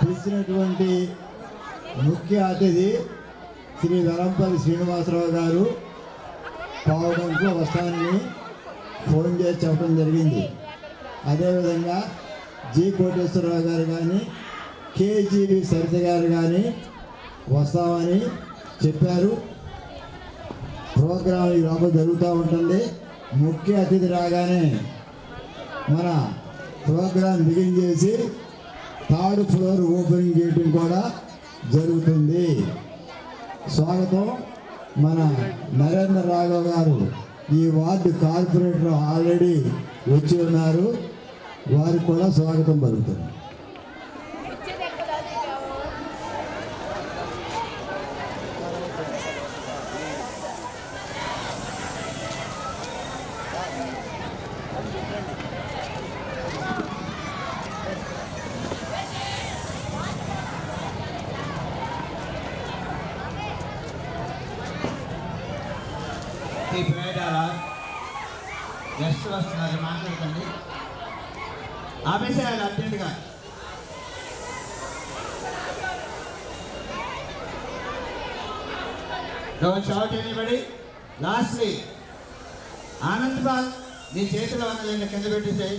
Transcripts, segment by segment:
పిలిచినటువంటి ముఖ్య అతిథి శ్రీ వెలంపల్లి శ్రీనివాసరావు గారు పావుగంటలో వస్తానని ఫోన్ చేసి చెప్పడం జరిగింది. అదేవిధంగా జి కోటేశ్వరరావు గారు కానీ కేజీవి సరిత గారు కానీ వస్తామని చెప్పారు. ప్రోగ్రాం ఈ లోపల జరుగుతూ ఉంటుంది. ముఖ్య అతిథి రాగానే మన ప్రోగ్రాం బిగిన్ చేసి 3rd ఫ్లోర్ ఓపెనింగ్ చేయడం కూడా జరుగుతుంది. స్వాగతం. మన నరేంద్ర రాఘవ్ గారు ఈ వార్డు కార్పొరేటర్ ఆల్రెడీ వచ్చి ఉన్నారు. వారికి కూడా స్వాగతం పలుకుతుంది. గెస్ట్ వస్తున్నారు, మాట్లాడకండి, ఆపేసేయాలి అర్జెంటుగా. Don't shout anybody. Lastly Anand ball నీ చేతిలో ఉన్నదండి, కింద పెట్టేసాయి.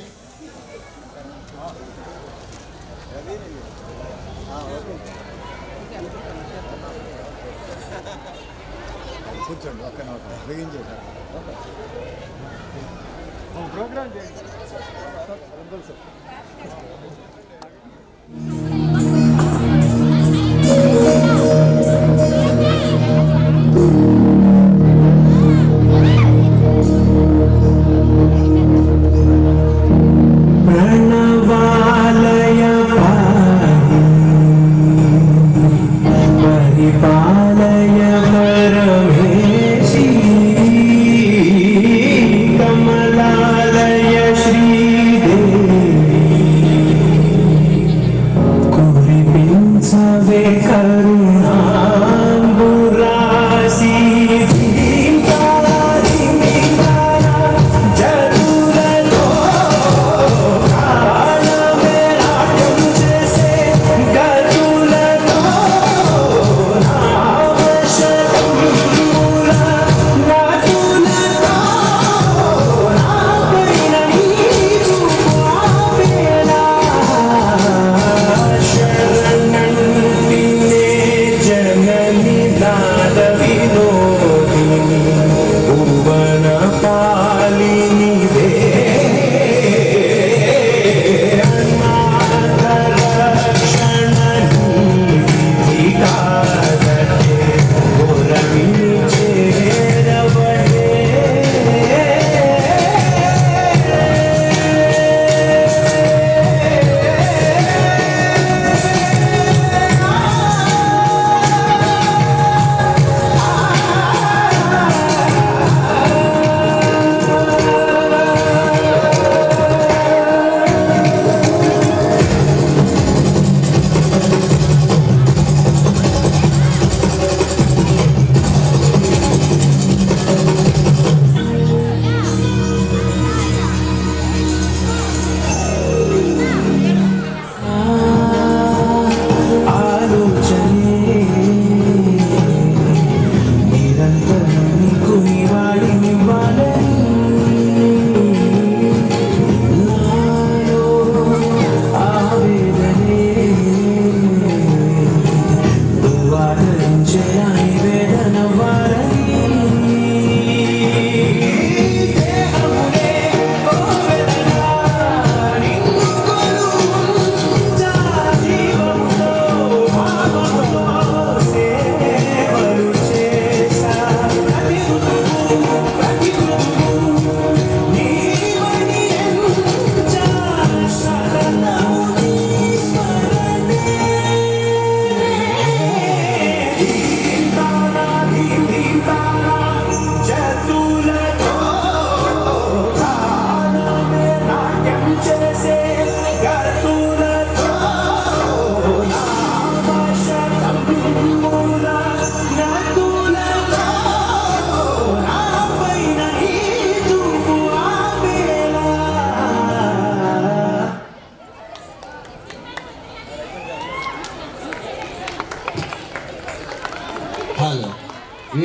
కూర్చోండి, ఒక్క బిగిన్ చేశారు ప్రోగ్రామ్ చేయండి.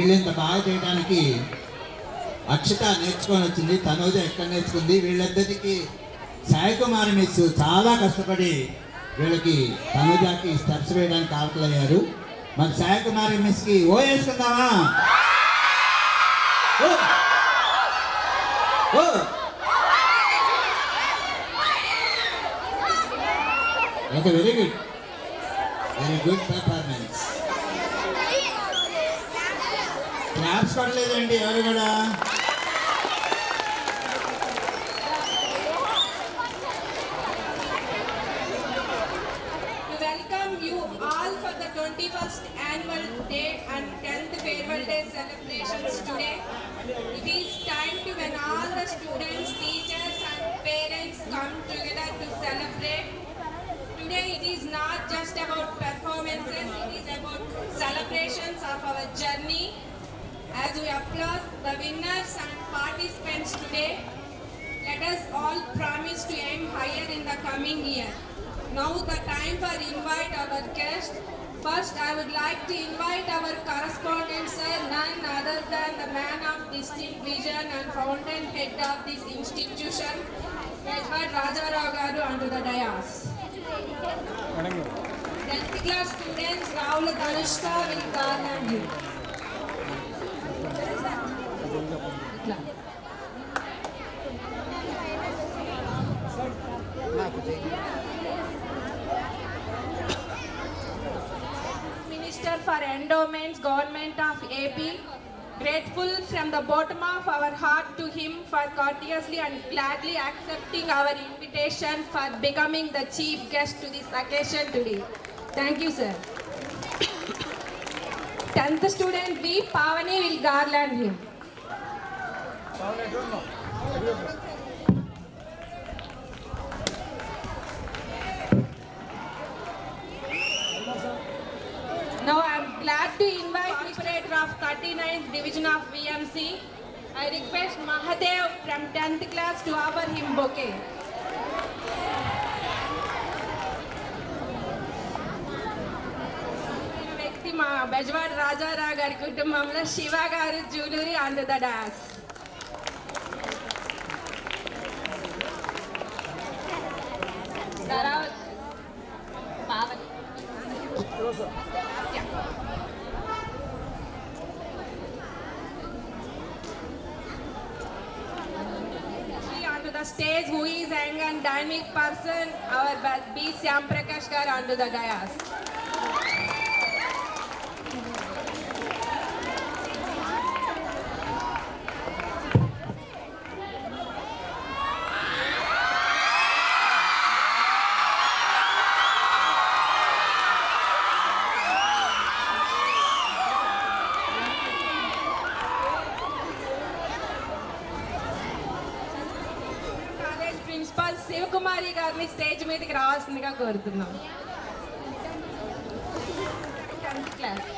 వీళ్ళు ఇంత బాగా చేయడానికి అక్షత నేర్చుకొని వచ్చింది, తనూజ ఎక్కడ నేర్చుకుంది. వీళ్ళిద్దరికి సాయి కుమార్ మిస్ చాలా కష్టపడి వీళ్ళకి తనూజకి స్టెప్స్ వేయడానికి కావట్లయ్యారు. మరి సాయి కుమార్ మిస్కి ఓ వేసుకుందామా? ఓ ఓ okay, very good performance. Claps పడలేదండి ఎవరు కూడా. Welcome you all for the 21st annual day and 10th farewell day celebrations today. It is time to when all the students, teachers and parents come together to celebrate. Today it is not just about performances, it is about celebrations of our journey. As we applaud the winners and participants today, let us all promise to aim higher in the coming year. Now the time for invite our guest. First, I would like to invite our correspondent sir, none other than the man of distinct vision and fountainhead of this institution, Edward Rajarao garu, onto the dais. 10th class students Rahul Dhanushka will garland you. Minister for Endowments, Government of AP, grateful from the bottom of our heart to him for courteously and gladly accepting our invitation for becoming the chief guest to this occasion today. Thank you, sir. 10th student V. Pavani will garland him. Now I am glad to invite operator of 39th division of VMC. I request Mahadev from 10th class to offer him bouquet. వ్యక్తి మా బెజవాడ రాజారావు గారి కుటుంబంలో శివ గారు Juluri on the DOS. Onto the stage, who is young and dynamic person, our B. Syam Prakash gar onto the dais. Principal Shivakumari గారిని stage మీదకి రావాల్సిందిగా కోరుతున్నాం. 10th class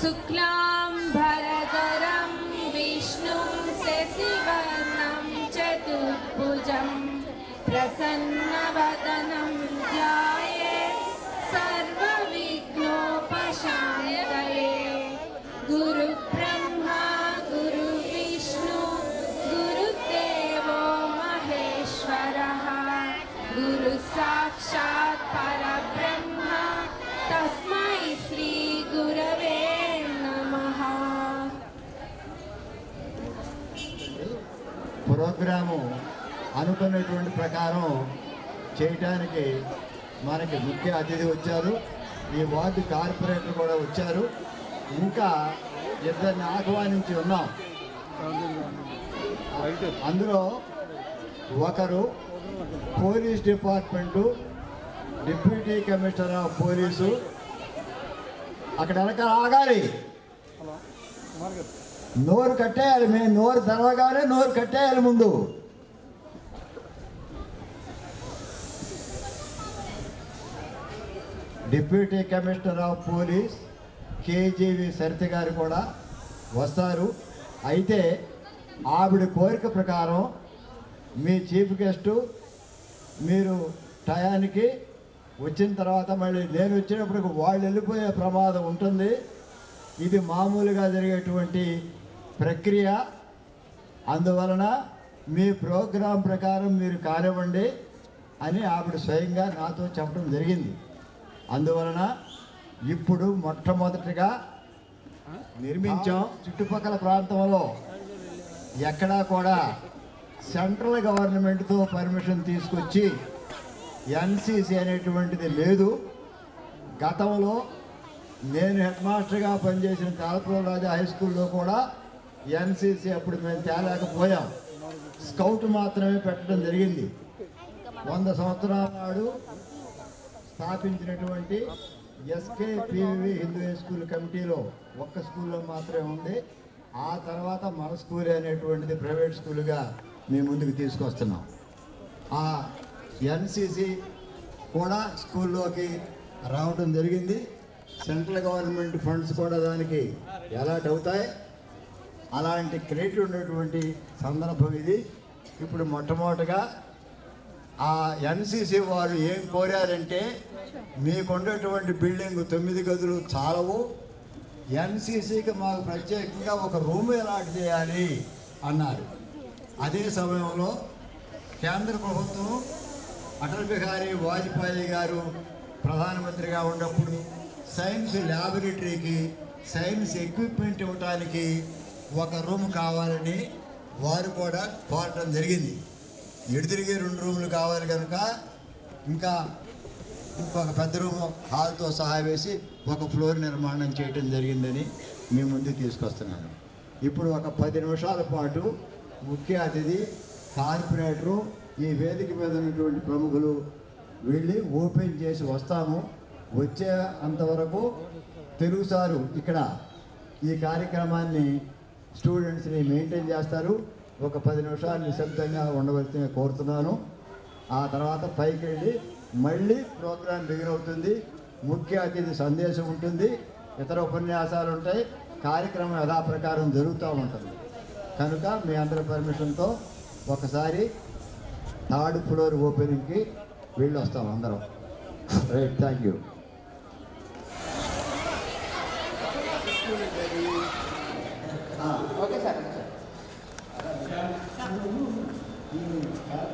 శుక్లాం భరధరం విష్ణుం శశివర్ణం చతుర్భుజం ప్రసన్నవదనం ధ్యాయేత్ సర్వవిఘ్నోపశాంతయే. గురు బ్రహ్మా గురు విష్ణు గురుదేవో మహేశ్వరః గురు సాక్షాత్ పరబ్రహ్మ తస్మై శ్రీ గురవే నమః. ప్రోగ్రాము అనుకున్నటువంటి ప్రకారం చేయటానికి మనకి ముఖ్య అతిథి వచ్చారు, ఈ వార్డు కార్పొరేటర్ కూడా వచ్చారు, ఇంకా ఇద్దరిని ఆహ్వానించి ఉన్నాం. అందులో ఒకరు police department deputy commissioner of police, అక్కడ వెనకాల ఆగాలి, నోరు కట్టేయాలి, మేము నోరు తెరవగానే నోరు కట్టేయాలి ముందు. Deputy commissioner of police కేజీవి Saritha గారు కూడా వస్తారు. అయితే ఆవిడ కోరిక ప్రకారం మీ చీఫ్ గెస్టు మీరు టయానికి వచ్చిన తర్వాత మళ్ళీ నేను వచ్చినప్పటికి వాళ్ళు వెళ్ళిపోయే ప్రమాదం ఉంటుంది. ఇది మామూలుగా జరిగేటువంటి ప్రక్రియ. అందువలన మీ ప్రోగ్రాం ప్రకారం మీరు కానివ్వండి అని ఆవిడ స్వయంగా నాతో చెప్పడం జరిగింది. అందువలన ఇప్పుడు మొట్టమొదటిగా నిర్మించాం. చుట్టుపక్కల ప్రాంతంలో ఎక్కడా కూడా సెంట్రల్ గవర్నమెంట్తో పర్మిషన్ తీసుకొచ్చి ఎన్సీసీ అనేటువంటిది లేదు. గతంలో నేను హెడ్ మాస్టర్గా పనిచేసిన తాలపూర్ రాజా హై స్కూల్లో కూడా ఎన్సీసీ అప్పుడు మేము తేలేకపోయాం. స్కౌట్ మాత్రమే పెట్టడం జరిగింది. 100 సంవత్సరాల నాడు స్థాపించినటువంటి ఎస్కేపివి హిందూ హై స్కూల్ కమిటీలో ఒక్క స్కూల్లో మాత్రమే ఉంది. ఆ తర్వాత మన స్కూల్ అనేటువంటిది ప్రైవేట్ స్కూల్గా మేము ముందుకు తీసుకొస్తున్నాం. ఆ ఎన్సీసీ కూడా స్కూల్లోకి రావడం జరిగింది. సెంట్రల్ గవర్నమెంట్ ఫండ్స్ కూడా దానికి అలాట్ అవుతాయి. అలాంటి క్రెడిట్ ఉన్నటువంటి సందర్భం ఇది. ఇప్పుడు మొట్టమొదటిగా ఆ ఎన్సీసీ వారు ఏం కోరారంటే, మీకుండేటువంటి బిల్డింగ్ 9 గదులు చాలవు, ఎన్సీసీకి మాకు ప్రత్యేకంగా ఒక రూమ్ అలాట్ చేయాలి అన్నారు. అదే సమయంలో కేంద్ర ప్రభుత్వం అటల్ బిహారీ వాజ్పేయి గారు ప్రధానమంత్రిగా ఉన్నప్పుడు సైన్స్ ల్యాబొరేటరీకి సైన్స్ ఎక్విప్మెంట్ ఇవ్వడానికి ఒక రూమ్ కావాలని వారు కూడా కోరటం జరిగింది. ఎడుతిరిగి 2 రూములు కావాలి కనుక ఇంకా ఇంకొక పెద్ద రూమ్ హాల్తో సహా వేసి ఒక ఫ్లోర్ నిర్మాణం చేయటం జరిగిందని మీ ముందుకు తీసుకొస్తున్నాను. ఇప్పుడు ఒక 10 నిమిషాల పాటు ముఖ్య అతిథి, కార్పొరేటరు, ఈ వేదిక మీద ఉన్నటువంటి ప్రముఖులు వెళ్ళి ఓపెన్ చేసి వస్తాము. వచ్చే అంతవరకు తెలుగు సారు ఇక్కడ ఈ కార్యక్రమాన్ని స్టూడెంట్స్ని మెయింటైన్ చేస్తారు. ఒక 10 నిమిషాలు నిశ్శబ్దంగా ఉండవలసిందిగా కోరుతున్నాను. ఆ తర్వాత పైకి వెళ్ళి మళ్ళీ ప్రోగ్రాం బిగిన్ అవుతుంది. ముఖ్య అతిథి సందేశం ఉంటుంది, ఇతర ఉపన్యాసాలు ఉంటాయి. కార్యక్రమం యథాప్రకారం జరుగుతూ ఉంటుంది. కనుక మీ అందరి పర్మిషన్తో ఒకసారి 3rd ఫ్లోర్ ఓపెనింగ్కి వెళ్ళి వస్తాం అందరం. Right, thank you. Okay sir.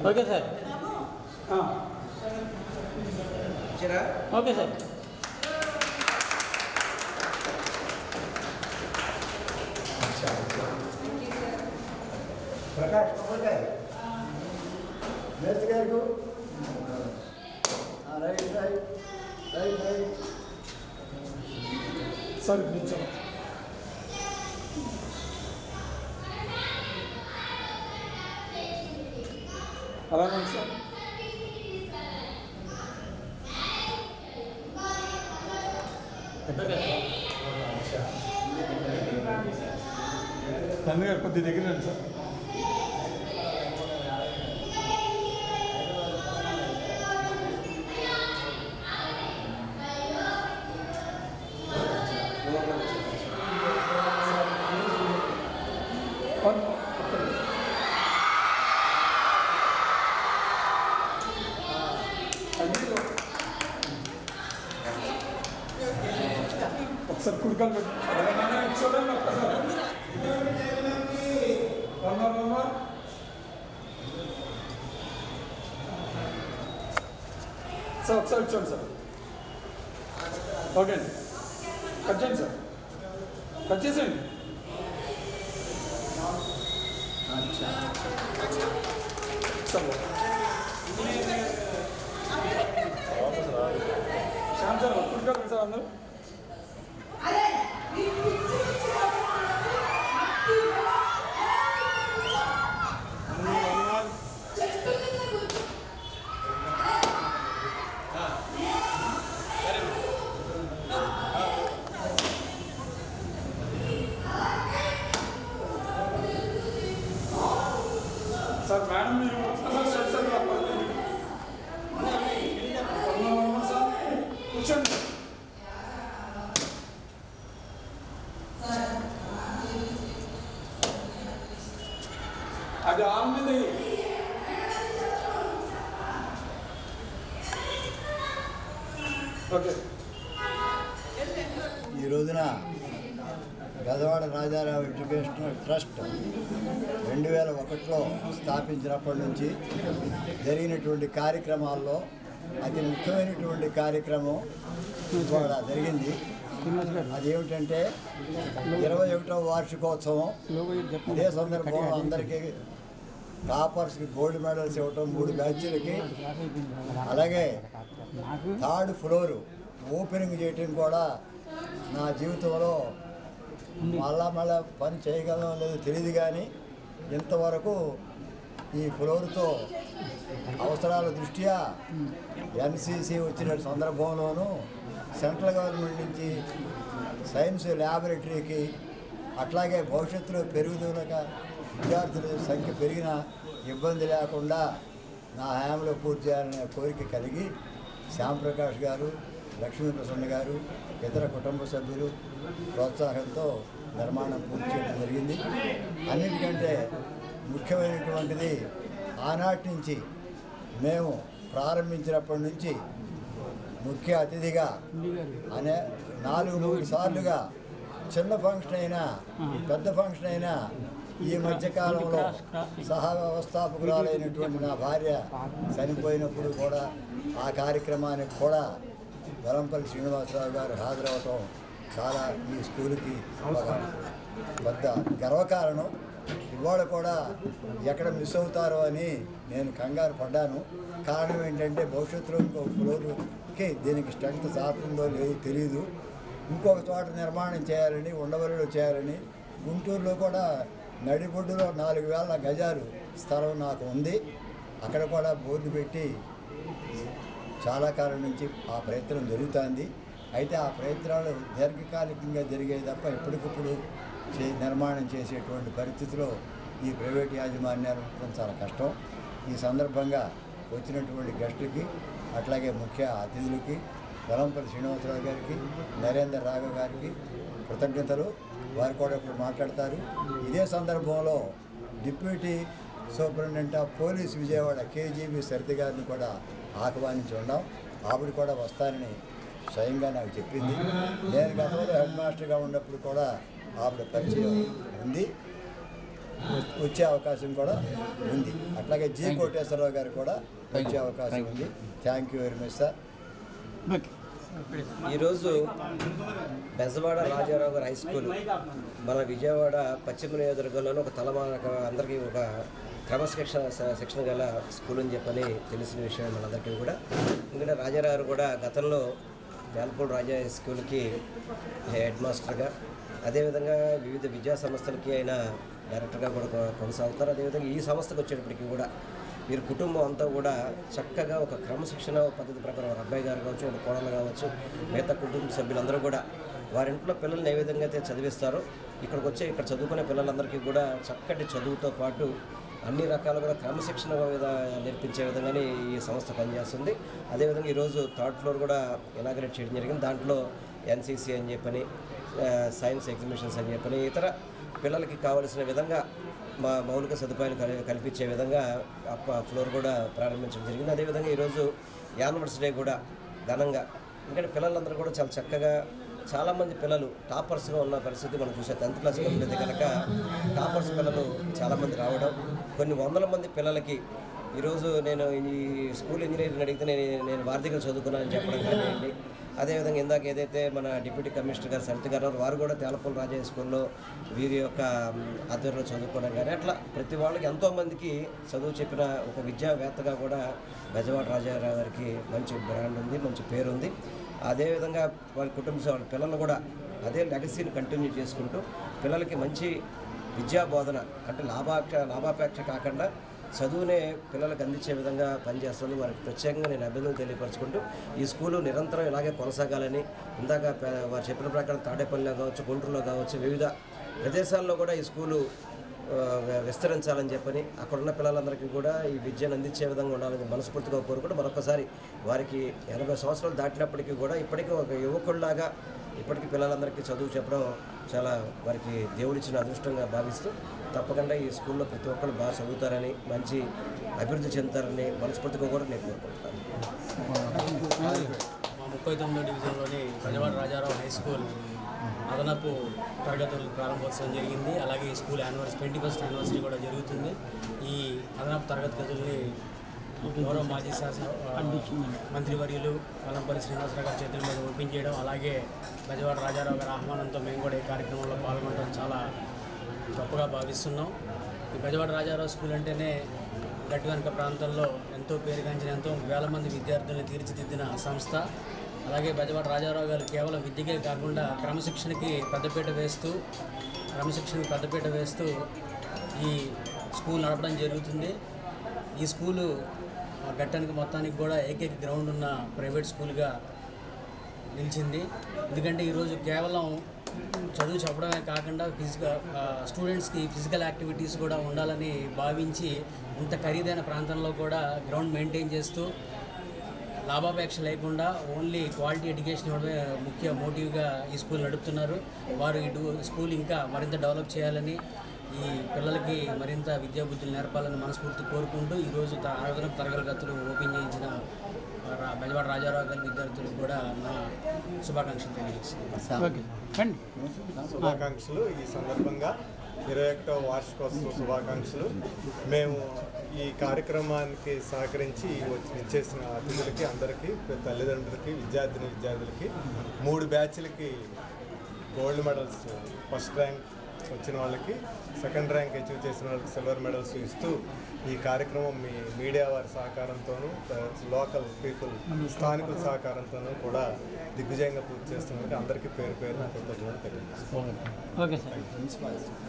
Okay sir. Okay sir. Prakash గారు right right right right sir నిల్చోండి. అలాగే సార్. తండ్రి గారు కొద్ది దగ్గర రండి సార్. ఒకసారి కుడికాలు పెట్టి చూడండి ఒక్కసారి. సార్ ఒకసారి చూడండి సార్. ఓకే అండి, కట్ చేయండి సార్, కట్ చేసేయండి. శ్యామ్ సార్ కుడికాలు సార్ అందరూ. సార్ మేడం మీరు సార్ సార్ కూర్చోండి. అది ఆన్ మీద ఓకే. ఈ రోజున గదవాడ రాజారావు ఎడ్యుకేషనల్ ట్రస్ట్ 2001లో స్థాపించినప్పటి నుంచి జరిగినటువంటి కార్యక్రమాల్లో అతి ముఖ్యమైనటువంటి కార్యక్రమం ఇవాళ జరిగింది. అదేమిటంటే 21వ వార్షికోత్సవం. అదే సందర్భంలో అందరికీ టాపర్స్కి గోల్డ్ మెడల్స్ ఇవ్వటం 3 బ్యాచ్లకి, అలాగే 3rd ఫ్లోర్ ఓపెనింగ్ చేయటం కూడా నా జీవితంలో మళ్ళా పని చేయగలనో లేదో తెలియదు, కానీ ఇంతవరకు ఈ ఫ్లోర్తో అవసరాల దృష్ట్యా ఎన్సీసీ వచ్చిన సందర్భంలోనూ సెంట్రల్ గవర్నమెంట్ నుంచి సైన్స్ ల్యాబొరేటరీకి, అట్లాగే భవిష్యత్తులో పెరుగుదల విద్యార్థుల సంఖ్య పెరిగిన ఇబ్బంది లేకుండా నా హయాంలో పూర్తి చేయాలనే కోరిక కలిగి శ్యాంప్రకాష్ గారు, లక్ష్మీప్రసన్న గారు, ఇతర కుటుంబ సభ్యులు ప్రోత్సాహంతో నిర్మాణం పూర్తి చేయడం జరిగింది. అన్నిటికంటే ముఖ్యమైనటువంటిది ఆనాటి నుంచి మేము ప్రారంభించినప్పటి నుంచి ముఖ్య అతిథిగా 4-3 సార్లుగా చిన్న ఫంక్షన్ అయినా పెద్ద ఫంక్షన్ అయినా ఈ మధ్యకాలంలో సహా వ్యవస్థాపకురాలైనటువంటి నా భార్య చనిపోయినప్పుడు కూడా ఆ కార్యక్రమానికి కూడా వెలంపల్లి శ్రీనివాసరావు గారు హాజరవటం చాలా ఈ స్కూల్కి ఒక పెద్ద గర్వకారణం. ఇవాళ కూడా ఎక్కడ మిస్ అవుతారో అని నేను కంగారు పడ్డాను. కారణం ఏంటంటే భవిష్యత్తులో ఇంకొక ఫ్లోర్కి దీనికి స్ట్రెంగ్త్ చాపుందో లేదో తెలియదు. ఇంకొక చోట నిర్మాణం చేయాలని, ఉండవల్లిలో చేయాలని, గుంటూరులో కూడా నడిబొడ్డులో 4000 గజాలు స్థలం నాకు ఉంది. అక్కడ కూడా బోర్డు పెట్టి చాలా కాలం నుంచి ఆ ప్రయత్నం జరుగుతుంది. అయితే ఆ ప్రయత్నాలు దీర్ఘకాలికంగా జరిగేది తప్ప ఎప్పటికప్పుడు నిర్మాణం చేసేటువంటి పరిస్థితిలో ఈ ప్రైవేట్ యాజమాన్యాలు ఉండడం చాలా కష్టం. ఈ సందర్భంగా వచ్చినటువంటి గెస్టులకి, అట్లాగే ముఖ్య అతిథులకి, వెలంపల్లి శ్రీనివాసరావు గారికి, నరేందర్ రాఘవ్ గారికి కృతజ్ఞతలు. వారు కూడా ఇప్పుడు మాట్లాడతారు. ఇదే సందర్భంలో deputy superintendent of police Vijayawada KGB Saritha గారిని కూడా ఆహ్వానించి ఉన్నాం. ఆవిడ కూడా వస్తానని స్వయంగా నాకు చెప్పింది. నేను గతంలో హెడ్ మాస్టర్గా ఉన్నప్పుడు కూడా ఆవిడ పరిచయం ఉంది, వచ్చే అవకాశం కూడా ఉంది. అట్లాగే జి కోటేశ్వరరావు గారు కూడా వచ్చే అవకాశం ఉంది. Thank you very much sir. ఈరోజు బెజవాడ రాజారావు గారు హై స్కూల్ మన విజయవాడ పశ్చిమ నియోజకవర్గంలోనే ఒక తలమానక అందరికీ ఒక శిక్షణ గల స్కూల్ అని చెప్పని తెలిసిన విషయం మనందరికీ కూడా. ఎందుకంటే రాజారావు గారు కూడా గతంలో వేల్పూడి రాజా హై స్కూల్కి హెడ్ మాస్టర్గా, అదేవిధంగా వివిధ విద్యా సంస్థలకి ఆయన డైరెక్టర్గా కూడా కొనసాగుతారు. అదేవిధంగా ఈ సంస్థకు వచ్చేటప్పటికి కూడా వీరి కుటుంబం అంతా కూడా చక్కగా ఒక క్రమశిక్షణ పద్ధతి ప్రకారం ఒక అబ్బాయి గారు కావచ్చు, ఒక కోడలు కావచ్చు, మిగతా కుటుంబ సభ్యులందరూ కూడా వారింట్లో పిల్లల్ని ఏ విధంగా అయితే చదివిస్తారో ఇక్కడ చదువుకునే పిల్లలందరికీ కూడా చక్కటి చదువుతో పాటు అన్ని రకాల కూడా క్రమశిక్షణ నేర్పించే విధంగానే ఈ సంస్థ పనిచేస్తుంది. అదేవిధంగా ఈరోజు 3rd ఫ్లోర్ కూడా ఇనాగరేట్ చేయడం జరిగింది. దాంట్లో ఎన్సీసీ అని చెప్పని, సైన్స్ ఎగ్జిబిషన్స్ అని చెప్పని, ఇతర పిల్లలకి కావలసిన విధంగా మౌలిక సదుపాయాలు కల్పించే విధంగా ఫ్లోర్ కూడా ప్రారంభించడం జరిగింది. అదేవిధంగా ఈరోజు యానివర్సరీ డే కూడా ఘనంగా, ఎందుకంటే పిల్లలందరూ కూడా చాలా చక్కగా, చాలామంది పిల్లలు టాపర్స్గా ఉన్న పరిస్థితి మనం చూసే 10th క్లాస్ పిల్లలైతే కనుక టాపర్స్ పిల్లలు చాలామంది రావడం, కొన్ని వందల మంది పిల్లలకి ఈరోజు నేను ఈ స్కూల్ ఇంజనీరింగ్ అడిగితే నేను వారి దగ్గర చదువుకున్నానని చెప్పడం కానివ్వండి. అదేవిధంగా ఇందాక ఏదైతే మన డిప్యూటీ కమిషనర్ గారు సరిత గారు వారు కూడా తేలపల్లి రాజా స్కూల్లో వీరి యొక్క ఆధ్వర్యంలో చదువుకోవడం కానీ, అట్లా ప్రతి వాళ్ళకి ఎంతోమందికి చదువు చెప్పిన ఒక విద్యావేత్తగా కూడా బెజవాడ రాజారావు గారికి మంచి బ్రాండ్ ఉంది, మంచి పేరుంది. అదేవిధంగా వారి వాళ్ళ పిల్లలు కూడా అదే లెగసీని కంటిన్యూ చేసుకుంటూ పిల్లలకి మంచి విద్యా బోధన, అంటే లాభాపేక్ష కాకుండా చదువునే పిల్లలకు అందించే విధంగా పనిచేస్తుంది. వారికి ప్రత్యేకంగా నేను అభినందనలు తెలియపరచుకుంటూ ఈ స్కూలు నిరంతరం ఇలాగే కొనసాగాలని, ఇందాక వారు చెప్పిన ప్రకారం తాడేపల్లిలో కావచ్చు, గుంటూరులో కావచ్చు, వివిధ ప్రదేశాల్లో కూడా ఈ స్కూలు విస్తరించాలని చెప్పని, అక్కడున్న పిల్లలందరికీ కూడా ఈ విద్యను అందించే విధంగా ఉండాలని మనస్ఫూర్తిగా కోరుకుంటూ మరొకసారి వారికి 80 సంవత్సరాలు దాటినప్పటికీ కూడా ఇప్పటికీ ఒక యువకుల్లాగా ఇప్పటికీ పిల్లలందరికీ చదువు చెప్పడం చాలా వారికి దేవుడిచ్చిన అదృష్టంగా భావిస్తూ తప్పకుండా ఈ స్కూల్లో ప్రతి ఒక్కరు బాగా చదువుతారని, మంచి అభివృద్ధి చెందుతారని మనస్ఫూర్తిగా కూడా నేను కోరుకుంటున్నాను. మా 39వ డివిజన్లోని బెజవాడ రాజారావు హై స్కూల్ అదనపు తరగతులు ప్రారంభోత్సవం జరిగింది. అలాగే ఈ స్కూల్ 21st యానివర్సరీ కూడా జరుగుతుంది. ఈ అదనపు తరగతి గదుల్ని గౌరవ మాజీ శాసన మంత్రివర్యులు వెల్లంపల్లి శ్రీనివాసరావు గారి చేతుల మీద ఓపెన్ చేయడం, అలాగే బెజవాడ రాజారావు గారి ఆహ్వానంతో మేము కూడా ఈ కార్యక్రమంలో పాల్గొనడం చాలా గొప్పగా భావిస్తున్నాం. ఈ బెజవాడ రాజారావు స్కూల్ అంటేనే గట్టివెనక ప్రాంతంలో ఎంతో పేరుగాంచిన ఎంతో వేల మంది విద్యార్థులను తీర్చిదిద్దిన సంస్థ. అలాగే బెజవాడ రాజారావు గారు కేవలం విద్యకే కాకుండా క్రమశిక్షణకి పెద్దపీట వేస్తూ ఈ స్కూల్ నడపడం జరుగుతుంది. ఈ స్కూలు గట్టానికి మొత్తానికి కూడా ఏకైక గ్రౌండ్ ఉన్న ప్రైవేట్ స్కూల్గా నిలిచింది. ఎందుకంటే ఈరోజు కేవలం చదువు చెప్పడమే కాకుండా స్టూడెంట్స్కి ఫిజికల్ యాక్టివిటీస్ కూడా ఉండాలని భావించి ఇంత ఖరీదైన ప్రాంతంలో కూడా గ్రౌండ్ మెయింటైన్ చేస్తూ లాభాపేక్ష లేకుండా ఓన్లీ క్వాలిటీ ఎడ్యుకేషన్ ఇవ్వడమే ముఖ్య మోటివ్గా ఈ స్కూల్ నడుపుతున్నారు. వారు ఈ స్కూల్ ఇంకా మరింత డెవలప్ చేయాలని, ఈ పిల్లలకి మరింత విద్యాబుద్ధులు నేర్పాలని మనస్ఫూర్తి కోరుకుంటూ ఈరోజు అదనపు తరగతులు ఓపెన్ చేయించిన బెజవాడ రాజారావు గారి విద్యార్థులకు కూడా నా శుభాకాంక్షలు తెలియజేస్తున్నాను. శుభాకాంక్షలు. ఈ సందర్భంగా 21వ వార్షికోత్సవ శుభాకాంక్షలు. మేము ఈ కార్యక్రమానికి సహకరించి చేసిన అతిథులకి అందరికీ, తల్లిదండ్రులకి, విద్యార్థులకి 3 బ్యాచ్లకి గోల్డ్ మెడల్స్, ఫస్ట్ ర్యాంక్ వచ్చిన వాళ్ళకి, సెకండ్ ర్యాంక్ అచీవ్ చేసిన వాళ్ళకి సిల్వర్ మెడల్స్ ఇస్తూ ఈ కార్యక్రమం మీ మీడియా వారి సహకారంతోనూ, లోకల్ పీపుల్ స్థానికుల సహకారంతోనూ కూడా దిగ్విజయంగా పూర్తి చేస్తున్నందుకు అందరికీ పేరు పేరున కృతజ్ఞతలు తెలియజేస్తున్నాను.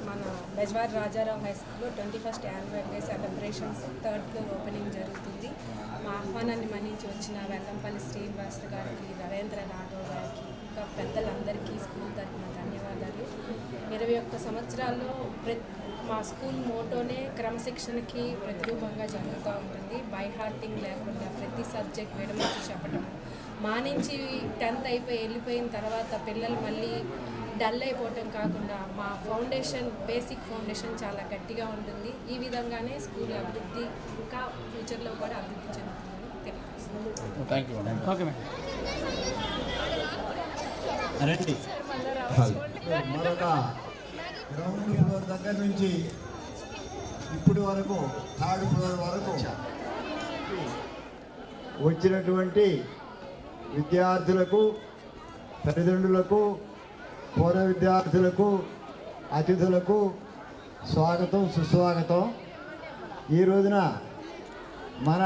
మన బెజవాడ రాజారావు హై స్కూల్లో 21st annual day celebrations 3rd floor opening జరుగుతుంది. మా ఆహ్వానాన్ని మన్నించి వచ్చిన వెల్లంపల్లి శ్రీనివాసరావు గారికి, రవీంద్ర రాఘవ్ గారికి, ఇంకా పెద్దలందరికీ స్కూల్ తరఫున ధన్యవాదాలు. 21 సంవత్సరాల్లో మా స్కూల్ మోటోనే క్రమశిక్షణకి ప్రతిరూపంగా జరుగుతూ ఉంటుంది. బై హార్టింగ్ లేకుండా ప్రతి సబ్జెక్ట్ విడమర్చి చెప్పడం, మా నుంచి 10th అయిపోయి వెళ్ళిపోయిన తర్వాత పిల్లలు మళ్ళీ డల్ అయిపోవటం కాకుండా మా ఫౌండేషన్, బేసిక్ ఫౌండేషన్ చాలా గట్టిగా ఉంటుంది. ఈ విధంగానే స్కూల్ అభివృద్ధి ఇంకా ఫ్యూచర్లో కూడా అభివృద్ధి చెందుతుందని తెలియజేస్తున్నాను. మరొక గ్రౌండ్ ఫ్లోర్ దగ్గర నుంచి ఇప్పటి వరకు 3rd ఫ్లోర్ వరకు వచ్చినటువంటి విద్యార్థులకు, తల్లిదండ్రులకు, పూర్వ విద్యార్థులకు, అతిథులకు స్వాగతం, సుస్వాగతం. ఈ రోజున మన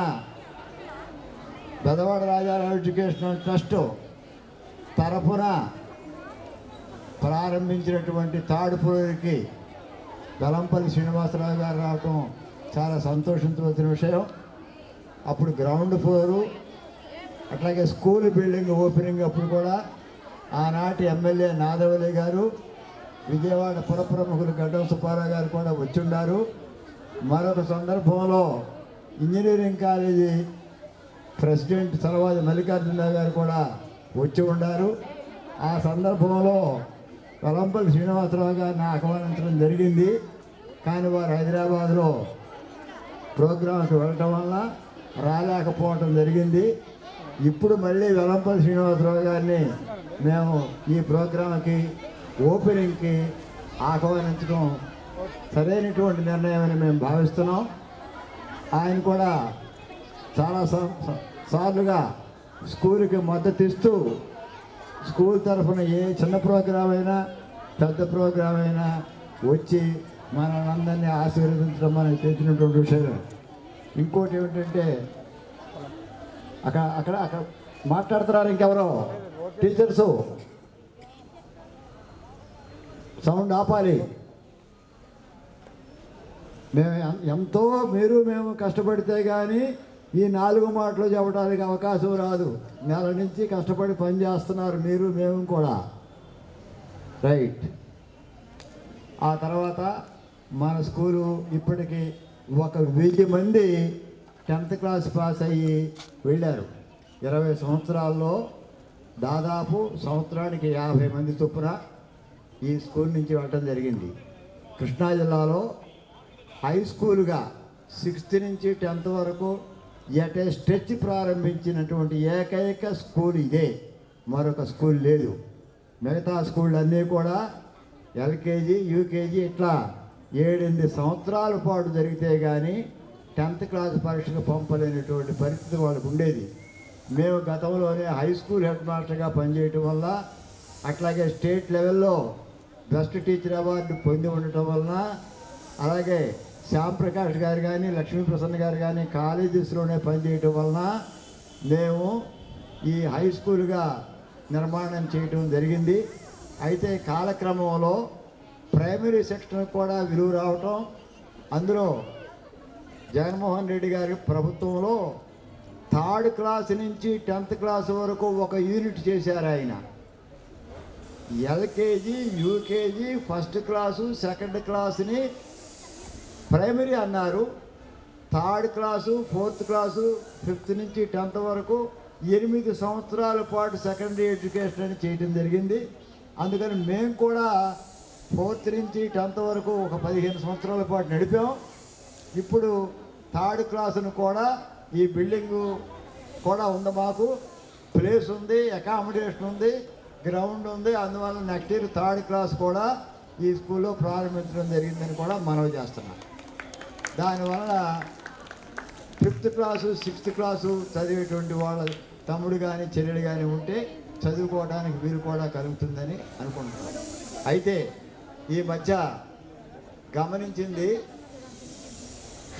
బెజవాడ రాజారావు ఎడ్యుకేషనల్ ట్రస్ట్ తరఫున ప్రారంభించినటువంటి 3rd ఫ్లోర్కి వెల్లంపల్లి శ్రీనివాసరావు గారు రావటం చాలా సంతోషించవలసిన విషయం. అప్పుడు గ్రౌండ్ ఫ్లోరు, అట్లాగే స్కూల్ బిల్డింగ్ ఓపెనింగ్ అప్పుడు కూడా ఆనాటి ఎమ్మెల్యే నాదవల్లి గారు, విజయవాడ పుర ప్రముఖులు గడ్డం సుబ్బారావు గారు కూడా వచ్చి ఉన్నారు. మరొక సందర్భంలో engineering college president Salavadi Mallikarjunarao గారు కూడా వచ్చి ఉన్నారు. ఆ సందర్భంలో వెల్లంపల్లి శ్రీనివాసరావు గారిని ఆహ్వానించడం జరిగింది. కానీ వారు హైదరాబాద్లో ప్రోగ్రాంకి వెళ్ళటం వల్ల రాలేకపోవటం జరిగింది. ఇప్పుడు మళ్ళీ వెల్లంపల్లి శ్రీనివాసరావు గారిని మేము ఈ ప్రోగ్రాంకి ఓపెనింగ్కి ఆహ్వానించడం సరైనటువంటి నిర్ణయం అని మేము భావిస్తున్నాం. ఆయన కూడా చాలా సార్లుగా స్కూల్కి మద్దతు ఇస్తూ స్కూల్ తరఫున ఏ చిన్న ప్రోగ్రాం అయినా పెద్ద ప్రోగ్రాం అయినా వచ్చి మనందరినీ ఆశీర్వదించడం మనకి తెలిసినటువంటి విషయం. ఇంకోటి ఏమిటంటే అక్కడ మాట్లాడుతున్నారు ఇంకెవరో టీచర్సు, సౌండ్ ఆపాలి. మేము ఎంతో మేము కష్టపడితే కానీ ఈ 4 మాటలు చెప్పడానికి అవకాశం రాదు. నెల నుంచి కష్టపడి పని చేస్తున్నారు మీరు, మేము కూడా. రైట్. ఆ తర్వాత మన స్కూలు ఇప్పటికి 1000 మంది 10th క్లాస్ పాస్ అయ్యి వెళ్ళారు. 20 సంవత్సరాల్లో దాదాపు సంవత్సరానికి 50 మంది చొప్పున ఈ స్కూల్ నుంచి వెళ్ళటం జరిగింది. కృష్ణా జిల్లాలో హై స్కూల్గా 6th నుంచి 10th వరకు ఎట్ ఏ స్ట్రెచ్ ప్రారంభించినటువంటి ఏకైక స్కూల్ ఇదే, మరొక స్కూల్ లేదు. మిగతా స్కూళ్ళు అన్నీ కూడా ఎల్కేజీ, యూకేజీ ఇట్లా 7-8 సంవత్సరాల పాటు జరిగితే కానీ 10th క్లాస్ పరీక్షకు పంపలేనటువంటి పరిస్థితి వాళ్ళకు ఉండేది. మేము గతంలోనే హై స్కూల్ హెడ్ మాస్టర్గా పనిచేయటం వల్ల, అట్లాగే స్టేట్ లెవెల్లో బెస్ట్ టీచర్ అవార్డు పొంది ఉండటం వలన, అలాగే శ్యాంప్రకాష్ గారు కానీ లక్ష్మీప్రసన్న గారు కానీ కాలేజెస్లోనే పనిచేయటం వలన మేము ఈ హై స్కూల్గా నిర్మాణం చేయటం జరిగింది. అయితే కాలక్రమంలో ప్రైమరీ సెక్షన్ కూడా విలువ రావటం, అందులో జగన్మోహన్ రెడ్డి గారి ప్రభుత్వంలో 3rd క్లాస్ నుంచి 10th క్లాస్ వరకు ఒక యూనిట్ చేశారు ఆయన. LKG, UKG, 1st class, 2nd క్లాస్ని ప్రైమరీ అన్నారు. 3rd class, 4th class, 5th నుంచి 10th వరకు 8 సంవత్సరాల పాటు సెకండరీ ఎడ్యుకేషన్ అని చేయడం జరిగింది. అందుకని మేము కూడా 4th నుంచి 10th వరకు ఒక 15 సంవత్సరాల పాటు నడిపాం. ఇప్పుడు 3rd క్లాసును కూడా ఈ బిల్డింగు కూడా ఉంది, మాకు ప్లేస్ ఉంది, అకామిడేషన్ ఉంది, గ్రౌండ్ ఉంది. అందువల్ల నెక్స్ట్ ఇయర్ 3rd క్లాస్ కూడా ఈ స్కూల్లో ప్రారంభించడం జరిగిందని కూడా మనవి చేస్తున్నాం. దానివల్ల 5th క్లాసు, 6th క్లాసు చదివేటువంటి వాళ్ళ తమ్ముడు కానీ చెల్లెడు కానీ ఉంటే చదువుకోవడానికి వీలు కూడా కలుగుతుందని అనుకుంటున్నాం. అయితే ఈ మధ్య గమనించింది,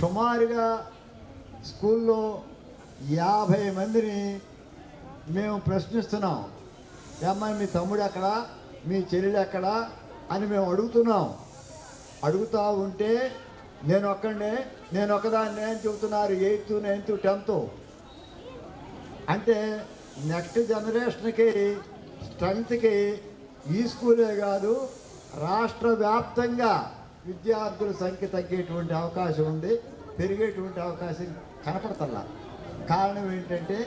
సుమారుగా స్కూల్లో 50 మందిని మేము ప్రశ్నిస్తున్నాం. ఏమ్మా మీ తమ్ముడు ఎక్కడా, మీ చెల్లెలు ఎక్కడా అని మేము అడుగుతున్నాం. అడుగుతూ ఉంటే నేను ఒక్కదాన్ని అని చెబుతున్నారు. 8th, 9th, 10th అంటే నెక్స్ట్ జనరేషన్కి స్ట్రెంగ్త్కి ఈ స్కూలే కాదు, రాష్ట్ర వ్యాప్తంగా విద్యార్థుల సంఖ్య తగ్గేటువంటి అవకాశం ఉంది, పెరిగేటువంటి అవకాశం కనపడతల్లా. కారణం ఏంటంటే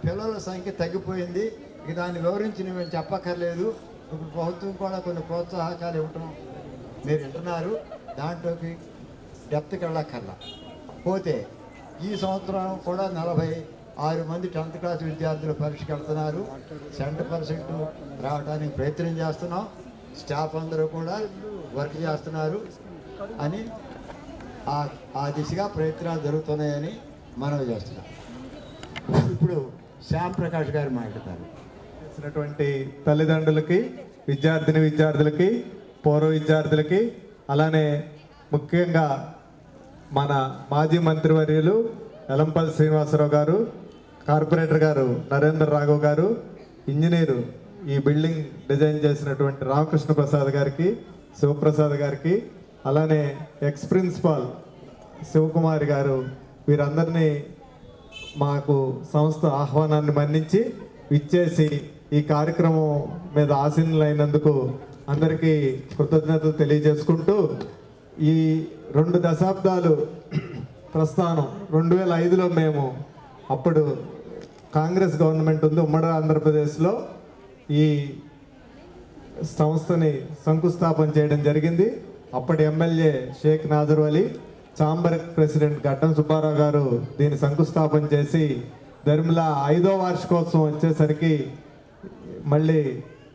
పిల్లల సంఖ్య తగ్గిపోయింది. ఇక దాన్ని వివరించి మేము చెప్పక్కర్లేదు. ఇప్పుడు ప్రభుత్వం కూడా కొన్ని ప్రోత్సాహకాలు ఇవ్వటం మీరు వింటున్నారు, దాంట్లోకి డెప్త్కి వెళ్ళక్కర్లా. పోతే ఈ సంవత్సరం కూడా 46 మంది 10th క్లాస్ విద్యార్థులు పరీక్షకు వెళ్తున్నారు. 100% రావడానికి ప్రయత్నం చేస్తున్నాం. స్టాఫ్ అందరూ కూడా వర్క్ చేస్తున్నారు అని ఆ దిశగా ప్రయత్నాలు జరుగుతున్నాయని మనవి చేస్తున్నాం. ఇప్పుడు శ్యాంప్రకాష్ గారు మాట్లాడతారు. చేసినటువంటి తల్లిదండ్రులకి, విద్యార్థులకి, పూర్వ విద్యార్థులకి, అలానే ముఖ్యంగా మన మాజీ మంత్రివర్యులు ఎలంపల్లి శ్రీనివాసరావు గారు, కార్పొరేటర్ గారు నరేంద్ర రాఘవ్ గారు, ఇంజనీరు ఈ బిల్డింగ్ డిజైన్ చేసినటువంటి రామకృష్ణ ప్రసాద్ గారికి, శివప్రసాద్ గారికి, అలానే ఎక్స్ ప్రిన్సిపాల్ శివకుమారి గారు, వీరందరినీ మాకు సంస్థ ఆహ్వానాన్ని మన్నించి ఇచ్చేసి ఈ కార్యక్రమం మీద ఆసీనులైనందుకు అందరికీ కృతజ్ఞతలు తెలియజేసుకుంటూ, ఈ 2 దశాబ్దాలు ప్రస్థానం 2005లో మేము, అప్పుడు కాంగ్రెస్ గవర్నమెంట్ ఉంది ఉమ్మడి ఆంధ్రప్రదేశ్లో, ఈ సంస్థని శంకుస్థాపన చేయడం జరిగింది. అప్పటి MLA Sheikh Nazar Ali, chamber president Gaddam Subbarao గారు దీన్ని శంకుస్థాపన చేసి, ధర్మిల 5వ వార్షికోత్సవం వచ్చేసరికి మళ్ళీ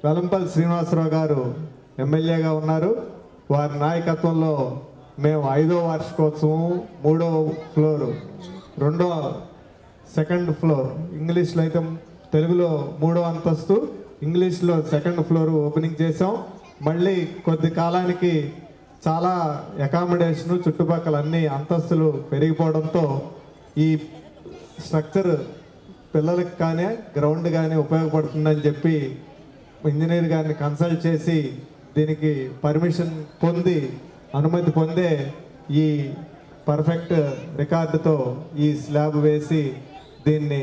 వెలంపల్లి శ్రీనివాసరావు గారు ఎమ్మెల్యేగా ఉన్నారు. వారి నాయకత్వంలో మేము 5వ వార్షికోత్సవం 3వ ఫ్లోరు, 2nd ఫ్లోర్, ఇంగ్లీష్లో అయితే తెలుగులో 3వ అంతస్తు, ఇంగ్లీష్లో 2nd ఫ్లోర్ ఓపెనింగ్ చేసాం. మళ్ళీ కొద్ది కాలానికి చాలా అకామిడేషను, చుట్టుపక్కల అన్ని అంతస్తులు పెరిగిపోవడంతో ఈ స్ట్రక్చర్ పిల్లలకి కానీ గ్రౌండ్ కానీ ఉపయోగపడుతుందని చెప్పి ఇంజనీర్ గారిని కన్సల్ట్ చేసి దీనికి పర్మిషన్ పొంది, అనుమతి పొందే ఈ పర్ఫెక్ట్ రికార్డుతో ఈ స్లాబ్ వేసి దీన్ని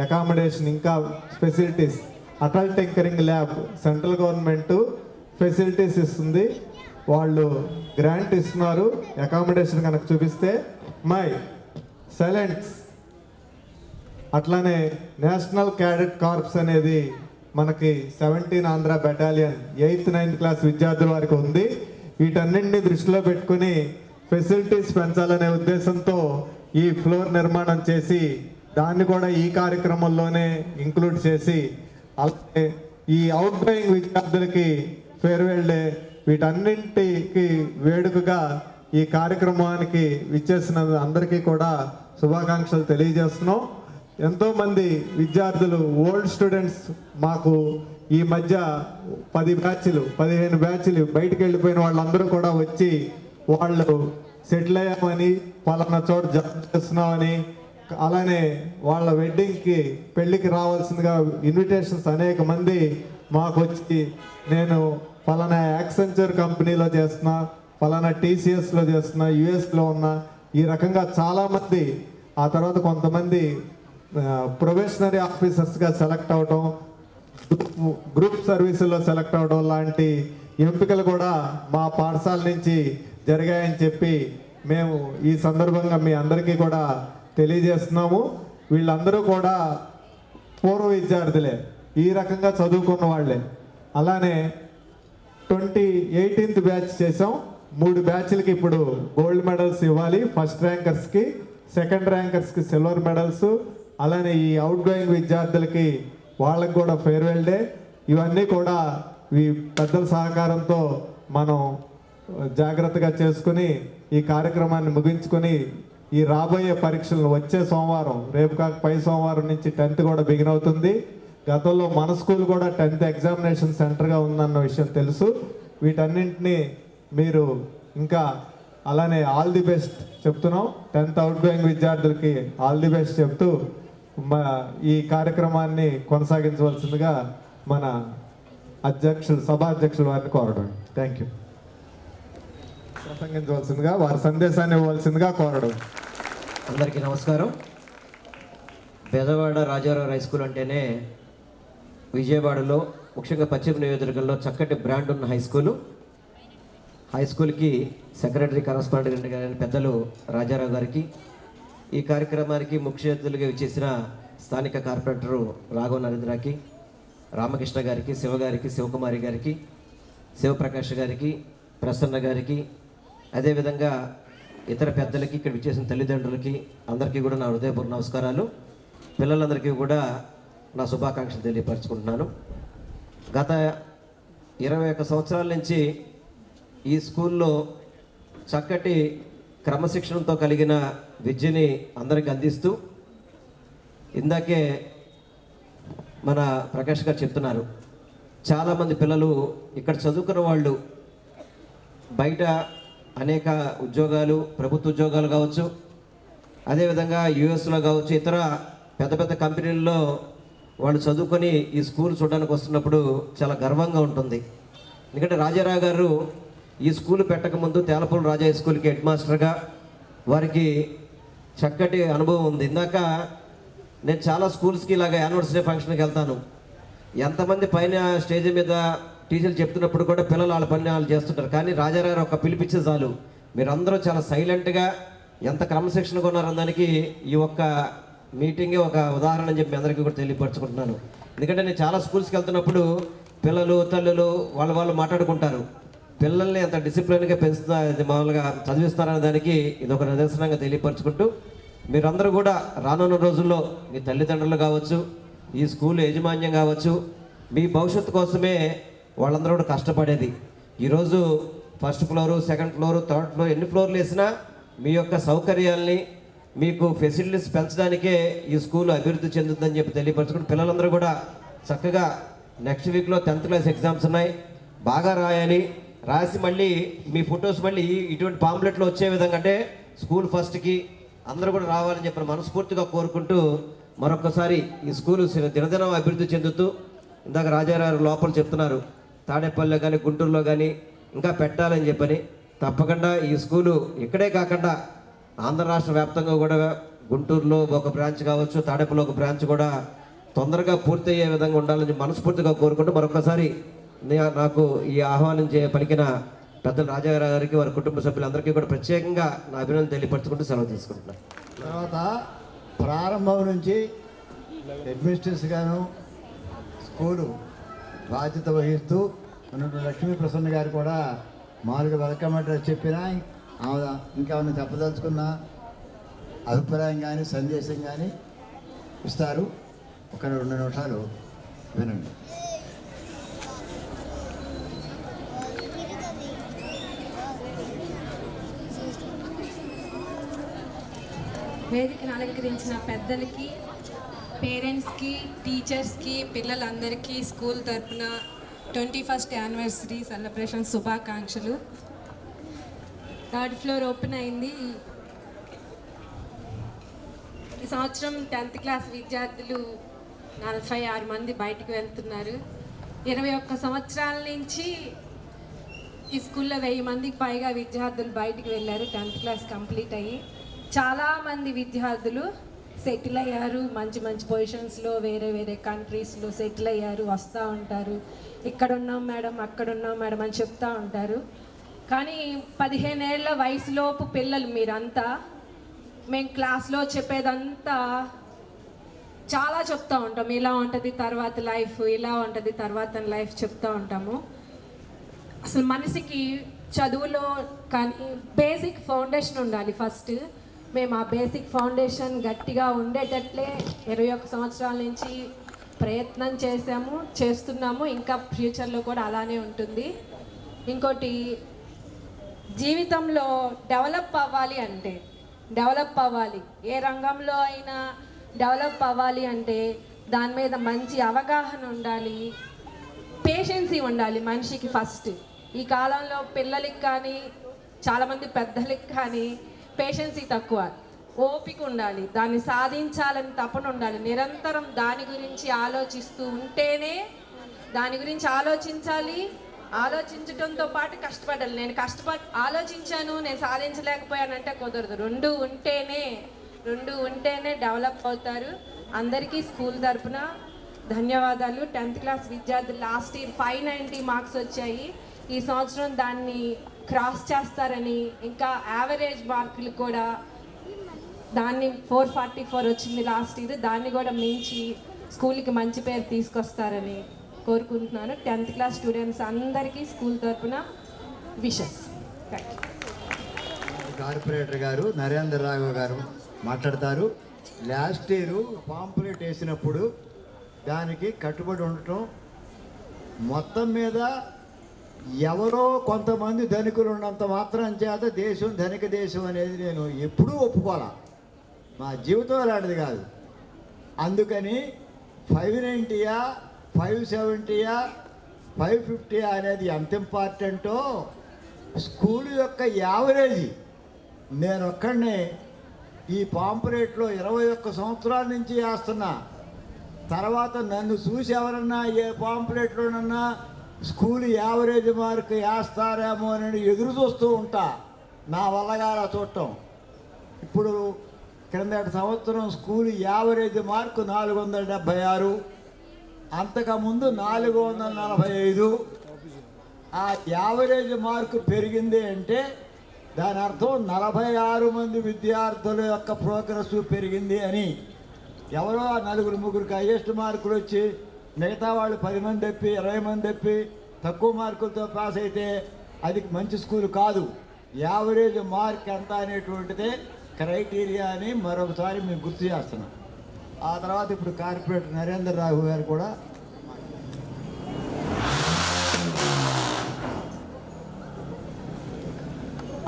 అకామిడేషన్, ఇంకా facilities, Atal tinkering lab central government facilities ఇస్తుంది, వాళ్ళు గ్రాంట్ ఇస్తున్నారు. అకామిడేషన్ కనుక చూపిస్తే మై సైలెంట్స్, అట్లానే నేషనల్ క్యాడెట్ కార్ప్స్ అనేది మనకి 17 Andhra battalion 8th, 9th class విద్యార్థుల వారికి ఉంది. వీటన్నింటినీ దృష్టిలో పెట్టుకుని ఫెసిలిటీస్ పెంచాలనే ఉద్దేశంతో ఈ ఫ్లోర్ నిర్మాణం చేసి దాన్ని కూడా ఈ కార్యక్రమంలోనే ఇంక్లూడ్ చేసి అలాగే ఈ అవుట్ గోయింగ్ విద్యార్థులకి ఫేర్వెల్ డే వీటన్నింటికి వేడుకగా ఈ కార్యక్రమానికి విచ్చేసిన అందరికీ కూడా శుభాకాంక్షలు తెలియజేస్తున్నాం. ఎంతోమంది విద్యార్థులు ఓల్డ్ స్టూడెంట్స్ మాకు ఈ మధ్య 10 బ్యాచ్లు 15 బ్యాచ్లు బయటికి వెళ్ళిపోయిన వాళ్ళందరూ కూడా వచ్చి వాళ్ళు సెటిల్ అయ్యామని పలానా చోట జాబ్ చేస్తున్నామని అలానే వాళ్ళ వెడ్డింగ్కి పెళ్ళికి రావాల్సిందిగా ఇన్విటేషన్స్ అనేక మంది మాకు వచ్చి నేను పలానా యాక్సెంచర్ కంపెనీలో చేస్తున్నా, పలానా టీసీఎస్లో చేస్తున్నా, యుఎస్లో ఉన్నా, ఈ రకంగా చాలామంది ఆ తర్వాత కొంతమంది ప్రొబేషనరీ ఆఫీసర్స్గా సెలెక్ట్ అవడం, గ్రూప్ సర్వీసుల్లో సెలెక్ట్ అవడం లాంటి ఎంపికలు కూడా మా పాఠశాల నుంచి జరిగాయని చెప్పి మేము ఈ సందర్భంగా మీ అందరికీ కూడా తెలియజేస్తున్నాము. వీళ్ళందరూ కూడా పూర్వ విద్యార్థులే, ఈ రకంగా చదువుకున్న వాళ్ళే. అలానే 18th బ్యాచ్ చేసాం. 3 బ్యాచ్లకి ఇప్పుడు గోల్డ్ మెడల్స్ ఇవ్వాలి. ఫస్ట్ ర్యాంకర్స్కి, సెకండ్ ర్యాంకర్స్కి సిల్వర్ మెడల్స్, అలానే ఈ అవుట్ గోయింగ్ విద్యార్థులకి వాళ్ళకి కూడా ఫేర్వెల్ డే. ఇవన్నీ కూడా ఈ పెద్దల సహకారంతో మనం జాగ్రత్తగా చేసుకుని ఈ కార్యక్రమాన్ని ముగించుకొని ఈ రాబోయే పరీక్షలు వచ్చే సోమవారం, రేపు కాక పై సోమవారం నుంచి 10th కూడా బిగిన్ అవుతుంది. గతంలో మన స్కూల్ కూడా 10th ఎగ్జామినేషన్ సెంటర్గా ఉందన్న విషయం తెలుసు. వీటన్నింటినీ మీరు ఇంకా అలానే ఆల్ ది బెస్ట్ చెప్తున్నాం. 10th అవుట్ గోయింగ్ విద్యార్థులకి ఆల్ ది బెస్ట్ చెప్తూ ఈ కార్యక్రమాన్ని కొనసాగించవలసిందిగా మన సభా అధ్యక్షులు వారిని కోరడం. Thank you. ప్రసంగించవలసిందిగా వారి సందేశాన్ని ఇవ్వవలసిందిగా కోరడం. అందరికీ నమస్కారం. బెజవాడ రాజారావు హై స్కూల్ అంటేనే విజయవాడలో ముఖ్యంగా పశ్చిమ నియోజకవర్గంలో చక్కటి బ్రాండ్ ఉన్న హై స్కూల్కి సెక్రటరీ కరస్పాండెంట్ గారి పెద్దలు రాజారావు గారికి, ఈ కార్యక్రమానికి ముఖ్య అతిథులుగా విచ్చేసిన స్థానిక కార్పొరేటరు రాఘవ నరేంద్రకి, రామకృష్ణ గారికి, శివ గారికి, శివకుమారి గారికి, శివప్రకాష్ గారికి, ప్రసన్న గారికి, అదేవిధంగా ఇతర పెద్దలకి, ఇక్కడ విచ్చేసిన తల్లిదండ్రులకి అందరికీ కూడా నా హృదయపూర్వక నమస్కారాలు. పిల్లలందరికీ కూడా నా శుభాకాంక్షలు తెలియపరచుకుంటున్నాను. గత 21 సంవత్సరాల నుంచి ఈ స్కూల్లో చక్కటి క్రమశిక్షణతో కలిగిన విద్యని అందరికీ అందిస్తూ, ఇందాకే మన ప్రకాష్ గారు చెప్తున్నారు, చాలామంది పిల్లలు ఇక్కడ చదువుకున్న వాళ్ళు బయట అనేక ఉద్యోగాలు, ప్రభుత్వ ఉద్యోగాలు కావచ్చు, అదేవిధంగా యుఎస్లో కావచ్చు, ఇతర పెద్ద పెద్ద కంపెనీల్లో వాళ్ళు చదువుకొని ఈ స్కూల్ చూడడానికి వస్తున్నప్పుడు చాలా గర్వంగా ఉంటుంది. ఎందుకంటే రాజారావు గారు ఈ స్కూల్ పెట్టకముందు తేలపూడి రాజా హై స్కూల్కి హెడ్ మాస్టర్గా వారికి చక్కటి అనుభవం ఉంది. ఇందాక నేను చాలా స్కూల్స్కి ఇలాగ యానివర్సరీ ఫంక్షన్కి వెళ్తాను. ఎంతమంది పైన స్టేజ్ మీద టీచర్లు చెప్తున్నప్పుడు కూడా పిల్లలు వాళ్ళ పని వాళ్ళు చేస్తుంటారు. కానీ రాజారావు ఒక పిలిపించే చాలు మీరందరూ చాలా సైలెంట్గా ఎంత క్రమశిక్షణగా ఉన్నారన్న దానికి ఈ ఒక్క మీటింగే ఒక ఉదాహరణ అని చెప్పి అందరికీ కూడా తెలియపరచుకుంటున్నాను. ఎందుకంటే నేను చాలా స్కూల్స్కి వెళ్తున్నప్పుడు పిల్లలు తల్లులు వాళ్ళు మాట్లాడుకుంటారు. పిల్లల్ని ఎంత డిసిప్లిన్గా పెంచుతున్నారు, మామూలుగా చదివిస్తున్నారనే దానికి ఇది ఒక నిదర్శనంగా తెలియపరచుకుంటూ, మీరందరూ కూడా రానున్న రోజుల్లో మీ తల్లిదండ్రులు కావచ్చు, ఈ స్కూల్ యాజమాన్యం కావచ్చు, మీ భవిష్యత్తు కోసమే వాళ్ళందరూ కూడా కష్టపడేది. ఈరోజు first floor, second floor, third floor ఎన్ని ఫ్లోర్లు వేసినా మీ యొక్క సౌకర్యాల్ని, మీకు ఫెసిలిటీస్ పెంచడానికే ఈ స్కూల్ అభివృద్ధి చెందుతుందని చెప్పి తెలియపరచుకుంటూ, పిల్లలందరూ కూడా చక్కగా నెక్స్ట్ వీక్లో 10th క్లాస్ ఎగ్జామ్స్ ఉన్నాయి, బాగా రాయాలి, రాసి మళ్ళీ మీ ఫొటోస్ మళ్ళీ ఇటువంటి పాంప్లెట్లో వచ్చే విధంగా, అంటే స్కూల్ ఫస్ట్కి అందరూ కూడా రావాలని చెప్పి మనస్ఫూర్తిగా కోరుకుంటూ, మరొకసారి ఈ స్కూలు దినదినం అభివృద్ధి చెందుతూ, ఇందాక రాజారావు లోపల చెప్తున్నారు తాడేపల్లిలో కానీ గుంటూరులో కానీ ఇంకా పెట్టాలని చెప్పని, తప్పకుండా ఈ స్కూలు ఇక్కడే కాకుండా ఆంధ్ర రాష్ట్ర వ్యాప్తంగా కూడా గుంటూరులో ఒక బ్రాంచ్ కావచ్చు, తాడేపల్లిలో ఒక బ్రాంచ్ కూడా తొందరగా పూర్తయ్యే విధంగా ఉండాలని మనస్ఫూర్తిగా కోరుకుంటూ, మరొకసారి నాకు ఈ ఆహ్వానం పలికిన పెద్దలు రాజారావు గారికి, వారి కుటుంబ సభ్యులందరికీ కూడా ప్రత్యేకంగా నా అభినందన తెలియపరచుకుంటూ సెలవు తీసుకుంటున్నాను. తర్వాత ప్రారంభం నుంచి అడ్మినిస్ట్రేషన్గాను స్కూలు బాధ్యత వహిస్తూ ఉన్నటువంటి లక్ష్మీ ప్రసన్న గారు కూడా మామూలుగా వెల్కమ్ అడ్రస్ చెప్పినా ఇంకేమైనా చెప్పదలుచుకున్న అభిప్రాయం కానీ సందేశం కానీ ఇస్తారు. ఒక 2 నిమిషాలు వినండి. వేదికను అలంకరించిన పెద్దలకి, పేరెంట్స్కి, టీచర్స్కి, పిల్లలందరికీ స్కూల్ తరఫున 21st యానివర్సరీ సెలబ్రేషన్ శుభాకాంక్షలు. 3rd ఫ్లోర్ ఓపెన్ అయింది. ఈ సంవత్సరం 10th క్లాస్ విద్యార్థులు 46 మంది బయటకు వెళ్తున్నారు. 21 సంవత్సరాల నుంచి ఈ స్కూల్లో 1000 మందికి పైగా విద్యార్థులు బయటకు వెళ్ళారు 10th క్లాస్ కంప్లీట్ అయ్యి. చాలామంది విద్యార్థులు సెటిల్ అయ్యారు, మంచి మంచి పొజిషన్స్లో వేరే వేరే కంట్రీస్లో సెటిల్ అయ్యారు, వస్తూ ఉంటారు. ఇక్కడ ఉన్నాం మేడం, అక్కడ ఉన్నాం మేడం అని చెప్తూ ఉంటారు. కానీ 15 ఏళ్ల వయసులోపు పిల్లలు మీరంతా, మేము క్లాస్లో చెప్పేదంతా చాలా చెప్తూ ఉంటాం. ఇలా ఉంటుంది తర్వాత లైఫ్, ఇలా ఉంటుంది తర్వాత లైఫ్ చెప్తూ ఉంటాము. అసలు మనిషికి చదువులో కానీ బేసిక్ ఫౌండేషన్ ఉండాలి ఫస్ట్. మేము ఆ బేసిక్ ఫౌండేషన్ గట్టిగా ఉండేటట్లే 21 సంవత్సరాల నుంచి ప్రయత్నం చేస్తున్నాము. ఇంకా ఫ్యూచర్లో కూడా అలానే ఉంటుంది. ఇంకోటి, జీవితంలో డెవలప్ అవ్వాలి, ఏ రంగంలో అయినా డెవలప్ అవ్వాలి అంటే దాని మీద మంచి అవగాహన ఉండాలి, పేషెన్సీ ఉండాలి మనిషికి ఫస్ట్. ఈ కాలంలో పిల్లలకి కానీ చాలామంది పెద్దలకి కానీ పేషెన్సీ తక్కువ, ఓపిక ఉండాలి, దాన్ని సాధించాలని తపన ఉండాలి. నిరంతరం దాని గురించి ఆలోచిస్తూ ఉంటేనే, దాని గురించి ఆలోచించాలి. ఆలోచించడంతో పాటు కష్టపడాలి. నేను ఆలోచించాను, నేను సాధించలేకపోయానంటే కుదరదు. రెండు ఉంటేనే డెవలప్ అవుతారు. అందరికీ స్కూల్ తరపున ధన్యవాదాలు. 10th క్లాస్ విద్యార్థులు లాస్ట్ ఇయర్ 590 మార్క్స్ వచ్చాయి. ఈ సంవత్సరం దాన్ని క్రాస్ చేస్తారని, ఇంకా యావరేజ్ మార్కులు కూడా దాన్ని 444 వచ్చింది లాస్ట్ ఇయర్, దాన్ని కూడా మించి స్కూల్కి మంచి పేరు తీసుకొస్తారని కోరుకుంటున్నాను. 10th క్లాస్ స్టూడెంట్స్ అందరికీ స్కూల్ తరఫున విషెస్. కార్పొరేటర్ గారు నరేందర్ రాఘవ్ గారు మాట్లాడతారు. లాస్ట్ ఇయర్ పాంప్లెట్ వేసినప్పుడు దానికి కట్టుబడి ఉండటం, మొత్తం మీద ఎవరో కొంతమంది ధనికులు ఉన్నంత మాత్రం చేత దేశం ధనిక దేశం అనేది నేను ఎప్పుడూ ఒప్పుకోవాలా. మా జీవితం అలాంటిది కాదు. అందుకని 590యా 570యా 550 అనేది ఎంత ఇంపార్టెంటో స్కూల్ యొక్క యావరేజ్ నేను ఒక్కడనే ఈ పాంపరేట్లో 21 సంవత్సరాల నుంచి వేస్తున్నా. తర్వాత నన్ను చూసి ఎవరన్నా ఏ పాంపరేట్లోనన్నా స్కూల్ యావరేజ్ మార్క్ వేస్తారేమో అని ఎదురు చూస్తూ ఉంటా. నా వల్లగా చూడటం. ఇప్పుడు క్రిందటి సంవత్సరం స్కూల్ యావరేజ్ మార్కు 476, అంతకుముందు 445. ఆ యావరేజ్ మార్కు పెరిగింది అంటే దాని అర్థం 46 మంది విద్యార్థుల యొక్క ప్రోగ్రెస్ పెరిగింది అని. ఎవరో 4-3 హైయెస్ట్ మార్కులు వచ్చి మిగతా వాళ్ళు 10 మంది తప్పి 20 మంది తప్పి తక్కువ మార్కులతో పాస్ అయితే అది మంచి స్కూల్ కాదు. యావరేజ్ మార్క్ ఎంత అనేటువంటిదే క్రైటీరియా అని మరొకసారి మేము గుర్తు చేస్తున్నాం. ఆ తర్వాత ఇప్పుడు కార్పొరేటర్ నరేందర్ రాఘవ్ గారు కూడా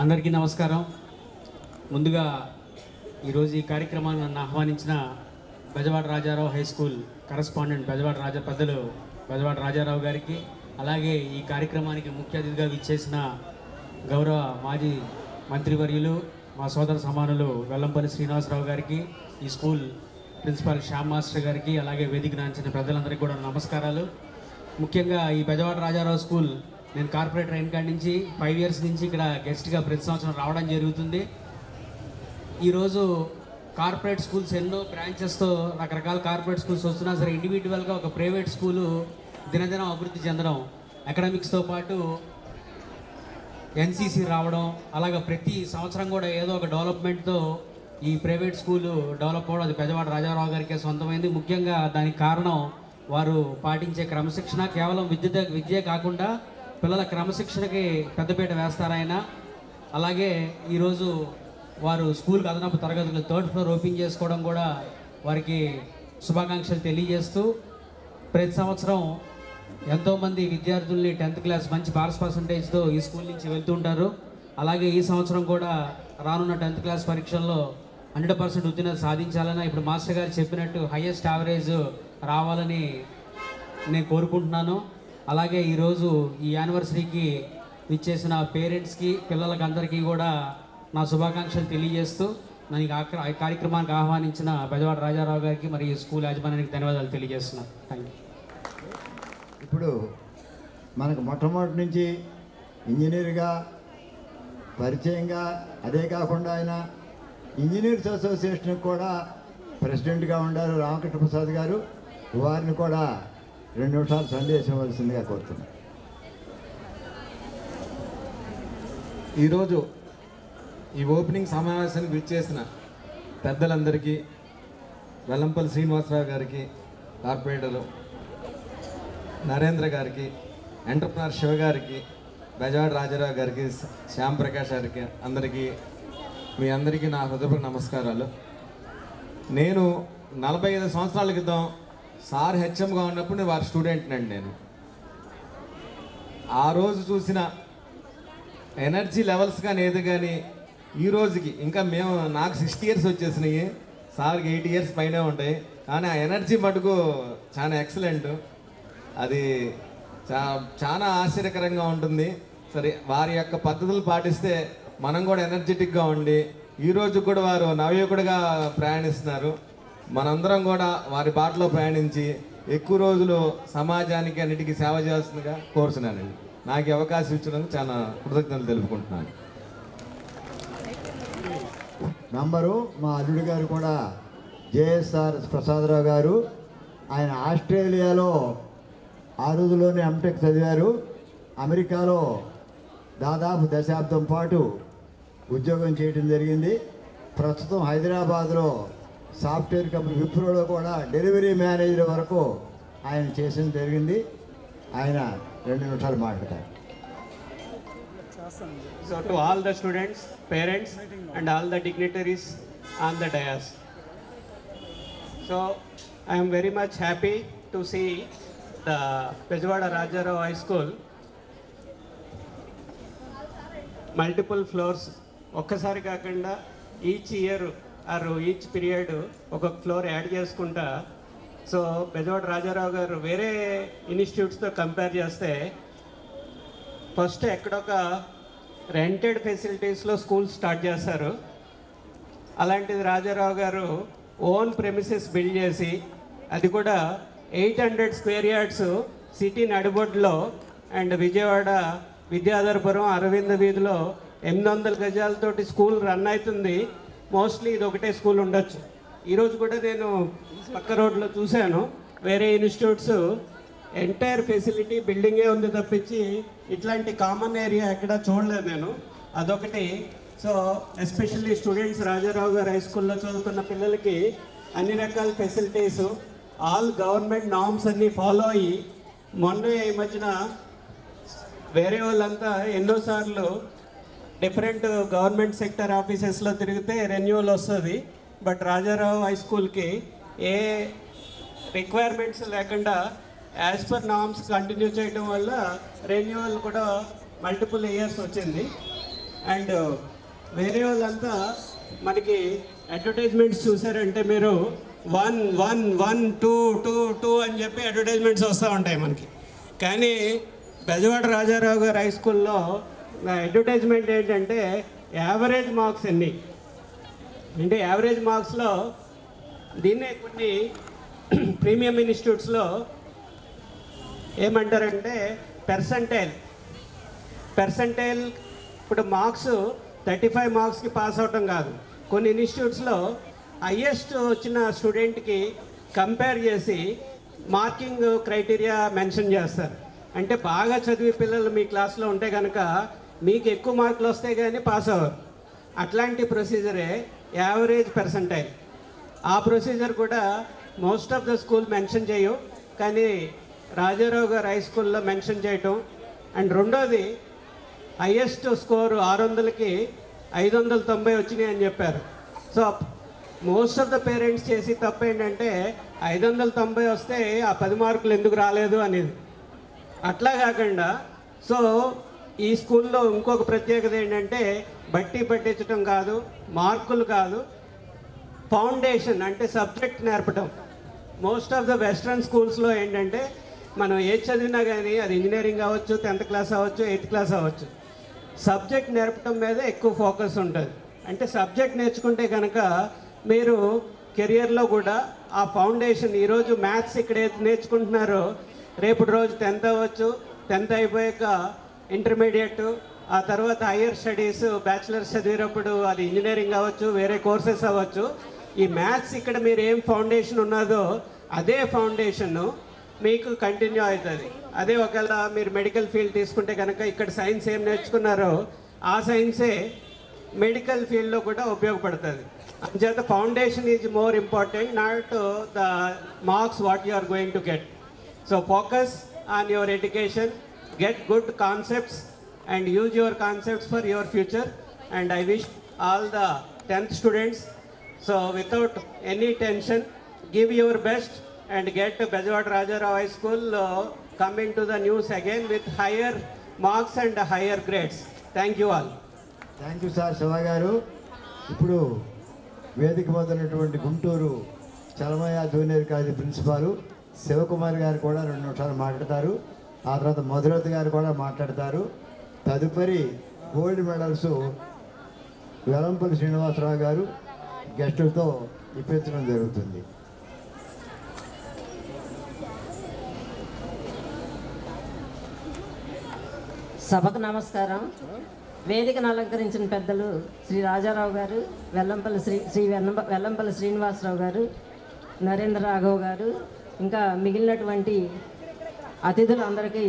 అందరికీ నమస్కారం. ముందుగా ఈరోజు ఈ కార్యక్రమాన్ని నన్ను ఆహ్వానించిన Bezawada Rajarao high school correspondent పెద్దలు బెజవాడ రాజారావు గారికి, అలాగే ఈ కార్యక్రమానికి ముఖ్య అతిథిగా విచ్చేసిన గౌరవ మాజీ మంత్రివర్యులు మా సోదర సమానులు వెల్లంపల్లి శ్రీనివాసరావు గారికి, ఈ స్కూల్ ప్రిన్సిపాల్ శ్యామ్ మాస్టర్ గారికి, అలాగే వేదిక నాంచిన ప్రజలందరికీ కూడా నమస్కారాలు. ముఖ్యంగా ఈ బెజవాడ రాజారావు స్కూల్ నేను కార్పొరేటర్ అయిన కాడి నుంచి 5 ఇయర్స్ నుంచి ఇక్కడ గెస్ట్గా ప్రతి సంవత్సరం రావడం జరుగుతుంది. ఈరోజు కార్పొరేట్ స్కూల్స్ ఎన్నో బ్రాంచెస్తో రకరకాల కార్పొరేట్ స్కూల్స్ వస్తున్నా సరే, ఇండివిజువల్గా ఒక ప్రైవేట్ స్కూలు దినదినం అభివృద్ధి చెందడం, అకాడమిక్స్తో పాటు ఎన్సీసీ రావడం, అలాగే ప్రతి సంవత్సరం కూడా ఏదో ఒక డెవలప్మెంట్తో ఈ ప్రైవేట్ స్కూలు డెవలప్ అవ్వడం అది బెజవాడ రాజారావు గారికే సొంతమైంది. ముఖ్యంగా దానికి కారణం వారు పాటించే క్రమశిక్షణ. కేవలం విద్యే కాకుండా పిల్లల క్రమశిక్షణకి పెద్దపీట వేస్తారాయన. అలాగే ఈరోజు వారు స్కూల్కి అదనపు తరగతులు 3rd ఫ్లోర్ ఓపెన్ చేసుకోవడం కూడా వారికి శుభాకాంక్షలు తెలియజేస్తూ, ప్రతి సంవత్సరం ఎంతోమంది విద్యార్థుల్ని 10th క్లాస్ మంచి పాస్ పర్సంటేజ్తో ఈ స్కూల్ నుంచి వెళ్తుంటారు. అలాగే ఈ సంవత్సరం కూడా రానున్న 10th క్లాస్ పరీక్షల్లో 100% ఉత్తీర్ణత సాధించాలని, ఇప్పుడు మాస్టర్ గారు చెప్పినట్టు హైయెస్ట్ యావరేజ్ రావాలని నేను కోరుకుంటున్నాను. అలాగే ఈరోజు ఈ యానివర్సరీకి ఇచ్చేసిన పేరెంట్స్కి, పిల్లలకి అందరికీ కూడా నా శుభాకాంక్షలు తెలియజేస్తూ, నన్ను ఈ కార్యక్రమానికి ఆహ్వానించిన బెజవాడ రాజారావు గారికి మరియు ఈ స్కూల్ యాజమాన్యానికి ధన్యవాదాలు తెలియజేస్తున్నాను. Thank you. ఇప్పుడు మనకు మొట్టమొదటి నుంచి ఇంజనీర్గా పరిచయంగా, అదే కాకుండా ఆయన ఇంజనీర్స్ అసోసియేషన్కి కూడా ప్రెసిడెంట్గా ఉండారు రామకృష్ణ ప్రసాద్ గారు. వారిని కూడా 2 నిమిషాలు సందేశం ఇవ్వాల్సిందిగా కోరుతున్నాను. ఈరోజు ఈ ఓపెనింగ్ సమావేశానికి విచ్చేసిన పెద్దలందరికీ, వెల్లంపల్లి శ్రీనివాసరావు గారికి, కార్పొరేటరు నరేంద్ర గారికి, ఎంటర్ప్రనర్ శివ గారికి, బెజవాడ రాజారావు గారికి, శ్యామ్ ప్రకాష్ గారికి, మీ అందరికీ నా హృదయపూర్వక నమస్కారాలు. నేను 45 సంవత్సరాల క్రితం సార్ హెచ్ఎంగా ఉన్నప్పుడు వారి స్టూడెంట్నండి. నేను ఆ రోజు చూసిన ఎనర్జీ లెవెల్స్ కానీ ఏది కానీ ఈ రోజుకి, ఇంకా నాకు 60 ఇయర్స్ వచ్చేసినాయి, సార్కి 80 ఇయర్స్ పైనే ఉంటాయి, కానీ ఆ ఎనర్జీ మటుకు చాలా ఎక్సలెంట్. అది చాలా ఆశ్చర్యకరంగా ఉంటుంది. సరే, వారి యొక్క పద్ధతులు పాటిస్తే మనం కూడా ఎనర్జెటిక్గా ఉండి, ఈరోజు కూడా వారు నవయుకుడిగా ప్రయాణిస్తున్నారు. మనందరం కూడా వారి బాటలో ప్రయాణించి ఎక్కువ రోజులు సమాజానికి అన్నిటికీ సేవ చేస్తుందిగా కోరుతున్నానండి. నాకు అవకాశం ఇచ్చినందుకు చాలా కృతజ్ఞతలు తెలుపుకుంటున్నాను. నంబరు మా అల్లుడి గారు కూడా జేఎస్ఆర్ ప్రసాదరావు గారు. ఆయన ఆస్ట్రేలియాలో ఆ రోజుల్లోనే ఎంటెక్ చదివారు. అమెరికాలో దాదాపు దశాబ్దం పాటు ఉద్యోగం చేయడం జరిగింది. ప్రస్తుతం హైదరాబాద్లో సాఫ్ట్వేర్ కంపెనీ విప్రోలో కూడా డెలివరీ మేనేజర్ వరకు ఆయన చేసిన జరిగింది. ఆయన 2 నిమిషాలు మాట్లాడతారు. So to all the students, parents and all the dignitaries on the dais. So I am very much happy to see the Bejwada Rajarao High School multiple floors. ఒక్కసారి కాకుండా each year are each period ఒక floor add చేసుకుంటా. So Bezawada Rajarao గారు వేరే ఇన్స్టిట్యూట్స్తో compare చేస్తే first ఎక్కడొక rented ఫెసిలిటీస్లో school start చేస్తారు. అలాంటిది రాజారావు గారు ఓన్ ప్రెమిసెస్ బిల్డ్ చేసి, అది కూడా 800 స్క్వేర్ యార్డ్స్ సిటీ నడిబొడ్లో అండ్ విజయవాడ విద్యాధరపురం అరవింద వీధిలో 800 గజాలతోటి స్కూల్ రన్ అవుతుంది. మోస్ట్లీ ఇది ఒకటే స్కూల్ ఉండొచ్చు. ఈరోజు కూడా నేను పక్క రోడ్లో చూశాను, వేరే ఇన్స్టిట్యూట్స్ ఎంటైర్ ఫెసిలిటీ బిల్డింగే ఉంది తప్పించి ఇట్లాంటి కామన్ ఏరియా ఎక్కడ చూడలేదు నేను. అదొకటి. సో ఎస్పెషల్లీ స్టూడెంట్స్ రాజారావు గారు హై స్కూల్లో చదువుతున్న పిల్లలకి అన్ని రకాల ఫెసిలిటీస్, ఆల్ గవర్నమెంట్ నార్మ్స్ అన్నీ ఫాలో అయ్యి, మొన్న ఈ మధ్యన వేరే వాళ్ళంతా ఎన్నోసార్లు డిఫరెంట్ గవర్నమెంట్ సెక్టర్ ఆఫీసెస్లో తిరిగితే రెన్యువల్ వస్తుంది. బట్ రాజారావు హై స్కూల్కి ఏ రిక్వైర్మెంట్స్ లేకుండా యాజ్ పర్ నార్మ్స్ కంటిన్యూ చేయడం వల్ల రెన్యువల్ కూడా మల్టిపుల్ ఇయర్స్ వచ్చింది. అండ్ వేరే వాళ్ళంతా మనకి అడ్వర్టైజ్మెంట్స్ చూసారంటే మీరు 1 1 1 2 2 2 అని చెప్పి అడ్వర్టైజ్మెంట్స్ వస్తూ ఉంటాయి మనకి. కానీ బెజవాడ రాజారావు గారు హై స్కూల్లో అడ్వర్టైజ్మెంట్ ఏంటంటే యావరేజ్ మార్క్స్ ఎన్ని అంటే, యావరేజ్ మార్క్స్లో దీన్నే కొన్ని ప్రీమియం ఇన్స్టిట్యూట్స్లో ఏమంటారంటే పెర్సెంటైల్. ఇప్పుడు మార్క్స్ 35 మార్క్స్కి పాస్ అవటం కాదు. కొన్ని ఇన్స్టిట్యూట్స్లో హయ్యెస్ట్ వచ్చిన స్టూడెంట్కి కంపేర్ చేసి మార్కింగ్ క్రైటీరియా మెన్షన్ చేస్తారు. అంటే బాగా చదివే పిల్లలు మీ క్లాస్లో ఉంటే కనుక మీకు ఎక్కువ మార్కులు వస్తే కానీ పాస్ అవ్వరు. అట్లాంటి ప్రొసీజరే యావరేజ్ పర్సంటైల్. ఆ ప్రొసీజర్ కూడా most of the school mention చేయవు, కానీ రాజారావు గారు హై స్కూల్లో మెన్షన్ చేయటం. అండ్ రెండోది హైయెస్ట్ స్కోరు 600కి 590 వచ్చినాయి అని చెప్పారు. So most of the parents చేసి తప్పు ఏంటంటే 590 వస్తే ఆ 10 మార్కులు ఎందుకు రాలేదు అనేది. అట్లా కాకుండా సో ఈ స్కూల్లో ఇంకొక ప్రత్యేకత ఏంటంటే బట్టి పట్టించడం కాదు, మార్కులు కాదు, ఫౌండేషన్ అంటే సబ్జెక్ట్ నేర్పడం. మోస్ట్ ఆఫ్ ద వెస్ట్రన్ స్కూల్స్లో ఏంటంటే మనం ఏది చదివినా కానీ అది ఇంజనీరింగ్ అవ్వచ్చు, 10th క్లాస్ అవ్వచ్చు, 8th క్లాస్ అవ్వచ్చు, సబ్జెక్ట్ నేర్పడం మీద ఎక్కువ ఫోకస్ ఉంటుంది. అంటే సబ్జెక్ట్ నేర్చుకుంటే కనుక మీరు కెరియర్లో కూడా ఆ ఫౌండేషన్, ఈరోజు మ్యాథ్స్ ఇక్కడ నేర్చుకుంటున్నారో రేపు రోజు 10th అవ్వచ్చు, 10th అయిపోయాక ఇంటర్మీడియట్, ఆ తర్వాత హయ్యర్ స్టడీస్ బ్యాచిలర్స్ చదివేటప్పుడు అది ఇంజనీరింగ్ అవ్వచ్చు, వేరే కోర్సెస్ అవ్వచ్చు. ఈ మ్యాథ్స్ ఇక్కడ మీరు ఏం ఫౌండేషన్ ఉన్నదో అదే ఫౌండేషన్ మీకు కంటిన్యూ అవుతుంది. అదే ఒకవేళ మీరు మెడికల్ ఫీల్డ్ తీసుకుంటే కనుక ఇక్కడ సైన్స్ ఏం నేర్చుకున్నారో ఆ సైన్సే మెడికల్ ఫీల్డ్లో కూడా ఉపయోగపడుతుంది. అంచేత foundation is more important, not the marks what you are going to get. So focus on your education, get good concepts and use your concepts for your future. And I wish all the 10th students, so without any tension, give your best and get Bejawada Rajarao High School coming to the news again with higher marks and higher grades. Thank you all. Thank you sir Shiva garu. ఇప్పుడు వేదిక మొదలైనటువంటి Guntur Chalamayya junior college principal Shivakumar garu కూడా 2 నిమిషాలు మాట్లాడతారు. ఆ తర్వాత మధురత్ గారు కూడా మాట్లాడతారు. తదుపరి గోల్డ్ మెడల్స్ వెలంపల్లి శ్రీనివాసరావు గారు గెస్టులతో ఇప్పించడం జరుగుతుంది. సభకు నమస్కారం. వేదికను అలంకరించిన పెద్దలు శ్రీ రాజారావు గారు, వెల్లంపల్లి శ్రీనివాసరావు గారు, నరేంద్ర రాఘవ్ గారు, ఇంకా మిగిలినటువంటి అతిథులందరికీ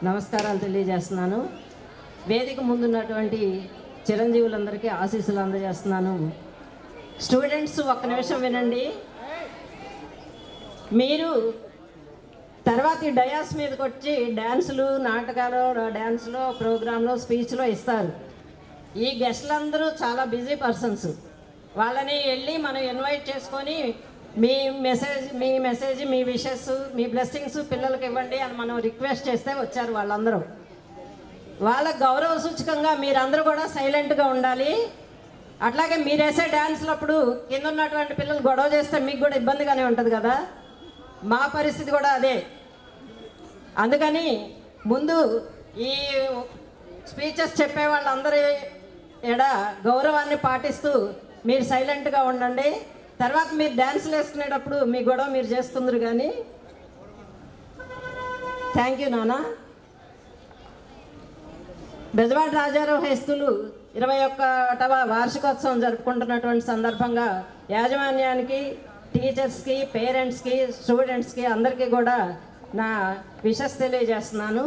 నమస్కారాలు తెలియజేస్తున్నాను. వేదిక ముందున్నటువంటి చిరంజీవులందరికీ ఆశీస్సులు అందజేస్తున్నాను. స్టూడెంట్స్ ఒక్క నిమిషం వినండి. మీరు తర్వాత ఈ డయాస్ మీదకి వచ్చి డ్యాన్సులు, నాటకాలు, డ్యాన్స్లో, ప్రోగ్రాంలో, స్పీచ్లో ఇస్తారు. ఈ గెస్టులందరూ చాలా బిజీ పర్సన్స్. వాళ్ళని వెళ్ళి మనం ఇన్వైట్ చేసుకొని మీ మెసేజ్, మీ విషెస్, మీ బ్లెస్సింగ్స్ పిల్లలకి ఇవ్వండి అని మనం రిక్వెస్ట్ చేస్తే వచ్చారు వాళ్ళందరూ. వాళ్ళ గౌరవ సూచకంగా మీరందరూ కూడా సైలెంట్గా ఉండాలి. అట్లాగే మీరు వేసే డ్యాన్స్లప్పుడు కింద ఉన్నటువంటి పిల్లలు గొడవ చేస్తే మీకు కూడా ఇబ్బందిగానే ఉంటుంది కదా. మా పరిస్థితి కూడా అదే. అందుకని ముందు ఈ స్పీచెస్ చెప్పే వాళ్ళందరి ఎడ గౌరవాన్ని పాటిస్తూ మీరు సైలెంట్గా ఉండండి. తర్వాత మీరు డ్యాన్స్లు వేసుకునేటప్పుడు మీ గొడవ మీరు చేసుకుందరు కానీ. థ్యాంక్ యూ నాన్న. బెజవాడ రాజారావు హై స్కూలు 21వ వార్షికోత్సవం జరుపుకుంటున్నటువంటి సందర్భంగా యాజమాన్యానికి, టీచర్స్కి, పేరెంట్స్కి, స్టూడెంట్స్కి అందరికీ కూడా నా విషెస్ తెలియజేస్తున్నాను.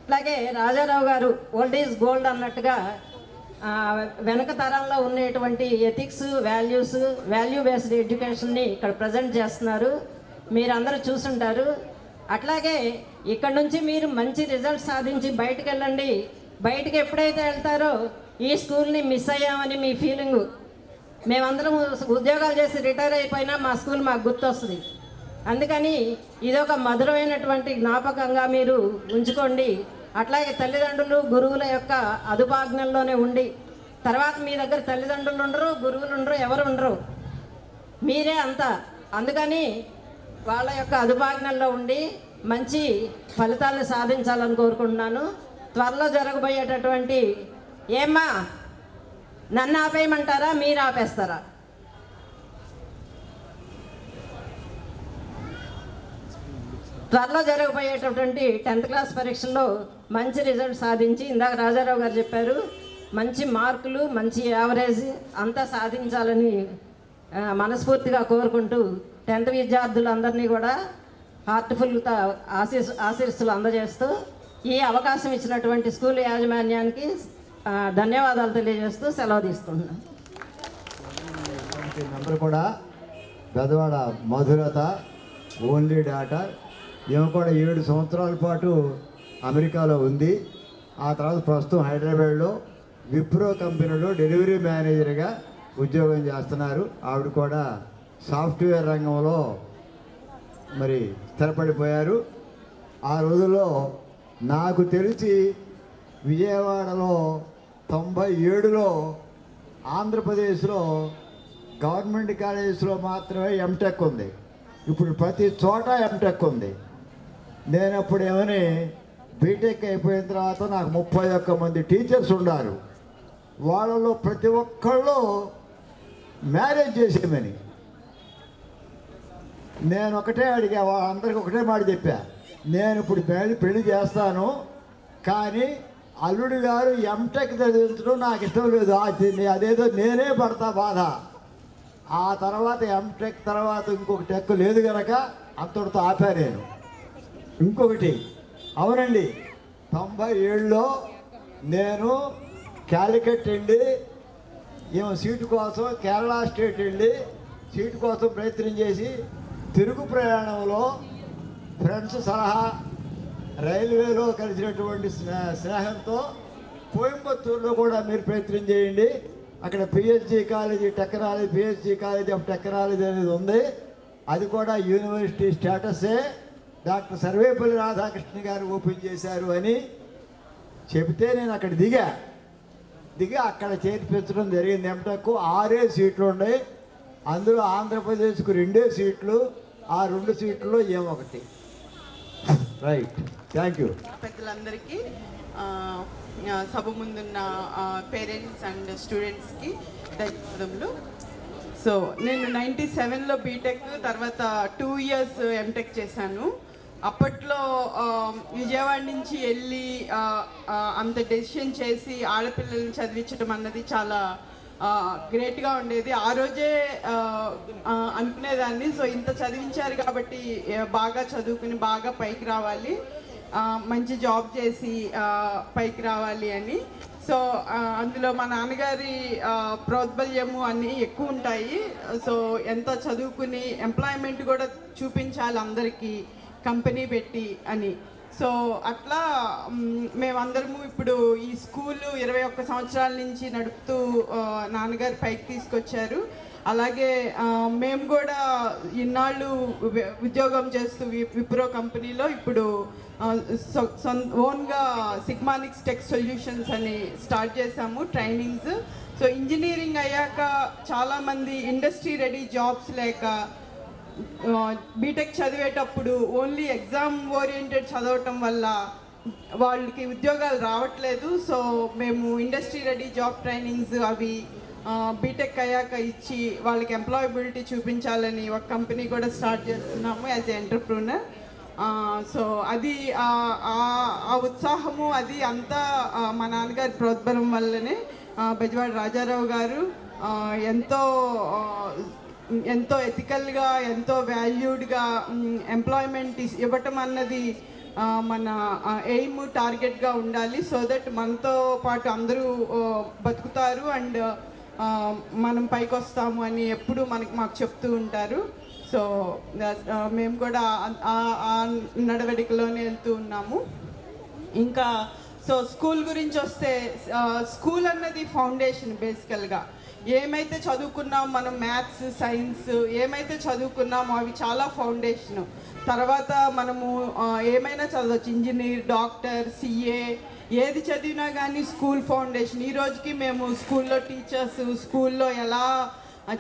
అలాగే రాజారావు గారు ఓల్డ్ ఈజ్ గోల్డ్ అన్నట్టుగా వెనక తరంలో ఉండేటువంటి ఎథిక్స్, వాల్యూ బేస్డ్ ఎడ్యుకేషన్ని ఇక్కడ ప్రజెంట్ చేస్తున్నారు. మీరందరూ చూసుంటారు. అట్లాగే ఇక్కడ నుంచి మీరు మంచి రిజల్ట్ సాధించి బయటకు వెళ్ళండి. బయటకు ఎప్పుడైతే వెళ్తారో ఈ స్కూల్ని మిస్ అయ్యామని మీ ఫీలింగు. మేమందరం ఉద్యోగాలు చేసి రిటైర్ అయిపోయినా మా స్కూల్ మాకు గుర్తొస్తుంది. అందుకని ఇదొక మధురమైనటువంటి జ్ఞాపకంగా మీరు ఉంచుకోండి. అట్లాగే తల్లిదండ్రులు, గురువుల యొక్క అదుపాజ్ఞల్లోనే ఉండి, తర్వాత మీ దగ్గర తల్లిదండ్రులు ఉండరు, గురువులు ఉండరు, ఎవరు ఉండరు, మీరే అంతా. అందుకని వాళ్ళ యొక్క అదుపాజ్ఞల్లో ఉండి మంచి ఫలితాలను సాధించాలని కోరుకుంటున్నాను. త్వరలో జరగబోయేటటువంటి ఏమ్మా నన్ను ఆపేయమంటారా, మీరు ఆపేస్తారా? త్వరలో జరగబోయేటటువంటి 10th క్లాస్ పరీక్షల్లో మంచి రిజల్ట్ సాధించి, ఇందాక రాజారావు గారు చెప్పారు, మంచి మార్కులు, మంచి యావరేజ్ అంతా సాధించాలని మనస్ఫూర్తిగా కోరుకుంటూ 10th విద్యార్థులందరినీ కూడా హార్ట్ఫుల్గా ఆశీస్సులు అందజేస్తూ ఈ అవకాశం ఇచ్చినటువంటి స్కూల్ యాజమాన్యానికి ధన్యవాదాలు తెలియజేస్తూ సెలవు తీసుకుంటున్నాను. నంబర్ కూడా బెజవాడ మధురత ఓన్లీ డాటర్. ఈమె కూడా 7 సంవత్సరాల పాటు అమెరికాలో ఉంది. ఆ తర్వాత ప్రస్తుతం హైదరాబాద్లో విప్రో కంపెనీలో డెలివరీ మేనేజర్గా ఉద్యోగం చేస్తున్నారు. ఆవిడ కూడా సాఫ్ట్వేర్ రంగంలో మరి స్థిరపడిపోయారు. ఆ రోజుల్లో నాకు తెలిసి విజయవాడలో 97లో ఆంధ్రప్రదేశ్లో గవర్నమెంట్ కాలేజెస్లో మాత్రమే ఎంటెక్ ఉంది. ఇప్పుడు ప్రతి చోట ఎంటెక్ ఉంది. నేను అప్పుడు ఏమని బీటెక్ అయిపోయిన తర్వాత నాకు 31 మంది టీచర్స్ ఉన్నారు. వాళ్ళలో ప్రతి ఒక్కళ్ళు మ్యారేజ్ చేసేమని నేను ఒకటే అడిగా. వాళ్ళందరికీ ఒకటే మాట చెప్పా, నేను ఇప్పుడు పెళ్లి చేస్తాను, కానీ అల్లుడు గారు ఎంటెక్ చదివించడం నాకు ఇష్టం లేదు. అదేదో నేనే పడతా బాధ. ఆ తర్వాత ఎంటెక్ తర్వాత ఇంకొక టెక్ లేదు కనుక అంతటితో ఆపా నేను. ఇంకొకటి, అవునండి, 97లో నేను క్యాలికట్ వెళ్ళి సీటు కోసం, కేరళ స్టేట్ వెళ్ళి సీటు కోసం ప్రయత్నం చేసి తిరుగు ప్రయాణంలో ఫ్రెండ్స్ సలహా రైల్వేలో కలిసినటువంటి స్నేహంతో కోయంబత్తూరులో కూడా మీరు ప్రయత్నం చేయండి, అక్కడ PhD college technology, PhD college of technology అనేది ఉంది. అది కూడా యూనివర్సిటీ స్టేటసే. డాక్టర్ సర్వేపల్లి రాధాకృష్ణ గారు ఓపెన్ చేశారు అని చెబితే నేను అక్కడ దిగి అక్కడ చేర్పించడం జరిగింది. ఎంటెక్ 6 సీట్లు ఉన్నాయి. అందులో ఆంధ్రప్రదేశ్కు 2 సీట్లు. ఆ 2 సీట్లలో ఏమొకటి. Right, thank you. పెద్దలందరికీ, సభ ముందున్న పేరెంట్స్ అండ్ స్టూడెంట్స్కి ధన్యవాదములు. సో నేను 97లో బీటెక్, తర్వాత 2 ఇయర్స్ ఎంటెక్ చేశాను. అప్పట్లో విజయవాడ నుంచి వెళ్ళి అంత డెసిషన్ చేసి ఆడపిల్లల్ని చదివించడం అన్నది చాలా గ్రేట్గా ఉండేది. ఆ రోజే అనుకునేదాన్ని, సో ఇంత చదివించారు కాబట్టి బాగా చదువుకుని బాగా పైకి రావాలి, మంచి జాబ్ చేసి పైకి రావాలి అని. సో అందులో మా నాన్నగారి ప్రోద్బల్యము అన్నీ ఎక్కువ ఉంటాయి. సో ఎంత చదువుకుని ఎంప్లాయ్మెంట్ కూడా చూపించాలి అందరికీ, కంపెనీ పెట్టి అని. సో అట్లా మేమందరము ఇప్పుడు ఈ స్కూలు 21 సంవత్సరాల నుంచి నడుపుతూ నాన్నగారు పైకి తీసుకొచ్చారు. అలాగే మేము కూడా ఇన్నాళ్ళు ఉద్యోగం చేస్తూ విప్రో కంపెనీలో ఇప్పుడు ఓన్గా సిగ్మానిక్స్ టెక్ సొల్యూషన్స్ అని స్టార్ట్ చేసాము ట్రైనింగ్స్. సో ఇంజనీరింగ్ అయ్యాక చాలామంది ఇండస్ట్రీ రెడీ జాబ్స్ లేక బీటెక్ చదివేటప్పుడు ఓన్లీ ఎగ్జామ్ ఓరియంటెడ్ చదవటం వల్ల వాళ్ళకి ఉద్యోగాలు రావట్లేదు. సో మేము ఇండస్ట్రీ రెడీ జాబ్ ట్రైనింగ్స్ అవి బీటెక్ అయ్యాక ఇచ్చి వాళ్ళకి ఎంప్లాయబిలిటీ చూపించాలని ఒక కంపెనీ కూడా స్టార్ట్ చేస్తున్నాము యాజ్ ఎ ఎంటర్ప్రూనర్. సో అది ఆ ఉత్సాహము అది అంతా మా నాన్నగారి ప్రోద్బలం వల్లనే బెజవాడ రాజారావు గారు ఎంతో ఎథికల్గా, ఎంతో వాల్యూడ్గా ఎంప్లాయ్మెంట్ ఇవ్వటం అన్నది మన ఎయిమ్, టార్గెట్గా ఉండాలి. సో దట్ మనతో పాటు అందరూ బతుకుతారు అండ్ మనం పైకి వస్తాము అని ఎప్పుడు మాకు చెప్తూ ఉంటారు. సో మేము కూడా ఆ నడవడికలోనే వెళ్తూ ఉన్నాము. ఇంకా సో స్కూల్ గురించి వస్తే, స్కూల్ అన్నది ఫౌండేషన్. బేసికల్గా ఏమైతే చదువుకున్నాం మనం, మ్యాథ్స్, సైన్స్ ఏమైతే చదువుకున్నామో అవి చాలా ఫౌండేషను. తర్వాత మనము ఏమైనా చదవచ్చు, ఇంజనీర్, డాక్టర్, సిఏ ఏది చదివినా కానీ స్కూల్ ఫౌండేషన్. ఈ రోజుకి మేము స్కూల్లో టీచర్స్, స్కూల్లో ఎలా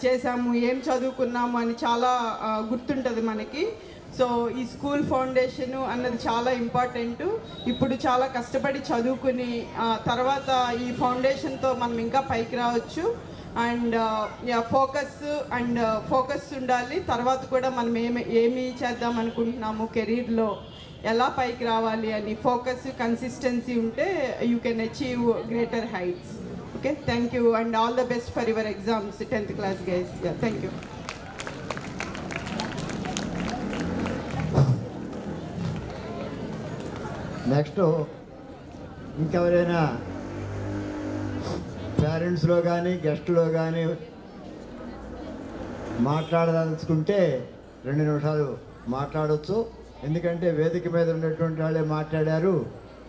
చేసాము, ఏం చదువుకున్నాము అని చాలా గుర్తుంటుంది మనకి. సో ఈ స్కూల్ ఫౌండేషను అన్నది చాలా ఇంపార్టెంట్. ఇప్పుడు చాలా కష్టపడి చదువుకుని తర్వాత ఈ ఫౌండేషన్తో మనం ఇంకా పైకి రావచ్చు. అండ్ ఫోకస్ ఉండాలి. తర్వాత కూడా మనం ఏమి చేద్దాం అనుకుంటున్నాము కెరీర్లో, ఎలా పైకి రావాలి అని ఫోకస్, కన్సిస్టెన్సీ ఉంటే you can achieve greater heights. Okay, thank you and all the best for your exams 10th class guys. Thank you. Next ఇంకెవరైనా పేరెంట్స్లో కానీ గెస్ట్లో కానీ మాట్లాడదలుచుకుంటే 2 నిమిషాలు మాట్లాడవచ్చు. ఎందుకంటే వేదిక మీద ఉన్నటువంటి వాళ్ళే మాట్లాడారు.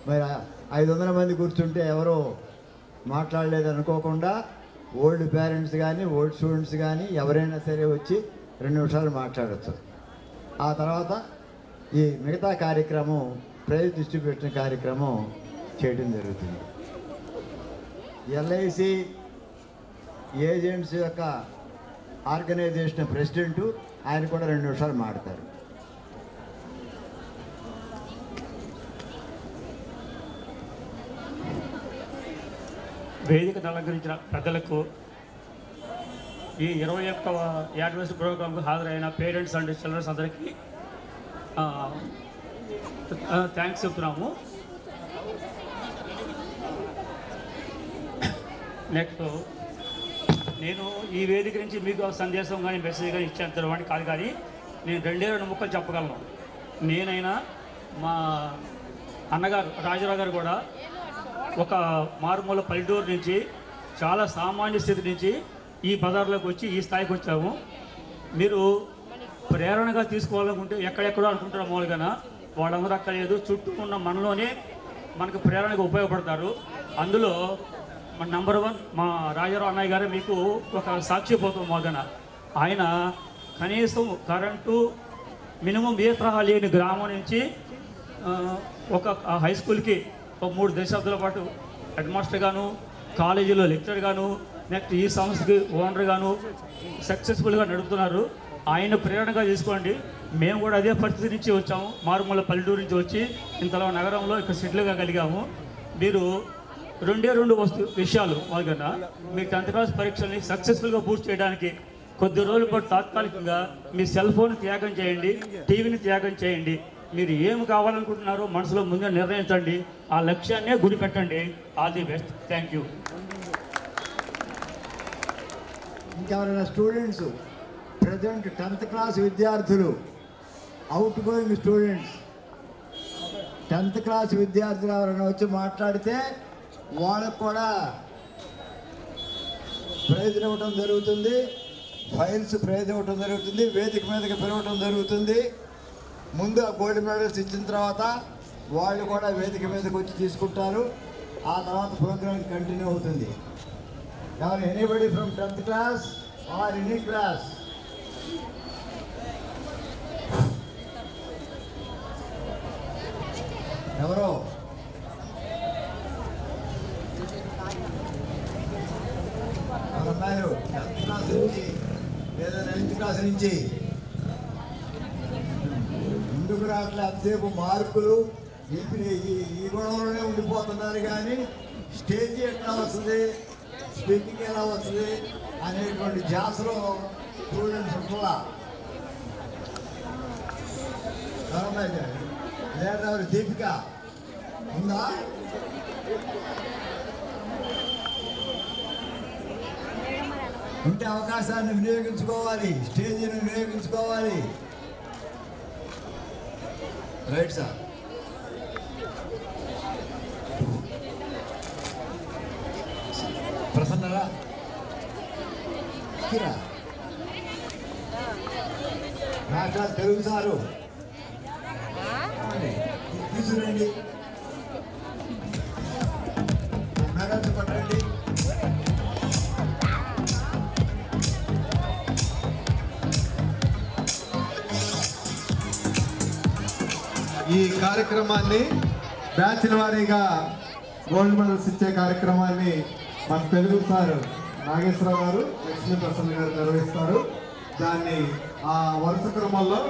మరి 500 మంది కూర్చుంటే ఎవరో మాట్లాడలేదు అనుకోకుండా ఓల్డ్ పేరెంట్స్ కానీ ఓల్డ్ స్టూడెంట్స్ కానీ ఎవరైనా సరే వచ్చి 2 నిమిషాలు మాట్లాడచ్చు. ఆ తర్వాత ఈ మిగతా కార్యక్రమం ప్రైజ్ డిస్ట్రిబ్యూషన్ కార్యక్రమం చేయడం జరుగుతుంది. ఎల్ఐసి ఏజెంట్స్ యొక్క ఆర్గనైజేషన్ ప్రెసిడెంటు ఆయన కూడా 2 నిమిషాలు మాట్లాడతారు. వేదిక అలంకరించిన పెద్దలకు, ఈ 21వ యానివర్సరీ ప్రోగ్రాంకు హాజరైన పేరెంట్స్ అండ్ చిల్డ్రన్స్ అందరికీ థ్యాంక్స్ చెప్తున్నాము. నెక్స్ట్ నేను ఈ వేదిక నుంచి మీకు సందేశం కానీ మెసేజ్ కానీ ఇచ్చేంతటి కాదు, కానీ నేను 2 ముక్కలు చెప్పగలను. నేనైనా మా అన్నగారు రాజారావు గారు కూడా ఒక మారుమూల పల్లెటూరు నుంచి చాలా సామాన్య స్థితి నుంచి ఈ బజార్లోకి వచ్చి ఈ స్థాయికి వచ్చాము. మీరు ప్రేరణగా తీసుకోవాలనుకుంటే ఎక్కడెక్కడో అనుకుంటారు మామూలుగా, వాళ్ళందరూ అక్కడ లేదు, చుట్టూ ఉన్న మనలోనే మనకు ప్రేరణగా ఉపయోగపడతారు. అందులో మన నెంబర్ 1 మా రాజారావు అన్నయ్య గారు మీకు ఒక సాక్షిపోతాం. మామూలుగా ఆయన కనీసం కరెంటు మినిమం ఏ తరహా లేని గ్రామం నుంచి ఒక హై స్కూల్కి 3 దశాబ్దాల పాటు హెడ్ మాస్టర్ గాను, కాలేజీలో లెక్చర్ గాను, నెక్స్ట్ ఈ సంస్థకి ఓనర్ గాను సక్సెస్ఫుల్గా నడుపుతున్నారు. ఆయన ప్రేరణగా తీసుకోండి. మేము కూడా అదే పరిస్థితి నుంచి వచ్చాము, మారుమూల పల్లెటూరు నుంచి వచ్చి ఇంతలో నగరంలో ఇక్కడ సెటిల్గా కలిగాము. మీరు 2 విషయాలు వాళ్ళకన్నా మీ 10th క్లాస్ పరీక్షల్ని సక్సెస్ఫుల్గా పూర్తి చేయడానికి కొద్ది రోజుల పాటు తాత్కాలికంగా మీ సెల్ ఫోన్ త్యాగం చేయండి, టీవీని త్యాగం చేయండి. మీరు ఏమి కావాలనుకుంటున్నారో మనసులో ముందే నిర్ణయించండి, ఆ లక్ష్యాన్నే గురి పెట్టండి. All the best. Thank you. ఇంకెవరైనా స్టూడెంట్స్ ప్రజెంట్ 10th క్లాస్ విద్యార్థులు, out going students 10th class విద్యార్థులు ఎవరైనా వచ్చి మాట్లాడితే వాళ్ళకు కూడా ప్రైజ్ ఇవ్వటం జరుగుతుంది, ఫైల్స్ ప్రైజ్ ఇవ్వటం జరుగుతుంది, వేదిక మీదకి పిలవటం జరుగుతుంది. ముందు ఆ గోల్డ్ మెడల్స్ ఇచ్చిన తర్వాత వాళ్ళు కూడా వేదిక మీదకి వచ్చి తీసుకుంటారు. ఆ తర్వాత ప్రోగ్రామ్ కంటిన్యూ అవుతుంది. ఎవరు anybody from 10th class or any class? ఎవరో అమ్మాయిలు 10th క్లాస్ నుంచి లేదా 9th క్లాస్ నుంచి ముందుకు రావట్లే, అంతసేపు మార్కులు ఈ గొడవలోనే ఉండిపోతున్నారు. కానీ స్టేజ్ ఎట్లా వస్తుంది, స్పీకింగ్ ఎలా వస్తుంది అనేటువంటి ధ్యాసలో స్టూడెంట్స్ ఉంటుందా? లేదా దీపిక ఉందా? ఉంటే అవకాశాన్ని వినియోగించుకోవాలి, స్టేజీని వినియోగించుకోవాలి. Right sir. ప్రసన్నరా మాట్లాడు, తెలుగు సారు తీసుకురండి, మేడం పట్టండి. ఈ కార్యక్రమాన్ని బ్యాచ్ల వారీగా గోల్డ్ మెడల్స్ ఇచ్చే కార్యక్రమాన్ని మన తెలుగు సార్ నాగేశ్వరరావు గారు, లక్ష్మీ ప్రసన్న గారు నిర్వహిస్తారు. దాన్ని ఆ వరుస క్రమంలో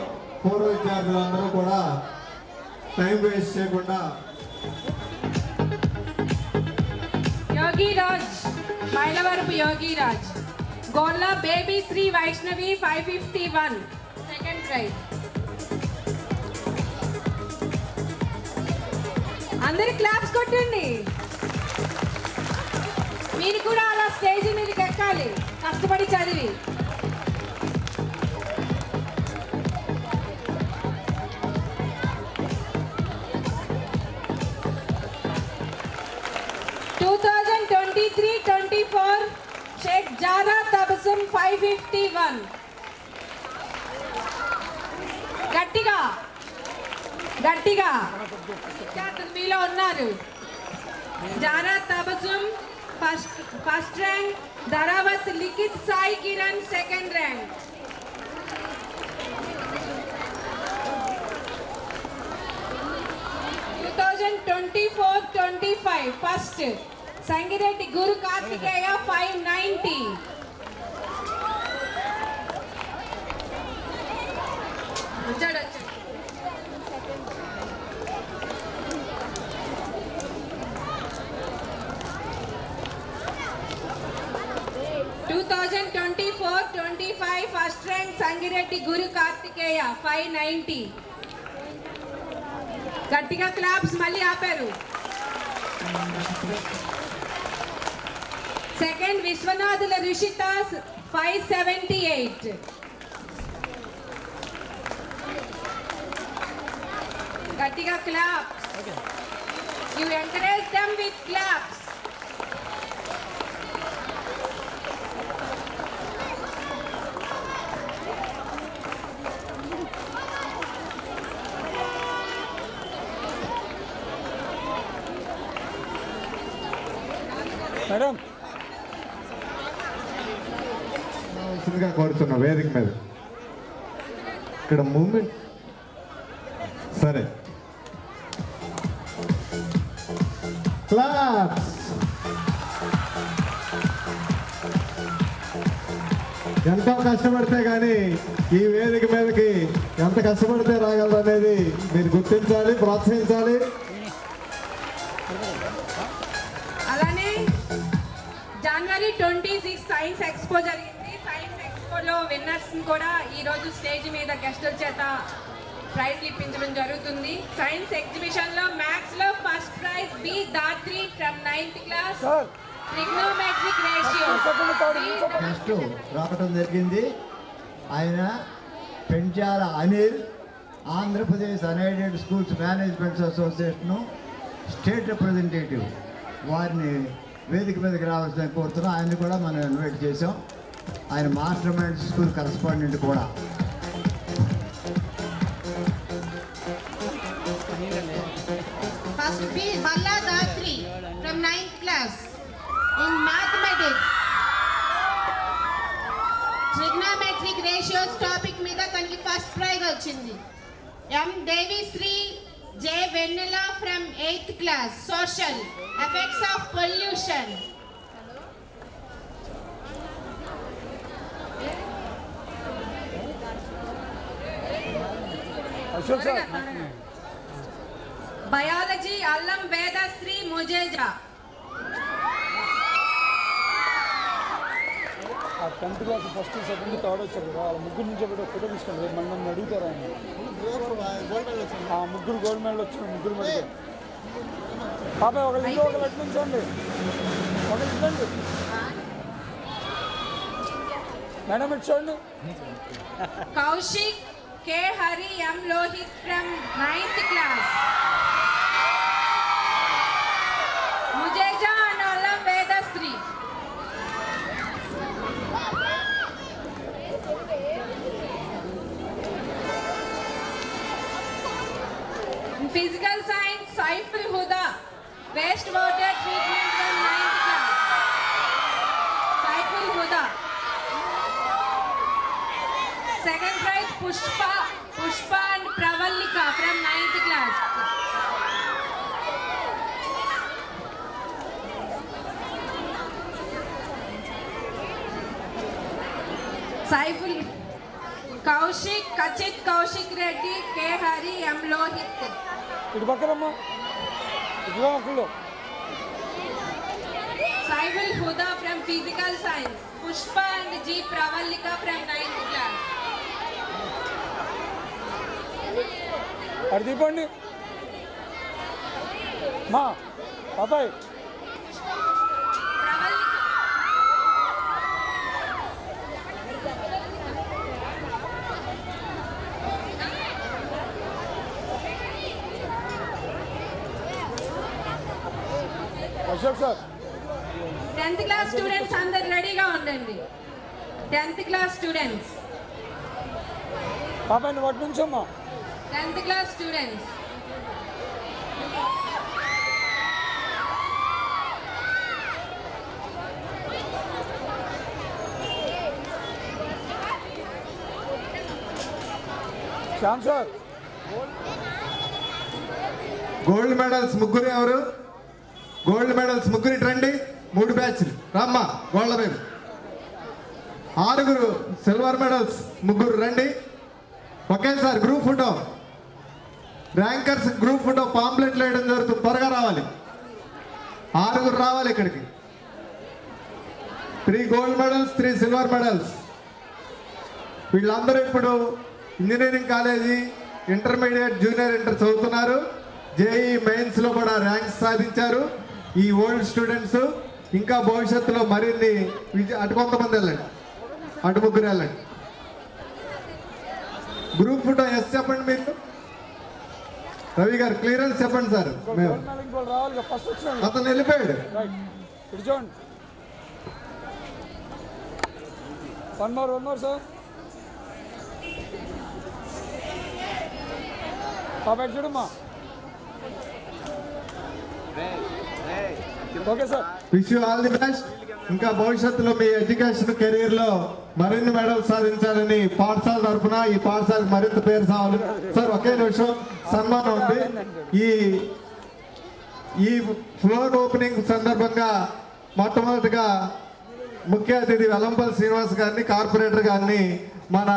పూర్వ విద్యార్థులందరూ కూడా టైం వేస్ట్ చేయకుండా యోగిరాజ్, మైలవరపు యోగిరాజ్, గోల్లా బేబీ శ్రీ వైష్ణవి 551 సెకండ్ ప్రైజ్. అందరు క్లాప్స్ కొట్టండి. మీరు కూడా అలా స్టేజ్ మీదకి ఎక్కాలి, కష్టపడి చదివి. షేక్ జారా తబసమ్ 551. గట్టిగా గట్టిగా విద్యార్థులు మీలో ఉన్నారు. Jara Tabasum, first rank. Dharawat Likit Sai Kiran, second rank. (2024-25) first. Sangireddy Guru Kartikeya, 590. (2024-25) first rank Sangireddy Guru Kartikeya, 590. గట్టిగా క్లాప్స్ మళ్ళీ ఆపారు. సెకండ్ విశ్వనాథుల రిషిత, 578. గట్టిగా claps. You encourage them with claps. Madam గా కోరుతున్నా వేదిక మీద ఇక్కడ మూమెంట్ సరే క్లాప్స్. ఎంతో కష్టపడితే కానీ ఈ వేదిక మీదకి ఎంత కష్టపడితే రాగలరు అనేది మీరు గుర్తించాలి, ప్రోత్సహించాలి. అలానే జనవరి 26 సైన్స్ ఎక్స్పో జరిగింది. సైన్స్ ఎక్స్పోలో విన్నర్స్ కూడా ఈరోజు స్టేజ్ మీద గెస్టుల చేత ప్రైజ్లు ఇప్పించడం జరుగుతుంది. సైన్స్ ఎగ్జిబిషన్లో మ్యాథ్స్లో first prize B Dhatri from 9th class, trigonometric ratio. Next రావటం జరిగింది. ఆయన Penchala Anil, Andhra Pradesh unaided schools managements association state representative. వారిని వేదిక మీదకి రావాల్సిన కోరుతున్నాం. ఆయన్ని కూడా మనం ఇన్వైట్ చేసాం. ఆయన మాస్టర్ మైండ్ స్కూల్ కరస్పాండెంట్ కూడా. First B. Balla Datri from 9th class in mathematics. Trigonometric ratios topic మీద తనకి ఫస్ట్ ప్రైజ్ వచ్చింది. M. Devisri J. Venilla from 8th class, social effects of pollution. Biology Allam Vedasri Mujeza. 10th class first second third వచ్చారు కదా, వాళ్ళ ముగ్గురు నుంచి ఒకటి photo తీసుకోండి. మన నన్ను అడుగుతారు ఆయన. ముగ్గురు గోల్డ్ మెడల్ వచ్చారు, ముగ్గురు మెడల్. పాప ఒకళ్ళు ఇంకో ఒకళ్ళు అటు నుంచోండి, ఒకళ్ళు ఇద్దండి మేడం, ఇటు చూడండి. Kaushik K. Hari M. Lohit from 9th class. Mujeja and Allam Vedasri. In physical science, Saiful Huda, wastewater treatment from 9th class. Saiful Huda. Second prize Pushpa and Pravallika from 9th class. Saiful Kaushik Kachit Kaushik Reddy K. Hari M. Lohit. ఇటు పక్కనమ్మా, ఇటు ఒకళ్ళు. Saiful Huda from physical science. Pushpa and G. Pravallika from 9th class. అటు తీపండి మా బాబాయ్. Ashok sir, 10th class students అందరు రెడీగా ఉండండి. 10th class students. బాబాయ్ నువ్వు అటు నుంచమ్మా. 10th class students. Shyam sir gold medals ముగ్గురు ఎవరు? గోల్డ్ మెడల్స్ ముగ్గురు రండి. 3 బ్యాచ్లు రామ్మా. గోల్డ్ మేము 6 సిల్వర్ మెడల్స్ ముగ్గురు రండి. ఒకేసారి group photo. Rankers group photo పాంప్లెట్లు వేయడం జరుగుతుంది. త్వరగా రావాలి. 6 రావాలి ఇక్కడికి. 3 గోల్డ్ మెడల్స్, 3 సిల్వర్ మెడల్స్. వీళ్ళందరూ ఇప్పుడు engineering college, intermediate, junior inter చదువుతున్నారు. జేఈ మెయిన్స్లో కూడా ర్యాంక్స్ సాధించారు. ఈ ఓల్డ్ స్టూడెంట్స్ ఇంకా భవిష్యత్తులో మరిన్ని అటు కొంతమంది వెళ్ళండి, అటు ముగ్గురు వెళ్ళండి. గ్రూప్ ఫోటో ఎస్ చెప్పండి. మీరు రవి గారు క్లియరెన్స్ చెప్పండి సార్. మేము అతను వెళ్ళిపోయాడు. చూడండి. One more sir. పాప చూడమ్మా. Okay sir. Wish you all the best. ఇంకా భవిష్యత్తులో మీ ఎడ్యుకేషన్ కెరీర్లో మరిన్ని మెడల్స్ సాధించాలని పాఠశాల తరఫున ఈ పాఠశాలకు మరింత పేరు సావాలి. సార్ ఒకే నిమిషం, సన్మానం ఉంది. ఈ ఫ్లోర్ ఓపెనింగ్ సందర్భంగా మొట్టమొదటిగా ముఖ్య అతిథి వెల్లంపల్లి శ్రీనివాస్ గారిని, కార్పొరేటర్ గారిని, మన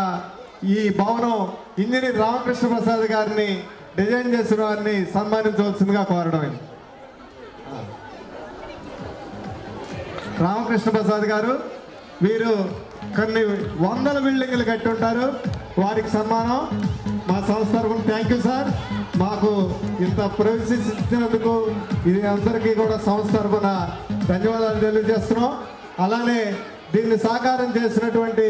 ఈ భవనం ఇంజనీర్ రామకృష్ణ ప్రసాద్ గారిని, డిజైన్ చేసిన వారిని సన్మానించవలసిందిగా కోరడం. రామకృష్ణ ప్రసాద్ గారు వీరు కొన్ని 100 బిల్డింగ్లు కట్టి ఉంటారు. వారికి సన్మానం మా సంస్థ తరఫున. Thank you sir. మాకు ఇంత ప్రవేశించి ఇచ్చినందుకు ఇది అందరికీ కూడా సంస్థ తరఫున ధన్యవాదాలు తెలియజేస్తున్నాం. అలానే దీన్ని సాకారం చేసినటువంటి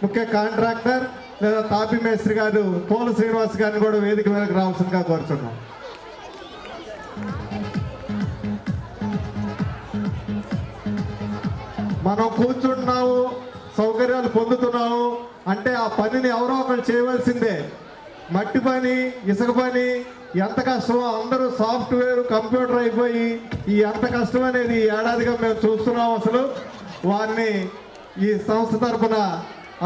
ముఖ్య కాంట్రాక్టర్ లేదా తాపీ మేస్త్రి గారు పోల శ్రీనివాస్ గారిని కూడా వేదిక మీదకి రావాల్సిందిగా కోరుతున్నాం. మనం కూర్చుంటున్నాము, సౌకర్యాలు పొందుతున్నాము అంటే ఆ పనిని ఎవరో ఒకరు చేయవలసిందే. మట్టి పని, ఇసుక పని ఎంత కష్టమో అందరూ సాఫ్ట్వేర్, కంప్యూటర్ అయిపోయి ఈ ఎంత కష్టం అనేది ఏడాదిగా మేము చూస్తున్నాం. అసలు వారిని ఈ సంస్థ తరఫున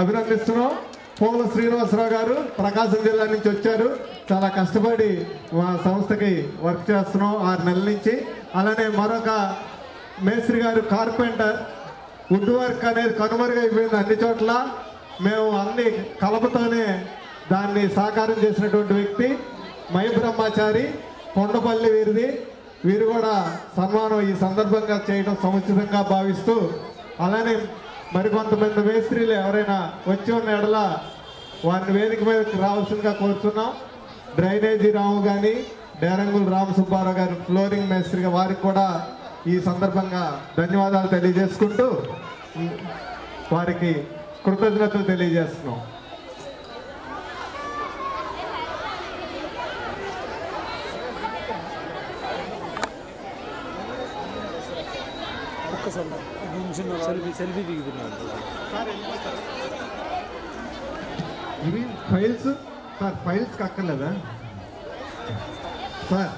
అభినందిస్తున్నాం. పోల శ్రీనివాసరావు గారు ప్రకాశం జిల్లా నుంచి వచ్చారు. చాలా కష్టపడి మా సంస్థకి వర్క్ చేస్తున్నాం 6 నెలల నుంచి. అలానే మరొక మేస్త్రి గారు కార్పెంటర్. వుడ్ వర్క్ అనేది కనుమరుగైపోయింది అన్ని చోట్ల. మేము అన్ని కలపతోనే దాన్ని సాకారం చేసినటువంటి వ్యక్తి మై బ్రహ్మచారి, కొండపల్లి వీరిది. వీరు కూడా సన్మానం ఈ సందర్భంగా చేయడం సముచితంగా భావిస్తూ, అలానే మరికొంతమంది మేస్త్రీలు ఎవరైనా వచ్చి ఉన్న ఎడల వారిని వేదిక మీదకి రావాల్సిందిగా కోరుతున్నాం. డ్రైనేజీ రాము కానీ, డేరంగుల రామసుబ్బారావు గారు ఫ్లోరింగ్ మేస్త్రిగా, వారికి కూడా ఈ సందర్భంగా ధన్యవాదాలు తెలియజేసుకుంటూ వారికి కృతజ్ఞతలు తెలియజేస్తున్నాం. ఇవి ఫైల్స్ సార్, ఫైల్స్కి అక్కర్లేదా సార్?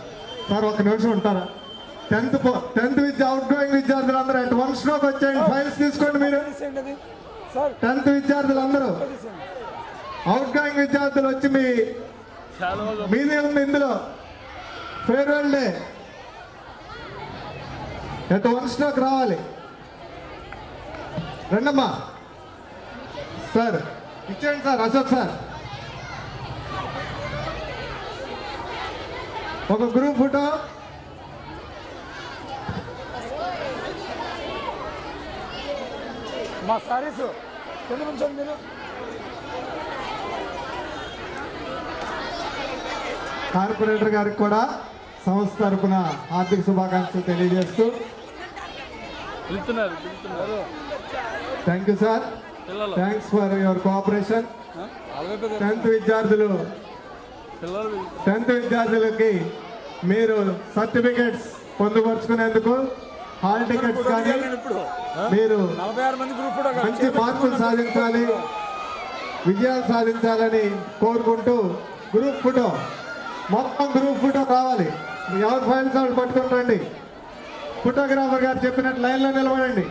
సార్ ఒక నిమిషం ఉంటారా? 10th విద్య అవుట్ గోయింగ్ విద్యార్థులందరూ అటు 1 స్ట్రోక్ వచ్చేయండి. ఫైల్స్ తీసుకోండి మీరు. 10th విద్యార్థులందరూ, అవుట్ గోయింగ్ విద్యార్థులు వచ్చి మీదే ఉంది ఇందులో. ఫేర్వెల్ డే అటు 1 స్ట్రోక్ రావాలి. రండమ్మా సార్, ఇచ్చేయండి సార్. అశోక్ సార్ ఒక గ్రూప్ ఫోటో. మా సారీస్ కింద ఉంచండి మీరు. కార్పొరేటర్ గారికి కూడా సంస్థ తరఫున ఆర్థిక శుభాకాంక్షలు తెలియజేస్తూ thank you sir. Thanks for your cooperation. 10th విద్యార్థులకి మీరు సర్టిఫికెట్స్ పొందుపరుచుకునేందుకు హాల్ టికెట్స్ కానీ మీరు మంచి మార్కులు సాధించాలి, విజయాలు సాధించాలని కోరుకుంటూ గ్రూప్ ఫోటో, మొత్తం గ్రూప్ ఫోటో కావాలి. ఎవరి ఫైల్స్ వాళ్ళు పట్టుకుని రండి. ఫోటోగ్రాఫర్ గారు చెప్పినట్టు లైన్లో నిలబడండి.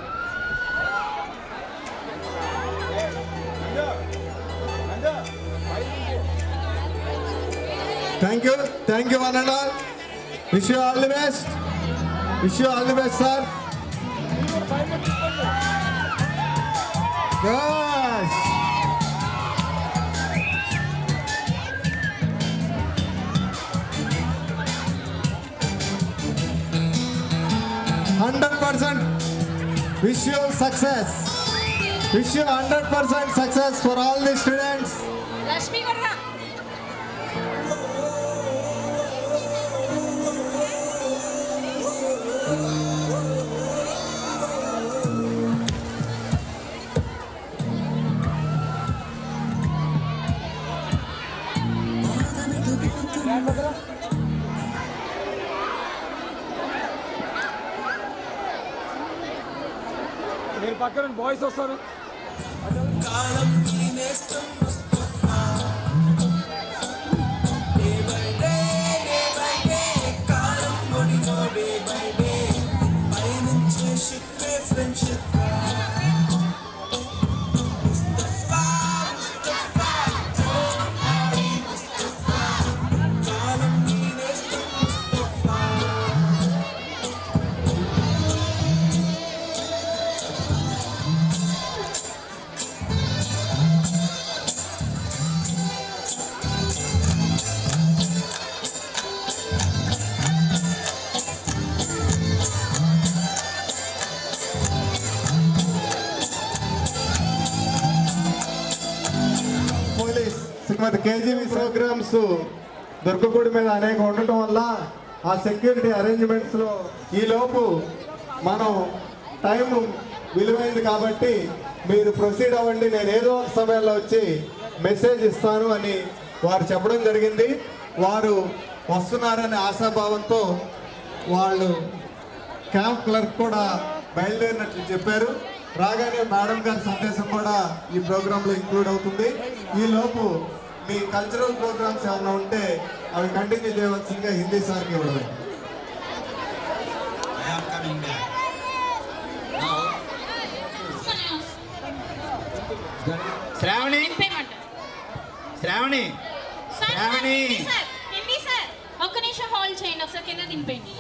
Thank you one and all. Wish you all the best. Wish you all the best sir. Gosh. Wish you success. Wish you 100% success for all the students. Rashmi Garga. మీరు పక్కన boys వస్తారు. KGB programmes దొరకకూడి మీద అనేక ఉండటం వల్ల ఆ security అరేంజ్మెంట్స్లో ఈలోపు మనం టైం విలువైంది కాబట్టి మీరు ప్రొసీడ్ అవ్వండి, నేను ఏదో ఒక సమయంలో వచ్చి మెసేజ్ ఇస్తాను అని వారు చెప్పడం జరిగింది. వారు వస్తున్నారనే ఆశాభావంతో వాళ్ళు క్యాంప్ క్లర్క్ కూడా బయలుదేరినట్లు చెప్పారు. రాగానే మేడం గారి సందేశం కూడా ఈ ప్రోగ్రాంలో ఇంక్లూడ్ అవుతుంది. ఈలోపు మీ కల్చరల్ ప్రోగ్రామ్స్ ఏమైనా ఉంటే అవి కంటిన్యూ చేయవలసిందిగా హిందీ సార్కి ఇవ్వడమే. శ్రావణి శ్రావణి శ్రావణి ఒక్క నిమిషం హోల్డ్ చేయండి, ఒకసారి కింద దింపండి.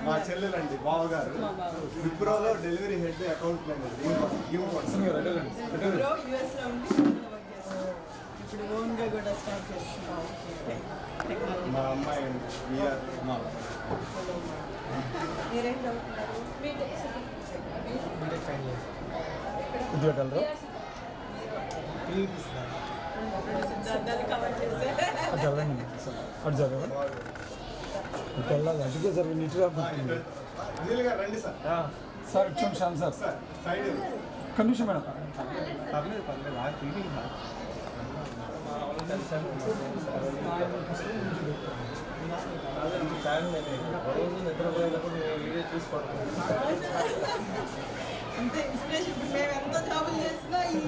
మా చెల్లెలండి బావగారు విప్రోలో డెలివరీ హెడ్ అకౌంట్ మా అమ్మాయి ఉద్యోగాలు అటు జరగదు అటుకే జరగదు నీట్గా అనిల్ గారు రండి సార్. సార్ ఇచ్చాం శ్యామ్ సార్ సైడ్ ఒక్క నిమిషం మేడం. పర్లేదు అంతే ఇన్స్పిరేషన్. మేము ఎంత జాబులు చేసినా ఈ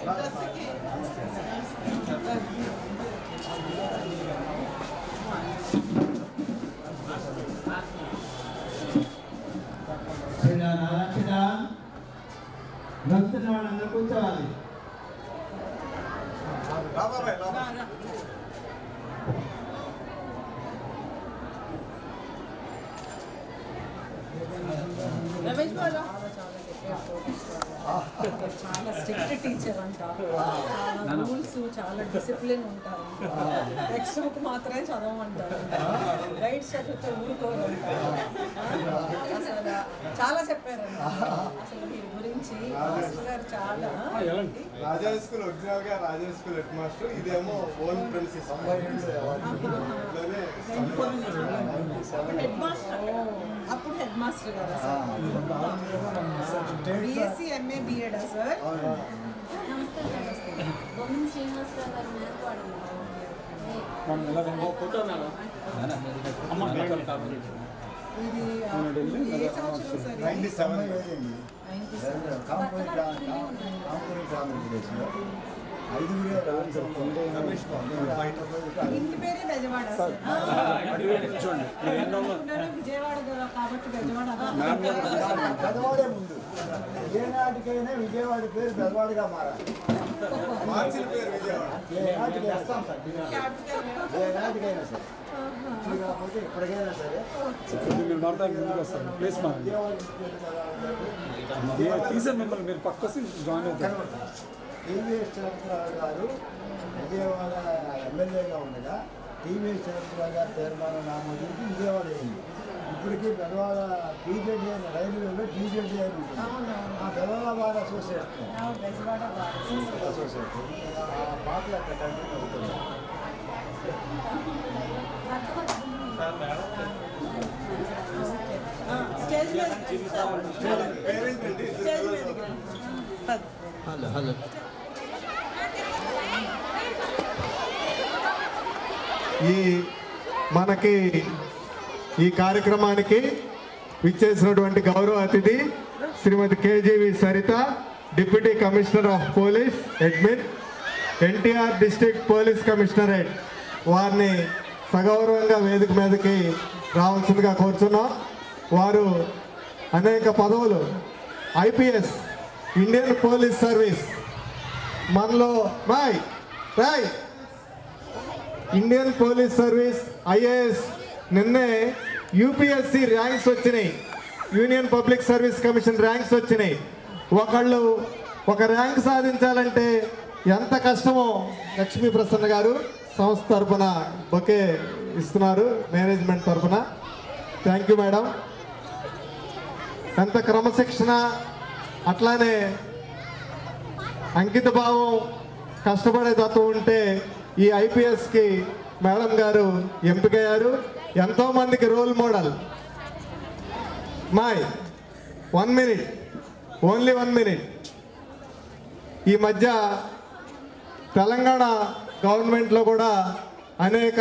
ఇండస్ట్రీకి నచ్చిన వాళ్ళందరూ కూర్చోవాలి. చాలా స్ట్రిక్ట్ టీచర్ అంట, రూల్స్ చాలా డిసిప్లిన్ ఉంటారు, టెక్స్ట్ బుక్ మాత్రమే చదవమంటారు, గైడ్స్ చదివితే ఊరుకోరు. అసలు చాలా చెప్పారండి. అసలు వీరి గురించి మాస్టర్ గారు చాలా. రాజా స్కూల్ ఒరిజినల్ గా రాజా స్కూల్ హెడ్ మాస్టర్, ఇదేమో ఓన్ ప్రిన్సిపల్. హెడ్ మాస్టర్ అప్పుడు హెడ్ మాస్టర్ గారు బిఎస్సి ఎంఏ బిఎడా సార్? ఇది ఏ సంవత్సరం సార్? 97. ఇంటి పేరే బెజవాడ సార్. విజయవాడ కాబట్టి బెజవాడ ముందు ఏ నాటికైనా విజయవాడ పేరు బెజవాడగా మారాలి. మార్చిన పేరు విజయవాడ. ఏ నాటికైనా సరే కాకపోతే ఇప్పటికైనా సరే మీరు మాట్లాడి ముందుకు వస్తారు ప్లేస్ మారండి. తీసారు మిమ్మల్ని, మీరు పక్క జాయిన్ అవుతారు. టీవీఎస్ చంద్రరావు గారు విజయవాడ ఎమ్మెల్యేగా ఉండగా టీవీఎస్ చంద్రరావు గారు తీర్మానం నామోదించి విజయవాడ అయింది. ఇప్పటికీ బెజవాడ టీజెడ్ఏ రైల్వేలో టీజెడ్ఏ అని ఉంటుంది. ఆ బెజవాడ బార్ అసోసియేషన్ ఆ పాటలు అక్కడ కంటిన్యూ అవుతుంది. హలో మనకి ఈ కార్యక్రమానికి విచ్చేసినటువంటి గౌరవ అతిథి Srimati KGV Saritha, deputy commissioner of police admin, NTR district police commissionerate, వారిని సగౌరవంగా వేదిక మీదకి రావాల్సిందిగా కోరుచున్నాం. వారు అనేక పదవులు, ఐపీఎస్, ఇండియన్ పోలీస్ సర్వీస్, మనలో ఇండియన్ పోలీస్ సర్వీస్, ఐఏఎస్, నిన్నే యూపీఎస్సి ర్యాంక్స్ వచ్చినాయి, union public service commission ranks వచ్చినాయి. ఒకళ్ళు ఒక ర్యాంక్ సాధించాలంటే ఎంత కష్టమో లక్ష్మీ ప్రసన్న గారు సంస్థ తరఫున బొకే ఇస్తున్నారు, మేనేజ్మెంట్ తరఫున. Thank you madam. ఎంత క్రమశిక్షణ, అట్లానే అంకిత భావం, కష్టపడే తత్వం ఉంటే ఈ ఐపీఎస్కి మేడం గారు ఎంపికయ్యారు. ఎంతోమందికి రోల్ మోడల్. మాయ్ 1 minute, ఓన్లీ 1 minute. ఈ మధ్య తెలంగాణ గవర్నమెంట్లో కూడా అనేక,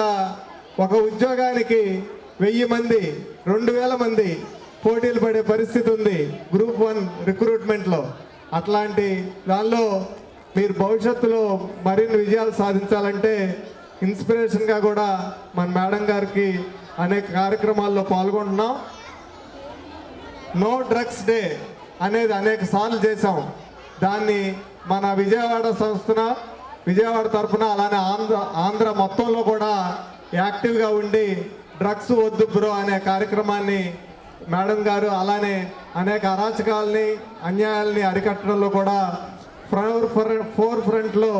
ఒక ఉద్యోగానికి 1000 మంది 2000 మంది పోటీలు పడే పరిస్థితి ఉంది గ్రూప్ 1 రిక్రూట్మెంట్లో. అట్లాంటి దానిలో మీరు భవిష్యత్తులో మరిన్ని విజయాలు సాధించాలంటే ఇన్స్పిరేషన్గా కూడా మన మేడం గారికి అనేక కార్యక్రమాల్లో పాల్గొంటున్నాం. నో డ్రగ్స్ డే అనేది అనేక సార్లు చేసాం. దాన్ని మన విజయవాడ సంస్థన, విజయవాడ తరఫున, అలానే ఆంధ్ర మొత్తంలో కూడా యాక్టివ్గా ఉండి డ్రగ్స్ వద్దు బ్రో అనే కార్యక్రమాన్ని మేడం గారు, అలానే అనేక అరాచకాలని, అన్యాయాలని అరికట్టడంలో కూడా ఫోర్ ఫ్రంట్లో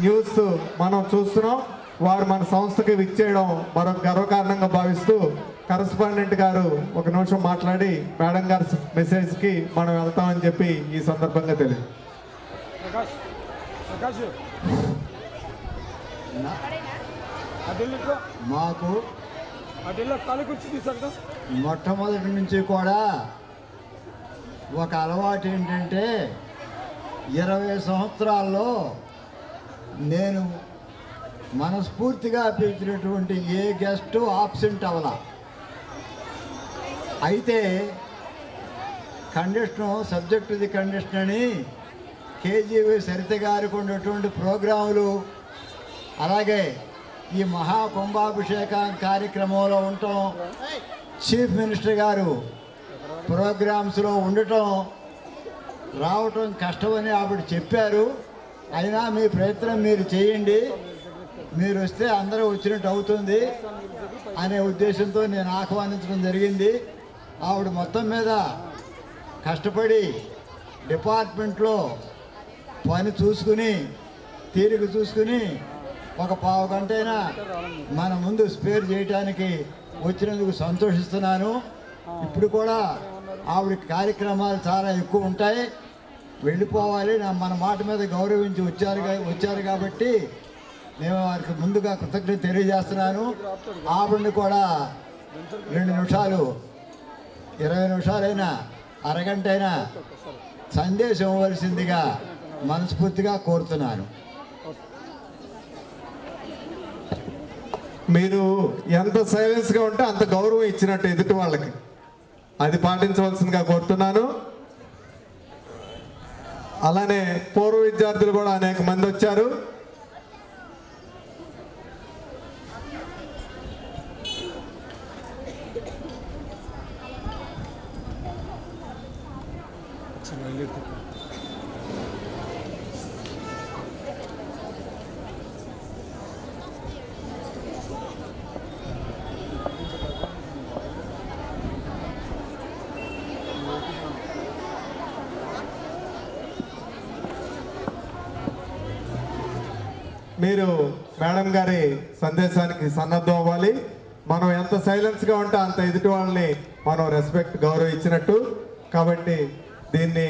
న్యూస్ మనం చూస్తున్నాం. వారు మన సంస్థకి విచ్చేయడం మరొక గర్వకారణంగా భావిస్తూ కరెస్పాండెంట్ గారు ఒక నిమిషం మాట్లాడి మేడం గారి మెసేజ్కి మనం వెళ్తామని చెప్పి ఈ సందర్భంగా తెలియదు. మాకు మొట్టమొదటి నుంచి కూడా ఒక అలవాటు ఏంటంటే 20 సంవత్సరాల్లో నేను మనస్ఫూర్తిగా పిలిచినటువంటి ఏ గెస్ట్ ఆబ్సెంట్ అవ్వాల. అయితే కండిషన్, సబ్జెక్ట్ ది కండిషన్ అని కేజీవి సరిత గారికి ఉన్నటువంటి ప్రోగ్రాములు, అలాగే ఈ మహాకుంభాభిషేకం కార్యక్రమంలో ఉండటం, చీఫ్ మినిస్టర్ గారు ప్రోగ్రామ్స్లో ఉండటం, రావటం కష్టమని ఆవిడ చెప్పారు. అయినా మీ ప్రయత్నం మీరు చేయండి, మీరు వస్తే అందరూ వచ్చినట్టు అవుతుంది అనే ఉద్దేశంతో నేను ఆహ్వానించడం జరిగింది. ఆవిడ మొత్తం మీద కష్టపడి డిపార్ట్మెంట్లో పని చూసుకుని, తీరిక చూసుకుని, ఒక పావు గంట అయినా మన ముందు స్పేర్ చేయడానికి వచ్చినందుకు సంతోషిస్తున్నాను. ఇప్పుడు కూడా ఆవిడ కార్యక్రమాలు చాలా ఎక్కువ ఉంటాయి, వెళ్ళిపోవాలి. మన మాట మీద గౌరవించి వచ్చారు కాబట్టి నేను వారికి ముందుగా కృతజ్ఞత తెలియజేస్తున్నాను. ఆవిడని కూడా 2 నిమిషాలు, 20 నిమిషాలైనా, అరగంట అయినా సందేశం ఇవ్వవలసిందిగా మనస్ఫూర్తిగా కోరుతున్నాను. మీరు ఎంత సైలెన్స్గా ఉంటే అంత గౌరవం ఇచ్చినట్టు ఎదుటి వాళ్ళకి, అది పాటించవలసిందిగా కోరుతున్నాను. అలానే పూర్వ విద్యార్థులు కూడా అనేక మంది వచ్చారు. మీరు మేడం గారి సందేశానికి సన్నద్ధం అవ్వాలి. మనం ఎంత సైలెన్స్గా ఉంటే అంత ఎదుటి వాళ్ళని మనం రెస్పెక్ట్ గౌరవం ఇచ్చినట్టు. కాబట్టి దీన్ని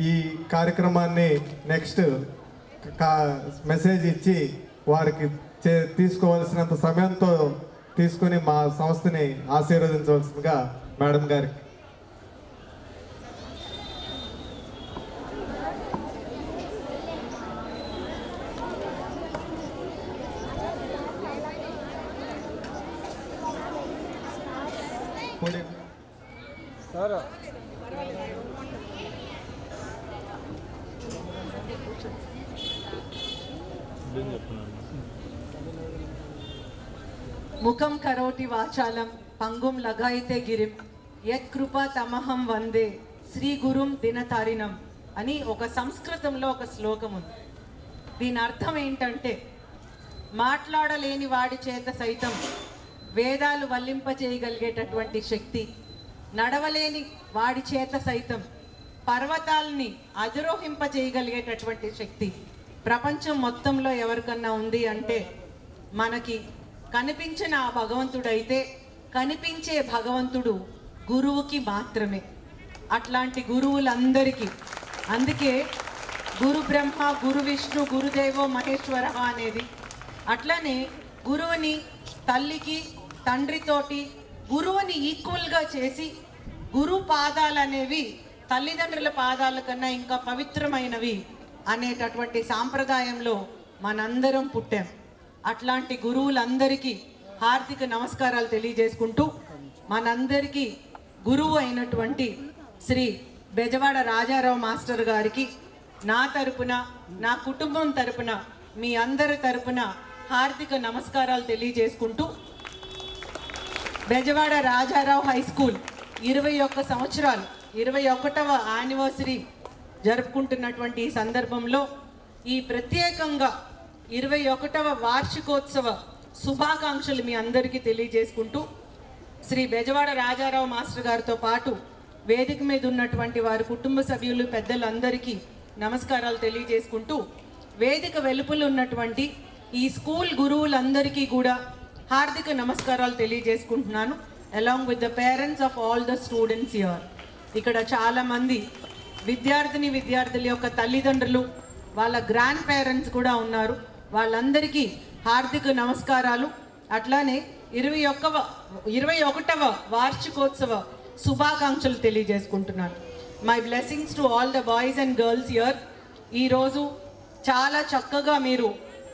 ఈ కార్యక్రమాన్ని నెక్స్ట్ మెసేజ్ ఇచ్చి వారికి తీసుకోవాల్సినంత సమయంతో తీసుకుని మా సంస్థని ఆశీర్వదించవలసిందిగా మేడం గారికి. సార్ ముఖం కరోటి వాచాలం పంగుం లగాయితే గిరిం యత్కృపా తమహం వందే శ్రీ గురుం దినతారిణం అని ఒక సంస్కృతంలో ఒక శ్లోకం ఉంది. దీని అర్థం ఏంటంటే, మాట్లాడలేని వాడి చేత సైతం వేదాలు వల్లింపచేయగలిగేటటువంటి శక్తి, నడవలేని వాడి చేత సైతం పర్వతాలని అధిరోహింపచేయగలిగేటటువంటి శక్తి ప్రపంచం మొత్తంలో ఎవరికన్నా ఉంది అంటే మనకి కనిపించిన ఆ భగవంతుడైతే కనిపించే భగవంతుడు గురువుకి మాత్రమే. అట్లాంటి గురువులందరికీ అందుకే గురు బ్రహ్మ, గురు విష్ణు, గురుదేవో మహేశ్వర అనేది. అట్లనే గురువుని తల్లికి తండ్రితోటి గురువుని ఈక్వల్గా చేసి గురు పాదాలు అనేవి తల్లిదండ్రుల పాదాల కన్నా ఇంకా పవిత్రమైనవి అనేటటువంటి సాంప్రదాయంలో మనందరం పుట్టాం. అట్లాంటి గురువులందరికీ హార్దిక నమస్కారాలు తెలియజేసుకుంటూ, మనందరికీ గురువు అయినటువంటి శ్రీ బెజవాడ రాజారావు మాస్టర్ గారికి నా తరపున, నా కుటుంబం తరపున, మీ అందరి తరపున హార్దిక నమస్కారాలు తెలియజేసుకుంటూ, బెజవాడ రాజారావు హై స్కూల్ 21 సంవత్సరాలు 21వ యానివర్సరీ జరుపుకుంటున్నటువంటి ఈ సందర్భంలో ఈ ప్రత్యేకంగా 21వ వార్షికోత్సవ శుభాకాంక్షలు మీ అందరికీ తెలియజేసుకుంటూ, శ్రీ బెజవాడ రాజారావు మాస్టర్ గారితో పాటు వేదిక మీద ఉన్నటువంటి వారి కుటుంబ సభ్యులు, పెద్దలందరికీ నమస్కారాలు తెలియజేసుకుంటూ, వేదిక వెలుపల ఉన్నటువంటి ఈ స్కూల్ గురువులందరికీ కూడా హార్దిక నమస్కారాలు తెలియజేసుకుంటున్నాను. Along with the parents of all the students here. ఇక్కడ చాలామంది విద్యార్థుల యొక్క తల్లిదండ్రులు, వాళ్ళ గ్రాండ్ పేరెంట్స్ కూడా ఉన్నారు. వాళ్ళందరికీ హార్దిక నమస్కారాలు. అట్లానే 21వ వార్షికోత్సవ శుభాకాంక్షలు తెలియజేసుకుంటున్నాను. My blessings to all the boys and girls here. ఈరోజు చాలా చక్కగా మీరు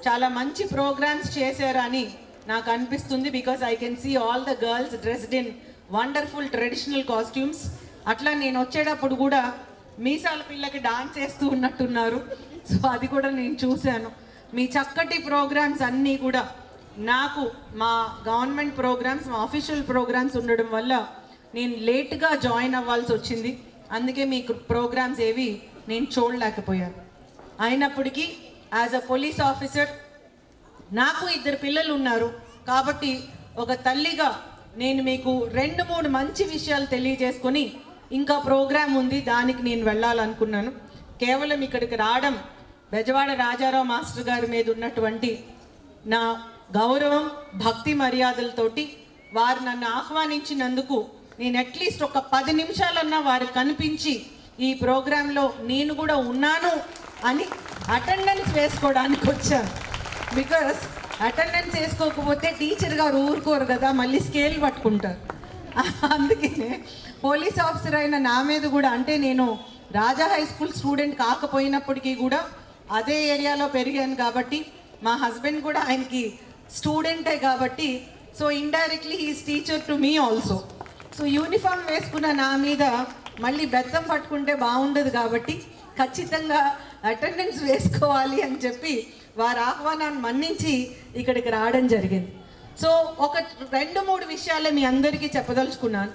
చాలా మంచి ప్రోగ్రామ్స్ చేశారని నాకు అనిపిస్తుంది. Because I can see all the girls dressed in wonderful traditional costumes. అట్లా నేను వచ్చేటప్పుడు కూడా మీసాల పిల్లకి డాన్స్ చేస్తూ ఉన్నట్టున్నారు. సో అది కూడా నేను చూశాను. మీ చక్కటి ప్రోగ్రామ్స్ అన్నీ కూడా నాకు మా గవర్నమెంట్ ప్రోగ్రామ్స్, మా ఆఫీషియల్ ప్రోగ్రామ్స్ ఉండడం వల్ల నేను లేట్గా జాయిన్ అవ్వాల్సి వచ్చింది. అందుకే మీకు ప్రోగ్రామ్స్ ఏవి నేను చూడలేకపోయాను. అయినప్పటికీ యాజ్ అ పోలీస్ ఆఫీసర్ నాకు 2 పిల్లలు ఉన్నారు కాబట్టి ఒక తల్లిగా నేను మీకు 2-3 మంచి విషయాలు తెలియజేసుకొని, ఇంకా ప్రోగ్రామ్ ఉంది దానికి నేను వెళ్ళాలనుకున్నాను. కేవలం ఇక్కడికి రావడం బెజవాడ రాజారావు మాస్టర్ గారి మీద ఉన్నటువంటి నా గౌరవం, భక్తి మర్యాదలతోటి వారు నన్ను ఆహ్వానించినందుకు నేను అట్లీస్ట్ ఒక 10 నిమిషాలన్నా వారికి కనిపించి ఈ ప్రోగ్రాంలో నేను కూడా ఉన్నాను అని అటెండెన్స్ వేసుకోవడానికి వచ్చాను. బికాస్ అటెండెన్స్ వేసుకోకపోతే టీచర్ గారు ఊరుకోరు కదా, మళ్ళీ స్కేల్ పట్టుకుంటారు. అందుకే పోలీస్ ఆఫీసర్ అయిన నా మీద కూడా, అంటే నేను రాజా హై స్కూల్ స్టూడెంట్ కాకపోయినప్పటికీ కూడా అదే ఏరియాలో పెరిగాను కాబట్టి, మా హస్బెండ్ కూడా ఆయనకి స్టూడెంటే కాబట్టి, so indirectly he's teacher to me also. So uniform వేసుకున్న నా మీద మళ్ళీ బెత్తం పట్టుకుంటే బాగుండదు కాబట్టి ఖచ్చితంగా అటెండెన్స్ వేసుకోవాలి అని చెప్పి వారి ఆహ్వానాన్ని మన్నించి ఇక్కడికి రావడం జరిగింది. సో ఒక 2-3 విషయాలే మీ అందరికీ చెప్పదలుచుకున్నాను.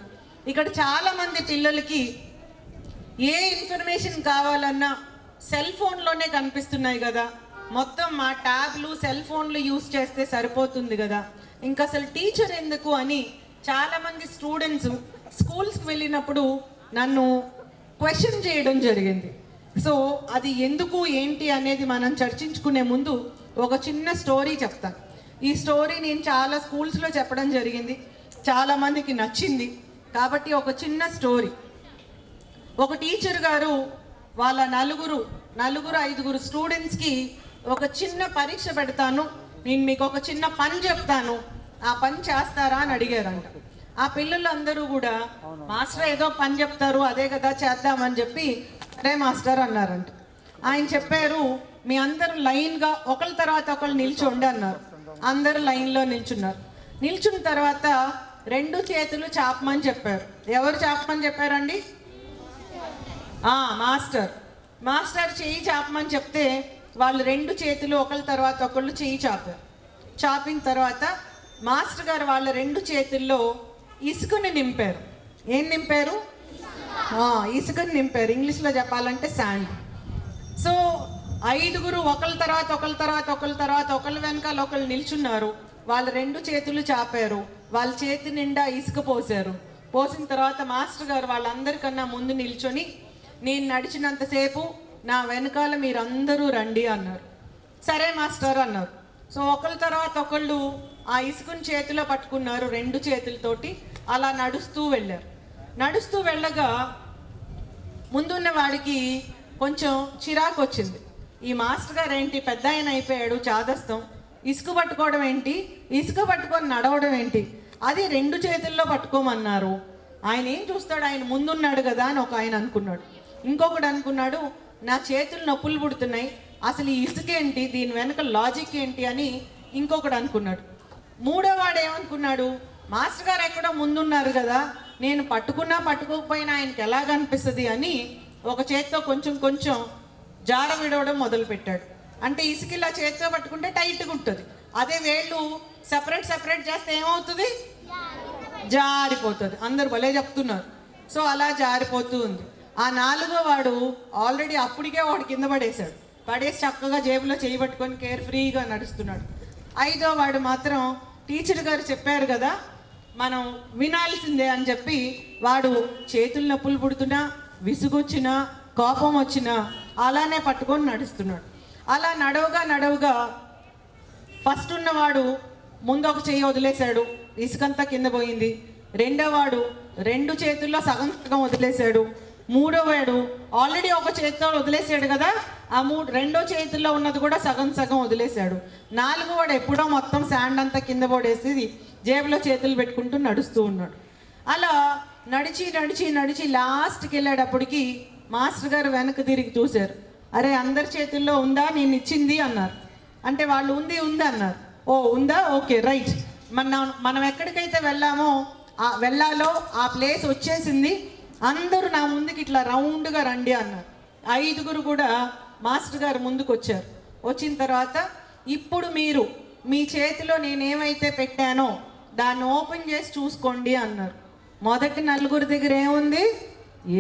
ఇక్కడ చాలామంది పిల్లలకి ఏ ఇన్ఫర్మేషన్ కావాలన్నా సెల్ ఫోన్లోనే కనిపిస్తున్నాయి కదా, మొత్తం మా ట్యాబ్లు సెల్ ఫోన్లు యూజ్ చేస్తే సరిపోతుంది కదా, ఇంకా అసలు టీచర్ ఎందుకు అని చాలామంది స్టూడెంట్స్ స్కూల్స్కి వెళ్ళినప్పుడు నన్ను క్వశ్చన్ చేయడం జరిగింది. సో అది ఎందుకు ఏంటి అనేది మనం చర్చించుకునే ముందు ఒక చిన్న స్టోరీ చెప్తాను. ఈ స్టోరీ నేను చాలా స్కూల్స్లో చెప్పడం జరిగింది, చాలామందికి నచ్చింది. కాబట్టి ఒక చిన్న స్టోరీ. ఒక టీచర్ గారు వాళ్ళ నలుగురు 5 స్టూడెంట్స్కి ఒక చిన్న పరీక్ష పెడతాను, నేను మీకు ఒక చిన్న పని చెప్తాను, ఆ పని చేస్తారా అని అడిగారంట. ఆ పిల్లలందరూ కూడా మాస్టర్ ఏదో పని చెప్తారు అదే కదా చేద్దామని చెప్పి సరే మాస్టర్ అన్నారంట. ఆయన చెప్పారు, మీ అందరూ లైన్గా ఒకళ్ళ తర్వాత ఒకళ్ళు నిల్చోండి అన్నారు. అందరూ లైన్లో నిల్చున్నారు. నిల్చున్న తర్వాత 2 చేతులు చాపమని చెప్పారు. ఎవరు చాపమని చెప్పారండి? మాస్టర్ చెయ్యి చాపమని చెప్తే వాళ్ళు 2 చేతులు ఒకళ్ళ తర్వాత ఒకళ్ళు చెయ్యి చాపారు. చాపిన తర్వాత మాస్టర్ గారు వాళ్ళ 2 చేతుల్లో ఇసుకని నింపారు. ఏం నింపారు? ఇసుకని నింపారు. ఇంగ్లీష్లో చెప్పాలంటే శాండ్. సో 5 ఒకళ్ళ తర్వాత ఒకళ్ళ వెనకాల ఒకళ్ళు నిల్చున్నారు. వాళ్ళు 2 చేతులు చాపారు. వాళ్ళ చేతి నిండా ఇసుక పోసారు. పోసిన తర్వాత మాస్టర్ గారు వాళ్ళందరికన్నా ముందు నిల్చొని, నేను నడిచినంతసేపు నా వెనకాల మీరందరూ రండి అన్నారు. సరే మాస్టర్ అన్నారు. సో ఒకళ్ళ తర్వాత ఒకళ్ళు ఆ ఇసుకని చేతిలో పట్టుకున్నారు 2 చేతులతోటి. అలా నడుస్తూ వెళ్ళారు. నడుస్తూ వెళ్ళగా ముందున్న వాడికి కొంచెం చిరాకు వచ్చింది. ఈ మాస్టర్ గారు ఏంటి పెద్ద ఆయన అయిపోయాడు, చాదస్తం, ఇసుక పట్టుకోవడం ఏంటి, ఇసుక పట్టుకొని నడవడం ఏంటి, అది 2 చేతుల్లో పట్టుకోమన్నారు. ఆయన ఏం చూస్తాడు, ఆయన ముందున్నాడు కదా అని ఒక ఆయన అనుకున్నాడు. ఇంకొకడు అనుకున్నాడు, నా చేతులు నొప్పులు పుడుతున్నాయి, అసలు ఈ ఇసుకేంటి, దీని వెనక లాజిక్ ఏంటి అని ఇంకొకడు అనుకున్నాడు. మూడో వాడు ఏమనుకున్నాడు, మాస్టర్ గారు ఎక్కడో ముందున్నారు కదా, నేను పట్టుకున్నా పట్టుకోకపోయినా ఆయనకి ఎలాగ అనిపిస్తుంది అని ఒక చేత్తో కొంచెం జార విడవడం మొదలుపెట్టాడు. అంటే ఇసుక ఇలా చేత్తో పట్టుకుంటే టైట్గా ఉంటుంది, అదే వేళ్ళు సెపరేట్ చేస్తే ఏమవుతుంది, జారిపోతుంది. అందరు భలే చెప్తున్నారు. సో అలా జారిపోతూ ఉంది. ఆ 4వ వాడు ఆల్రెడీ అప్పటికే వాడు కింద పడేశాడు. పడేసి చక్కగా జేబులో చేయి పట్టుకొని కేర్ ఫ్రీగా నడుస్తున్నాడు. 5వ వాడు మాత్రం టీచర్ గారు చెప్పారు కదా మనం వినాల్సిందే అని చెప్పి వాడు చేతులు నొప్పులు పుడుతున్నా, విసుగొచ్చినా, కోపం వచ్చినా అలానే పట్టుకొని నడుస్తున్నాడు. అలా నడవగా ఫస్ట్ ఉన్నవాడు ముందు ఒక చెయ్యి వదిలేశాడు, ఇసుకంతా కింద పోయింది. 2వ వాడు 2 చేతుల్లో సగం వదిలేశాడు. 3వ వాడు ఆల్రెడీ ఒక చేతితో వదిలేసాడు కదా, ఆ 2వ చేతుల్లో ఉన్నది కూడా సగం వదిలేశాడు. 4వ వాడు ఎప్పుడో మొత్తం శాండ్ అంతా కింద పడేసి జేబులో చేతులు పెట్టుకుంటూ నడుస్తూ ఉన్నాడు. అలా నడిచి లాస్ట్కి వెళ్ళేటప్పటికి మాస్టర్ గారు వెనక్కి తిరిగి చూశారు. అరే అందరి చేతుల్లో ఉందా నేను ఇచ్చింది అన్నారు. అంటే వాళ్ళు ఉంది అన్నారు. ఓ ఉందా, ఓకే రైట్, మనం ఎక్కడికైతే వెళ్ళాలో ఆ ప్లేస్ వచ్చేసింది, అందరూ నా ముందుకి ఇట్లా రౌండ్గా రండి అన్నారు. 5 కూడా మాస్టర్ గారు ముందుకు వచ్చారు. వచ్చిన తర్వాత ఇప్పుడు మీరు మీ చేతిలో నేనేమైతే పెట్టానో దాన్ని ఓపెన్ చేసి చూసుకోండి అన్నారు. మొదటి 4 దగ్గర ఏముంది,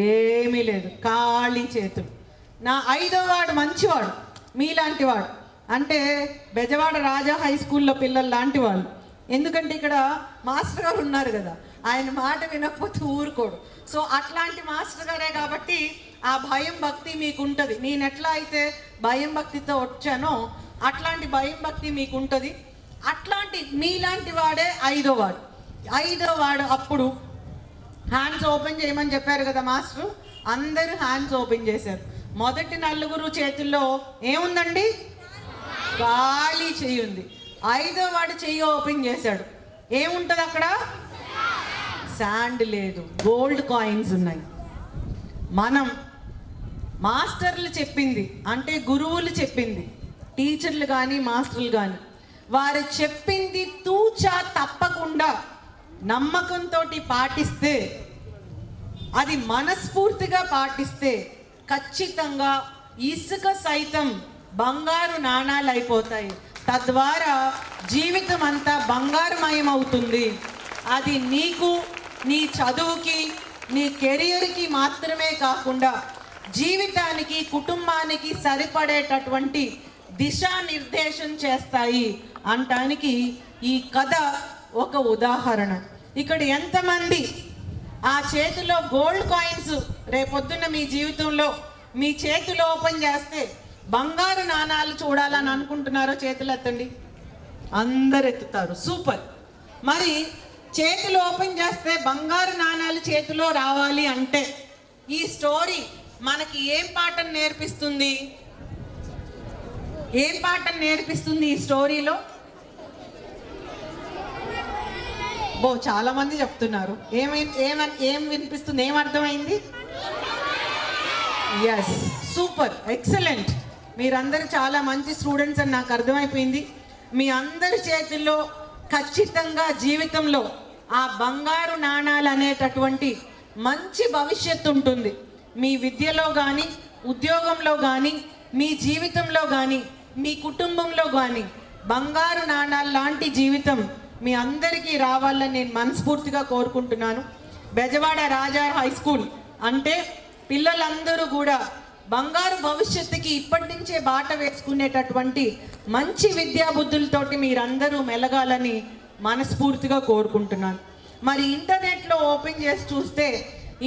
ఏమీ లేదు, ఖాళీ చేతులు. నా 5వ వాడు మంచివాడు, మీలాంటి వాడు, అంటే బెజవాడ రాజా హై స్కూల్లో పిల్లలు లాంటి వాళ్ళు. ఎందుకంటే ఇక్కడ మాస్టర్ గారు ఉన్నారు కదా, ఆయన మాట వినకపోతే ఊరుకోడు. సో అట్లాంటి మాస్టర్ గారే కాబట్టి ఆ భయం భక్తి మీకు ఉంటుంది. నేను ఎట్లా అయితే భయం భక్తితో వచ్చానో అట్లాంటి భయం భక్తి మీకు ఉంటుంది. అట్లాంటి మీలాంటి వాడే 5వ వాడు. 5వ వాడు అప్పుడు హ్యాండ్స్ ఓపెన్ చేయమని చెప్పారు కదా మాస్టర్, అందరూ హ్యాండ్స్ ఓపెన్ చేశారు. మొదటి 4 చేతుల్లో ఏముందండి, ఖాళీ చెయ్యి ఉంది. 5వ వాడు చెయ్యి ఓపెన్ చేశాడు, ఏముంటుంది అక్కడ, శాండ్ లేదు, గోల్డ్ కాయిన్స్ ఉన్నాయి. మనం మాస్టర్లు చెప్పింది, అంటే గురువులు చెప్పింది, టీచర్లు కానీ మాస్టర్లు కానీ వారు చెప్పింది తూచా తప్పకుండా నమ్మకంతో పాటిస్తే, అది మనస్ఫూర్తిగా పాటిస్తే ఖచ్చితంగా ఇసుక సైతం బంగారు నాణాలు అయిపోతాయి. తద్వారా జీవితం అంతా బంగారుమయం అవుతుంది. అది నీకు, నీ చదువుకి, నీ కెరియర్కి మాత్రమే కాకుండా జీవితానికి కుటుంబానికి సరిపడేటటువంటి దిశానిర్దేశం చేస్తాయి అంటానికి ఈ కథ ఒక ఉదాహరణ. ఇక్కడ ఎంతమంది ఆ చేతిలో గోల్డ్ కాయిన్స్ రేపొద్దున్న మీ జీవితంలో మీ చేతిలో ఓపెన్ చేస్తే బంగారు నాణాలు చూడాలని అనుకుంటున్నారో చేతులు ఎత్తండి. అందరు ఎత్తుతారు, సూపర్. మరి చేతులు ఓపెన్ చేస్తే బంగారు నాణాలు చేతిలో రావాలి అంటే ఈ స్టోరీ మనకి ఏం పాఠం నేర్పిస్తుంది? ఏం పాఠం నేర్పిస్తుంది ఈ స్టోరీలో? చాలా మంది చెప్తున్నారు. ఏం వినిపిస్తుంది? ఏం అర్థమైంది? Yes, super, excellent. మీరందరూ చాలా మంచి స్టూడెంట్స్ అని నాకు అర్థమైపోయింది. మీ అందరి చేతుల్లో ఖచ్చితంగా జీవితంలో ఆ బంగారు నాణాలు అనేటటువంటి మంచి భవిష్యత్తు ఉంటుంది. మీ విద్యలో కానీ, ఉద్యోగంలో కానీ, మీ జీవితంలో కానీ, మీ కుటుంబంలో కానీ బంగారు నాణాలు లాంటి జీవితం మీ అందరికీ రావాలని నేను మనస్ఫూర్తిగా కోరుకుంటున్నాను. బెజవాడ రాజా హై స్కూల్ అంటే పిల్లలందరూ కూడా బంగారు భవిష్యత్తుకి ఇప్పటి నుంచే బాట వేసుకునేటటువంటి మంచి విద్యాబుద్ధులతోటి మీరందరూ మెలగాలని మనస్ఫూర్తిగా కోరుకుంటున్నాను. మరి ఇంటర్నెట్లో ఓపెన్ చేసి చూస్తే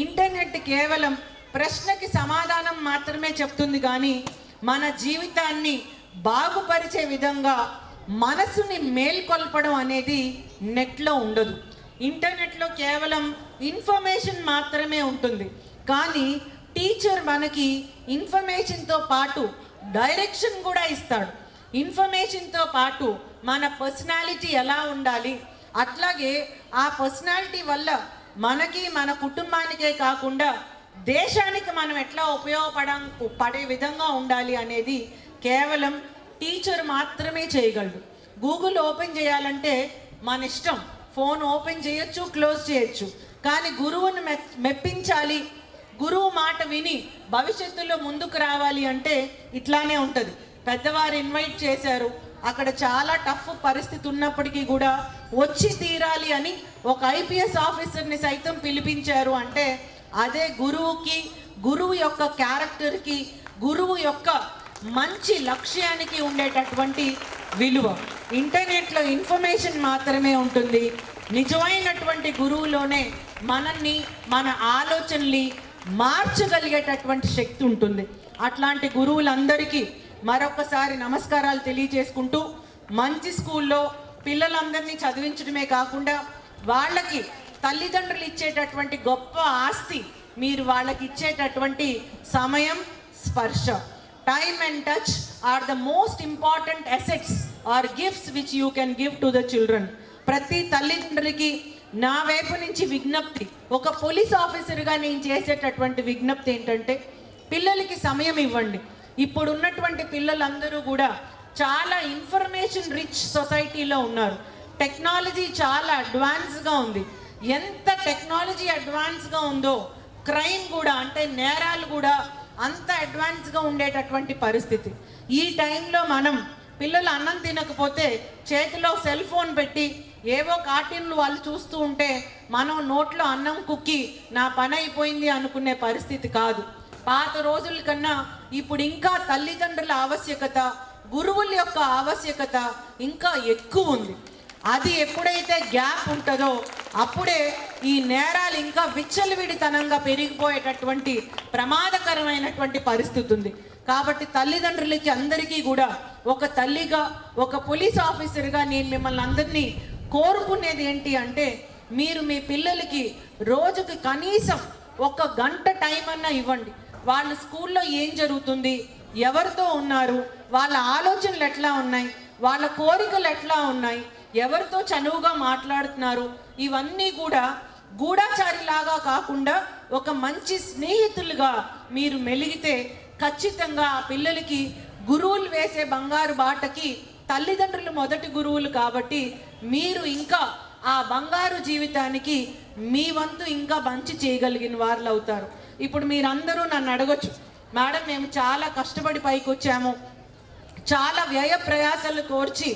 ఇంటర్నెట్ కేవలం ప్రశ్నకి సమాధానం మాత్రమే చెప్తుంది, కానీ మన జీవితాన్ని బాగుపరిచే విధంగా మనసుని మేల్కొల్పడం అనేది నెట్లో ఉండదు. ఇంటర్నెట్లో కేవలం ఇన్ఫర్మేషన్ మాత్రమే ఉంటుంది, కానీ టీచర్ మనకి ఇన్ఫర్మేషన్తో పాటు డైరెక్షన్ కూడా ఇస్తాడు. ఇన్ఫర్మేషన్తో పాటు మన పర్సనాలిటీ ఎలా ఉండాలి, అట్లాగే ఆ పర్సనాలిటీ వల్ల మనకి మన కుటుంబానికే కాకుండా దేశానికి మనం ఎట్లా పడే విధంగా ఉండాలి అనేది కేవలం టీచర్ మాత్రమే చేయగలడు. గూగుల్ ఓపెన్ చేయాలంటే మన ఇష్టం, ఫోన్ ఓపెన్ చేయొచ్చు, క్లోజ్ చేయొచ్చు, కానీ గురువుని మెప్పించాలి, గురువు మాట విని భవిష్యత్తులో ముందుకు రావాలి అంటే ఇట్లానే ఉంటుంది. పెద్దవారు ఇన్వైట్ చేశారు, అక్కడ చాలా టఫ్ పరిస్థితి ఉన్నప్పటికీ కూడా వచ్చి తీరాలి అని ఒక ఐపీఎస్ ఆఫీసర్ని సైతం పిలిపించారు అంటే అదే గురువుకి, గురువు యొక్క క్యారెక్టర్కి, గురువు యొక్క మంచి లక్ష్యానికి ఉండేటటువంటి విలువ. ఇంటర్నెట్లో ఇన్ఫర్మేషన్ మాత్రమే ఉంటుంది, నిజమైనటువంటి గురువులోనే మనల్ని, మన ఆలోచనల్ని మార్చగలిగేటటువంటి శక్తి ఉంటుంది. అట్లాంటి గురువులందరికీ మరొకసారి నమస్కారాలు తెలియజేసుకుంటూ, మంచి స్కూల్లో పిల్లలందరినీ చదివించడమే కాకుండా వాళ్ళకి తల్లిదండ్రులు ఇచ్చేటటువంటి గొప్ప ఆస్తి మీరు వాళ్ళకి ఇచ్చేటటువంటి సమయం, స్పర్శ. Time and touch are the most important assets or gifts which you can give to the children. ప్రతి తల్లిదండ్రులకి నా వైపు నుంచి విజ్ఞప్తి, ఒక పోలీస్ ఆఫీసర్గా నేను చేసేటటువంటి విజ్ఞప్తి ఏంటంటే పిల్లలకి సమయం ఇవ్వండి. ఇప్పుడు ఉన్నటువంటి పిల్లలందరూ కూడా చాలా ఇన్ఫర్మేషన్ రిచ్ సొసైటీలో ఉన్నారు. టెక్నాలజీ చాలా అడ్వాన్స్గా ఉంది. ఎంత టెక్నాలజీ అడ్వాన్స్గా ఉందో క్రైమ్ కూడా, అంటే నేరాలు కూడా అంత అడ్వాన్స్గా ఉండేటటువంటి పరిస్థితి. ఈ టైంలో మనం పిల్లలు అన్నం తినకపోతే చేతిలో సెల్ ఫోన్ పెట్టి ఏవో కార్టూన్లు వాళ్ళు చూస్తూ ఉంటే మనం నోట్లో అన్నం కుక్కి నా పని అయిపోయింది అనుకునే పరిస్థితి కాదు. పాత రోజుల కన్నా ఇప్పుడు ఇంకా తల్లిదండ్రుల ఆవశ్యకత, గురువుల యొక్క ఆవశ్యకత ఇంకా ఎక్కువ ఉంది. అది ఎప్పుడైతే గ్యాప్ ఉంటుందో అప్పుడే ఈ నేరాలు ఇంకా విచ్చలవిడితనంగా పెరిగిపోయేటటువంటి ప్రమాదకరమైనటువంటి పరిస్థితి ఉంది. కాబట్టి తల్లిదండ్రులకి అందరికీ కూడా ఒక తల్లిగా, ఒక పోలీస్ ఆఫీసర్గా నేను మిమ్మల్ని అందరినీ కోరుకునేది ఏంటి అంటే మీరు మీ పిల్లలకి రోజుకి కనీసం 1 గంట టైం అన్నా ఇవ్వండి. వాళ్ళ స్కూల్లో ఏం జరుగుతుంది, ఎవరితో ఉన్నారు, వాళ్ళ ఆలోచనలు ఎట్లా ఉన్నాయి, వాళ్ళ కోరికలు ఎట్లా ఉన్నాయి, ఎవరితో చనువుగా మాట్లాడుతున్నారు, ఇవన్నీ కూడా గూఢాచారిలాగా కాకుండా ఒక మంచి స్నేహితులుగా మీరు మెలిగితే ఖచ్చితంగా ఆ పిల్లలకి గురువులు వేసే బంగారు బాటకి తల్లిదండ్రులు మొదటి గురువులు. కాబట్టి మీరు ఇంకా ఆ బంగారు జీవితానికి మీ వంతు ఇంకా మంచి చేయగలిగిన వారు అవుతారు. ఇప్పుడు మీరందరూ నన్ను అడగొచ్చు, మేడం మేము చాలా కష్టపడి పైకి వచ్చాము, చాలా వ్యయ ప్రయాసాలు కోర్చి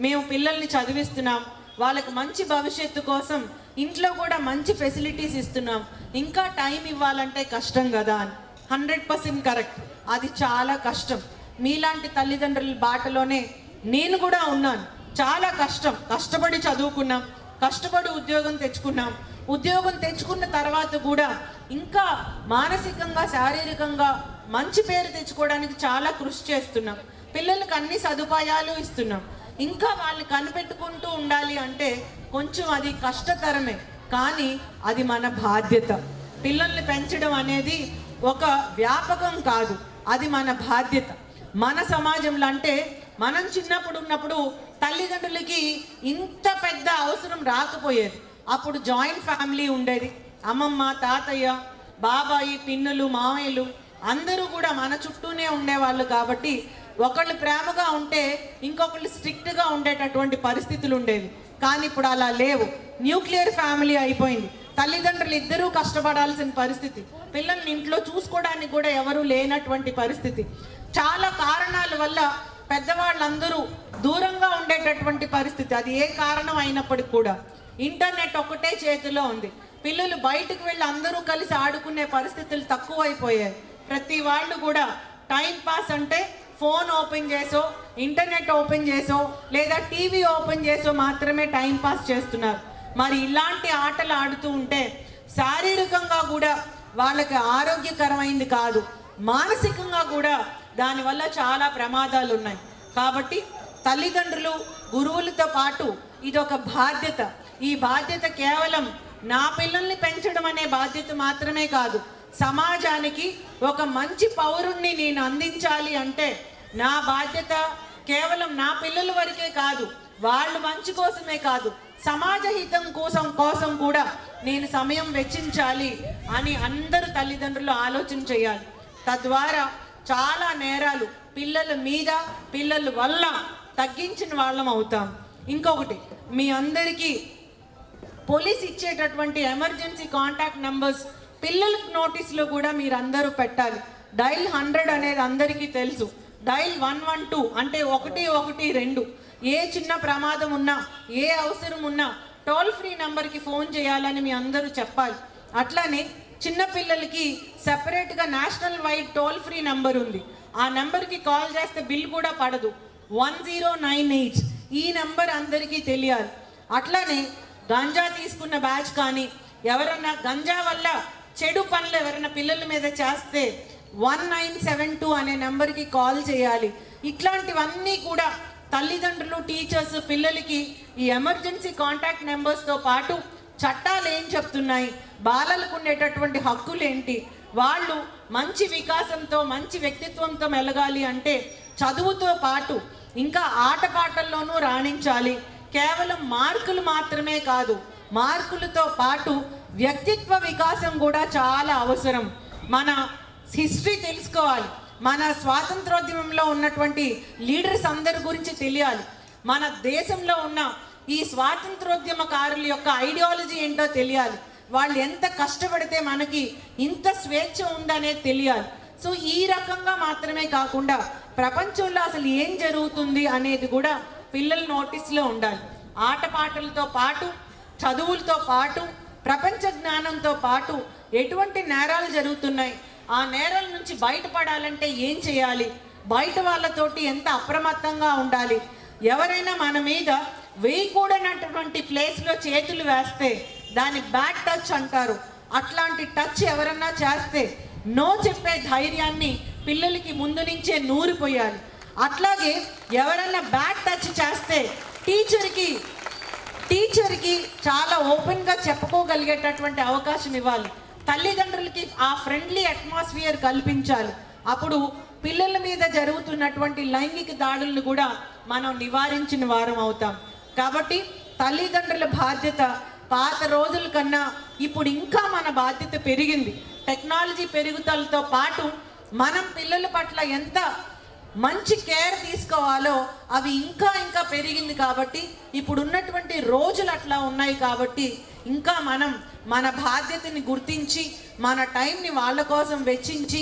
మేము పిల్లల్ని చదివిస్తున్నాం, వాళ్ళకి మంచి భవిష్యత్తు కోసం ఇంట్లో కూడా మంచి ఫెసిలిటీస్ ఇస్తున్నాం, ఇంకా టైం ఇవ్వాలంటే కష్టం కదా అని. 100% కరెక్ట్, అది చాలా కష్టం. మీలాంటి తల్లిదండ్రుల బాటలోనే నేను కూడా ఉన్నాను. చాలా కష్టం, కష్టపడి చదువుకున్నాం, కష్టపడి ఉద్యోగం తెచ్చుకున్నాం. ఉద్యోగం తెచ్చుకున్న తర్వాత కూడా ఇంకా మానసికంగా శారీరకంగా మంచి పేరు తెచ్చుకోవడానికి చాలా కృషి చేస్తున్నాం. పిల్లలకు అన్ని సదుపాయాలు ఇస్తున్నాం. ఇంకా వాళ్ళని కనిపెట్టుకుంటూ ఉండాలి అంటే కొంచెం అది కష్టతరమే, కానీ అది మన బాధ్యత. పిల్లల్ని పెంచడం అనేది ఒక వ్యాపకం కాదు, అది మన బాధ్యత. మన సమాజంలో అంటే మనం చిన్నప్పుడు ఉన్నప్పుడు తల్లిదండ్రులకి ఇంత పెద్ద అవసరం రాకపోయేది. అప్పుడు జాయింట్ ఫ్యామిలీ ఉండేది. అమ్మమ్మ, తాతయ్య, బాబాయి, పిన్నులు, మామయ్యలు అందరూ కూడా మన చుట్టూనే ఉండేవాళ్ళు. కాబట్టి ఒకళ్ళు ప్రేమగా ఉంటే ఇంకొకళ్ళు స్ట్రిక్ట్గా ఉండేటటువంటి పరిస్థితులు ఉండేవి. కానీ ఇప్పుడు అలా లేవు. న్యూక్లియర్ ఫ్యామిలీ అయిపోయింది. తల్లిదండ్రులు ఇద్దరూ కష్టపడాల్సిన పరిస్థితి, పిల్లల్ని ఇంట్లో చూసుకోవడానికి కూడా ఎవరూ లేనటువంటి పరిస్థితి. చాలా కారణాల వల్ల పెద్దవాళ్ళందరూ దూరంగా ఉండేటటువంటి పరిస్థితి. అది ఏ కారణం అయినప్పటికీ కూడా ఇంటర్నెట్ ఒకటే చేతిలో ఉంది. పిల్లలు బయటకు వెళ్ళి అందరూ కలిసి ఆడుకునే పరిస్థితులు తక్కువైపోయాయి. ప్రతి వాళ్ళు కూడా టైం పాస్ అంటే ఫోన్ ఓపెన్ చేసో, ఇంటర్నెట్ ఓపెన్ చేసో, లేదా టీవీ ఓపెన్ చేసో మాత్రమే టైం పాస్ చేస్తున్నారు. మరి ఇలాంటి ఆటలు ఆడుతూ ఉంటే శారీరకంగా కూడా వాళ్ళకి ఆరోగ్యకరమైంది కాదు, మానసికంగా కూడా దానివల్ల చాలా ప్రమాదాలు ఉన్నాయి. కాబట్టి తల్లిదండ్రులు, గురువులతో పాటు ఇదొక బాధ్యత. ఈ బాధ్యత కేవలం నా పిల్లల్ని పెంచడం అనే బాధ్యత మాత్రమే కాదు, సమాజానికి ఒక మంచి పౌరుణ్ణి నేను అందించాలి అంటే నా బాధ్యత కేవలం నా పిల్లల వరకే కాదు, వాళ్ళు మంచి కోసమే కాదు, సమాజ హితం కోసం కూడా నేను సమయం వెచ్చించాలి అని అందరూ తల్లిదండ్రులు ఆలోచన చేయాలి. తద్వారా చాలా నేరాలు పిల్లల మీద, పిల్లల వల్ల తగ్గించిన వాళ్ళం అవుతాం. ఇంకొకటి, మీ అందరికీ పోలీస్ ఇచ్చేటటువంటి ఎమర్జెన్సీ కాంటాక్ట్ నెంబర్స్ పిల్లలకు నోటీస్లో కూడా మీరు అందరూ పెట్టాలి. డైల్ 100 అనేది అందరికీ తెలుసు. డైల్ 112 అంటే 112. ఏ చిన్న ప్రమాదం ఉన్నా, ఏ అవసరం ఉన్నా టోల్ ఫ్రీ నెంబర్కి ఫోన్ చేయాలని మీ అందరూ చెప్పాలి. అట్లానే చిన్నపిల్లలకి సెపరేట్గా national wide toll free number ఉంది. ఆ నెంబర్కి కాల్ చేస్తే బిల్ కూడా పడదు, 1098. ఈ నెంబర్ అందరికీ తెలియాలి. అట్లానే గంజా తీసుకున్న బ్యాచ్ కానీ ఎవరన్నా గంజా వల్ల చెడు పనులు ఎవరైనా పిల్లల మీద చేస్తే 1972 అనే నెంబర్కి కాల్ చేయాలి. ఇట్లాంటివన్నీ కూడా తల్లిదండ్రులు, టీచర్స్ పిల్లలకి ఈ ఎమర్జెన్సీ కాంటాక్ట్ నెంబర్స్తో పాటు చట్టాలు ఏం చెప్తున్నాయి, బాలలకు ఉండేటటువంటి హక్కులు ఏంటి, వాళ్ళు మంచి వికాసంతో, మంచి వ్యక్తిత్వంతో మెలగాలి అంటే చదువుతో పాటు ఇంకా ఆటపాటల్లోనూ రాణించాలి. కేవలం మార్కులు మాత్రమే కాదు, మార్కులతో పాటు వ్యక్తిత్వ వికాసం కూడా చాలా అవసరం. మన హిస్టరీ తెలుసుకోవాలి, మన స్వాతంత్రోద్యమంలో ఉన్నటువంటి లీడర్స్ అందరి గురించి తెలియాలి, మన దేశంలో ఉన్న ఈ స్వాతంత్రోద్యమకారుల యొక్క ఐడియాలజీ ఏంటో తెలియాలి, వాళ్ళు ఎంత కష్టపడితే మనకి ఇంత స్వేచ్ఛ ఉందనేది తెలియాలి. సో ఈ రకంగా మాత్రమే కాకుండా ప్రపంచంలో అసలు ఏం జరుగుతుంది అనేది కూడా పిల్లల నోటీస్లో ఉండాలి. ఆటపాటలతో పాటు, చదువులతో పాటు, ప్రపంచ జ్ఞానంతో పాటు ఎటువంటి నేరాలు జరుగుతున్నాయి, ఆ నేరాల నుంచి బయటపడాలంటే ఏం చేయాలి, బయట వాళ్ళతోటి ఎంత అప్రమత్తంగా ఉండాలి, ఎవరైనా మన మీద వేయకూడనటువంటి ప్లేస్లో చేతులు వేస్తే దాన్ని బ్యాడ్ టచ్ అంటారు. అట్లాంటి టచ్ ఎవరన్నా చేస్తే నో చెప్పే ధైర్యాన్ని పిల్లలకి ముందు నుంచే నూరిపోయాలి. అట్లాగే ఎవరన్నా బ్యాడ్ టచ్ చేస్తే టీచర్కి చాలా ఓపెన్గా చెప్పుకోగలిగేటటువంటి అవకాశం ఇవ్వాలి. తల్లిదండ్రులకి ఆ ఫ్రెండ్లీ అట్మాస్ఫియర్ కల్పించాలి. అప్పుడు పిల్లల మీద జరుగుతున్నటువంటి లైంగిక దాడులను కూడా మనం నివారించిన వారం అవుతాం. కాబట్టి తల్లిదండ్రుల బాధ్యత పాత రోజుల కన్నా ఇప్పుడు ఇంకా మన బాధ్యత పెరిగింది. టెక్నాలజీ పెరుగుదలతో పాటు మనం పిల్లల పట్ల ఎంత మంచి కేర్ తీసుకోవాలో అవి ఇంకా పెరిగింది. కాబట్టి ఇప్పుడు ఉన్నటువంటి రోజులు అట్లా ఉన్నాయి. కాబట్టి ఇంకా మనం మన బాధ్యతని గుర్తించి మన టైంని వాళ్ళ కోసం వెచ్చించి,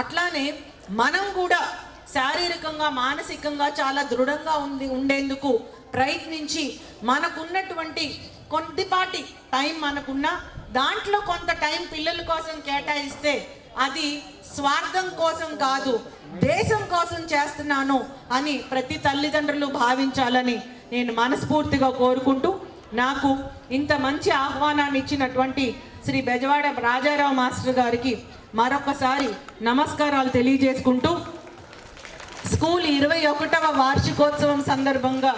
అట్లానే మనం కూడా శారీరకంగా, మానసికంగా చాలా దృఢంగా ఉండేందుకు ప్రయత్నించి మనకున్నటువంటి కొద్దిపాటి టైం మనకున్నా దాంట్లో కొంత టైం పిల్లల కోసం కేటాయిస్తే అది స్వార్థం కోసం కాదు, దేశం కోసం చేస్తున్నాను అని ప్రతి తల్లిదండ్రులు భావించాలని నేను మనస్ఫూర్తిగా కోరుకుంటూ, నాకు ఇంత మంచి ఆహ్వానాన్ని ఇచ్చినటువంటి శ్రీ బెజవాడ రాజారావు మాస్టర్ గారికి మరొకసారి నమస్కారాలు తెలియజేసుకుంటూ, స్కూల్ 21వ వార్షికోత్సవం సందర్భంగా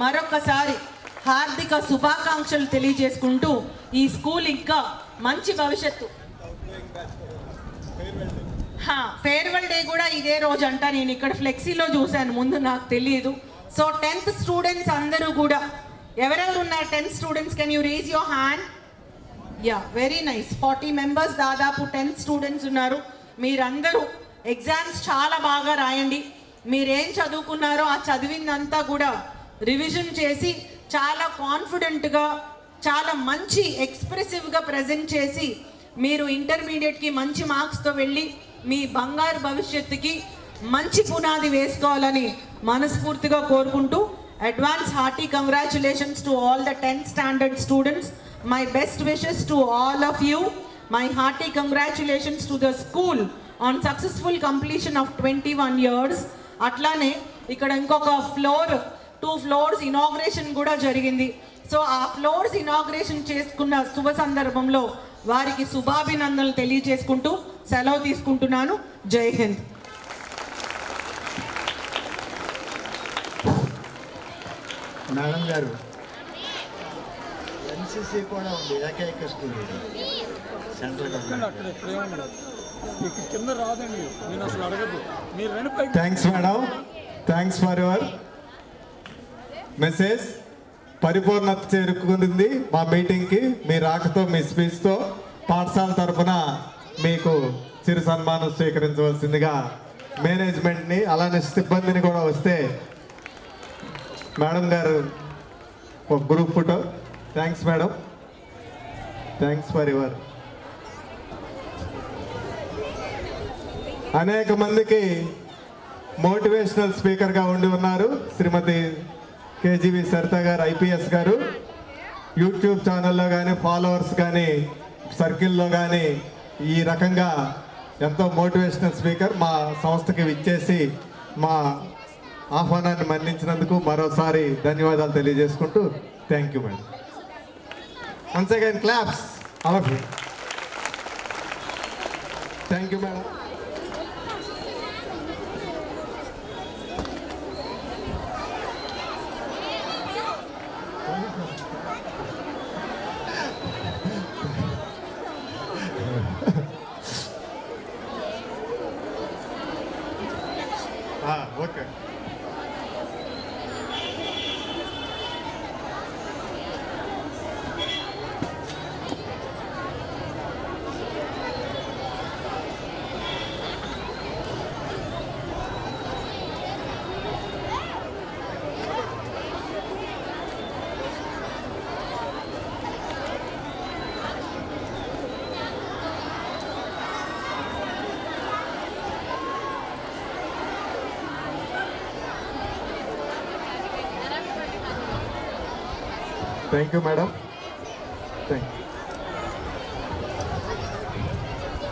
మరొకసారి హార్దిక శుభాకాంక్షలు తెలియజేసుకుంటూ, ఈ స్కూల్ ఇంకా మంచి భవిష్యత్తు. ఫేర్వెల్ డే కూడా ఇదే రోజు అంట, నేను ఇక్కడ ఫ్లెక్సీలో చూశాను, ముందు నాకు తెలియదు. సో 10th స్టూడెంట్స్ అందరూ కూడా, ఎవరెవరు ఉన్నారు 10th students, can you raise your hand? Yeah, very nice. 40 members దాదాపు 10th స్టూడెంట్స్ ఉన్నారు. మీరందరూ ఎగ్జామ్స్ చాలా బాగా రాయండి. మీరేం చదువుకున్నారో ఆ చదివిందంతా కూడా రివిజన్ చేసి చాలా కాన్ఫిడెంట్గా, చాలా మంచి ఎక్స్ప్రెసివ్గా ప్రజెంట్ చేసి మీరు ఇంటర్మీడియట్కి మంచి మార్క్స్తో వెళ్ళి మీ బంగారు భవిష్యత్తుకి మంచి పునాది వేసుకోవాలని మనస్ఫూర్తిగా కోరుకుంటూ, advance hearty congratulations to all the 10th standard students. My best wishes to all of you. My hearty congratulations to the school on successful completion of 21 years. అట్లానే ఇక్కడ ఇంకొక ఫ్లోర్ 2 floors ఇనాగ్రేషన్ కూడా జరిగింది. సో ఆ floors inauguration చేసుకున్న శుభ సందర్భంలో వారికి శుభాభినందనలు తెలియజేసుకుంటూ సెలవు తీసుకుంటున్నాను. జై హింద్. మేడం గారు, ఎన్సీసీ కూడా ఉంది, ఏకైక స్కూల్ సెంట్రల్ గవర్నమెంట్. కింద రాదండి, నేను అసలు అడగదు. మీరు వెనక. Thanks madam, thanks for your message. పరిపూర్ణత చేరుకుంది మా మీటింగ్కి. మీ రాకతో, మీ స్పీచ్తో పాఠశాల తరఫున మీకు చిరు సన్మానం స్వీకరించవలసిందిగా మేనేజ్మెంట్ని, అలానే సిబ్బందిని కూడా వస్తే మేడం గారు ఒక group photo. Thanks madam, thanks for your. అనేక మందికి మోటివేషనల్ స్పీకర్గా ఉండి ఉన్నారు శ్రీమతి కేజీవి సరిత గారు, ఐపీఎస్ గారు. యూట్యూబ్ ఛానల్లో కానీ, ఫాలోవర్స్ కానీ, సర్కిల్లో కానీ ఈ రకంగా ఎంతో మోటివేషనల్ స్పీకర్ మా సంస్థకి విచ్చేసి మా ఆహ్వానాన్ని మన్నించినందుకు మరోసారి ధన్యవాదాలు తెలియజేసుకుంటూ, thank you madam. Once again, claps, all of you. Thank you, madam. Okay. Thank you, madam. Thank you.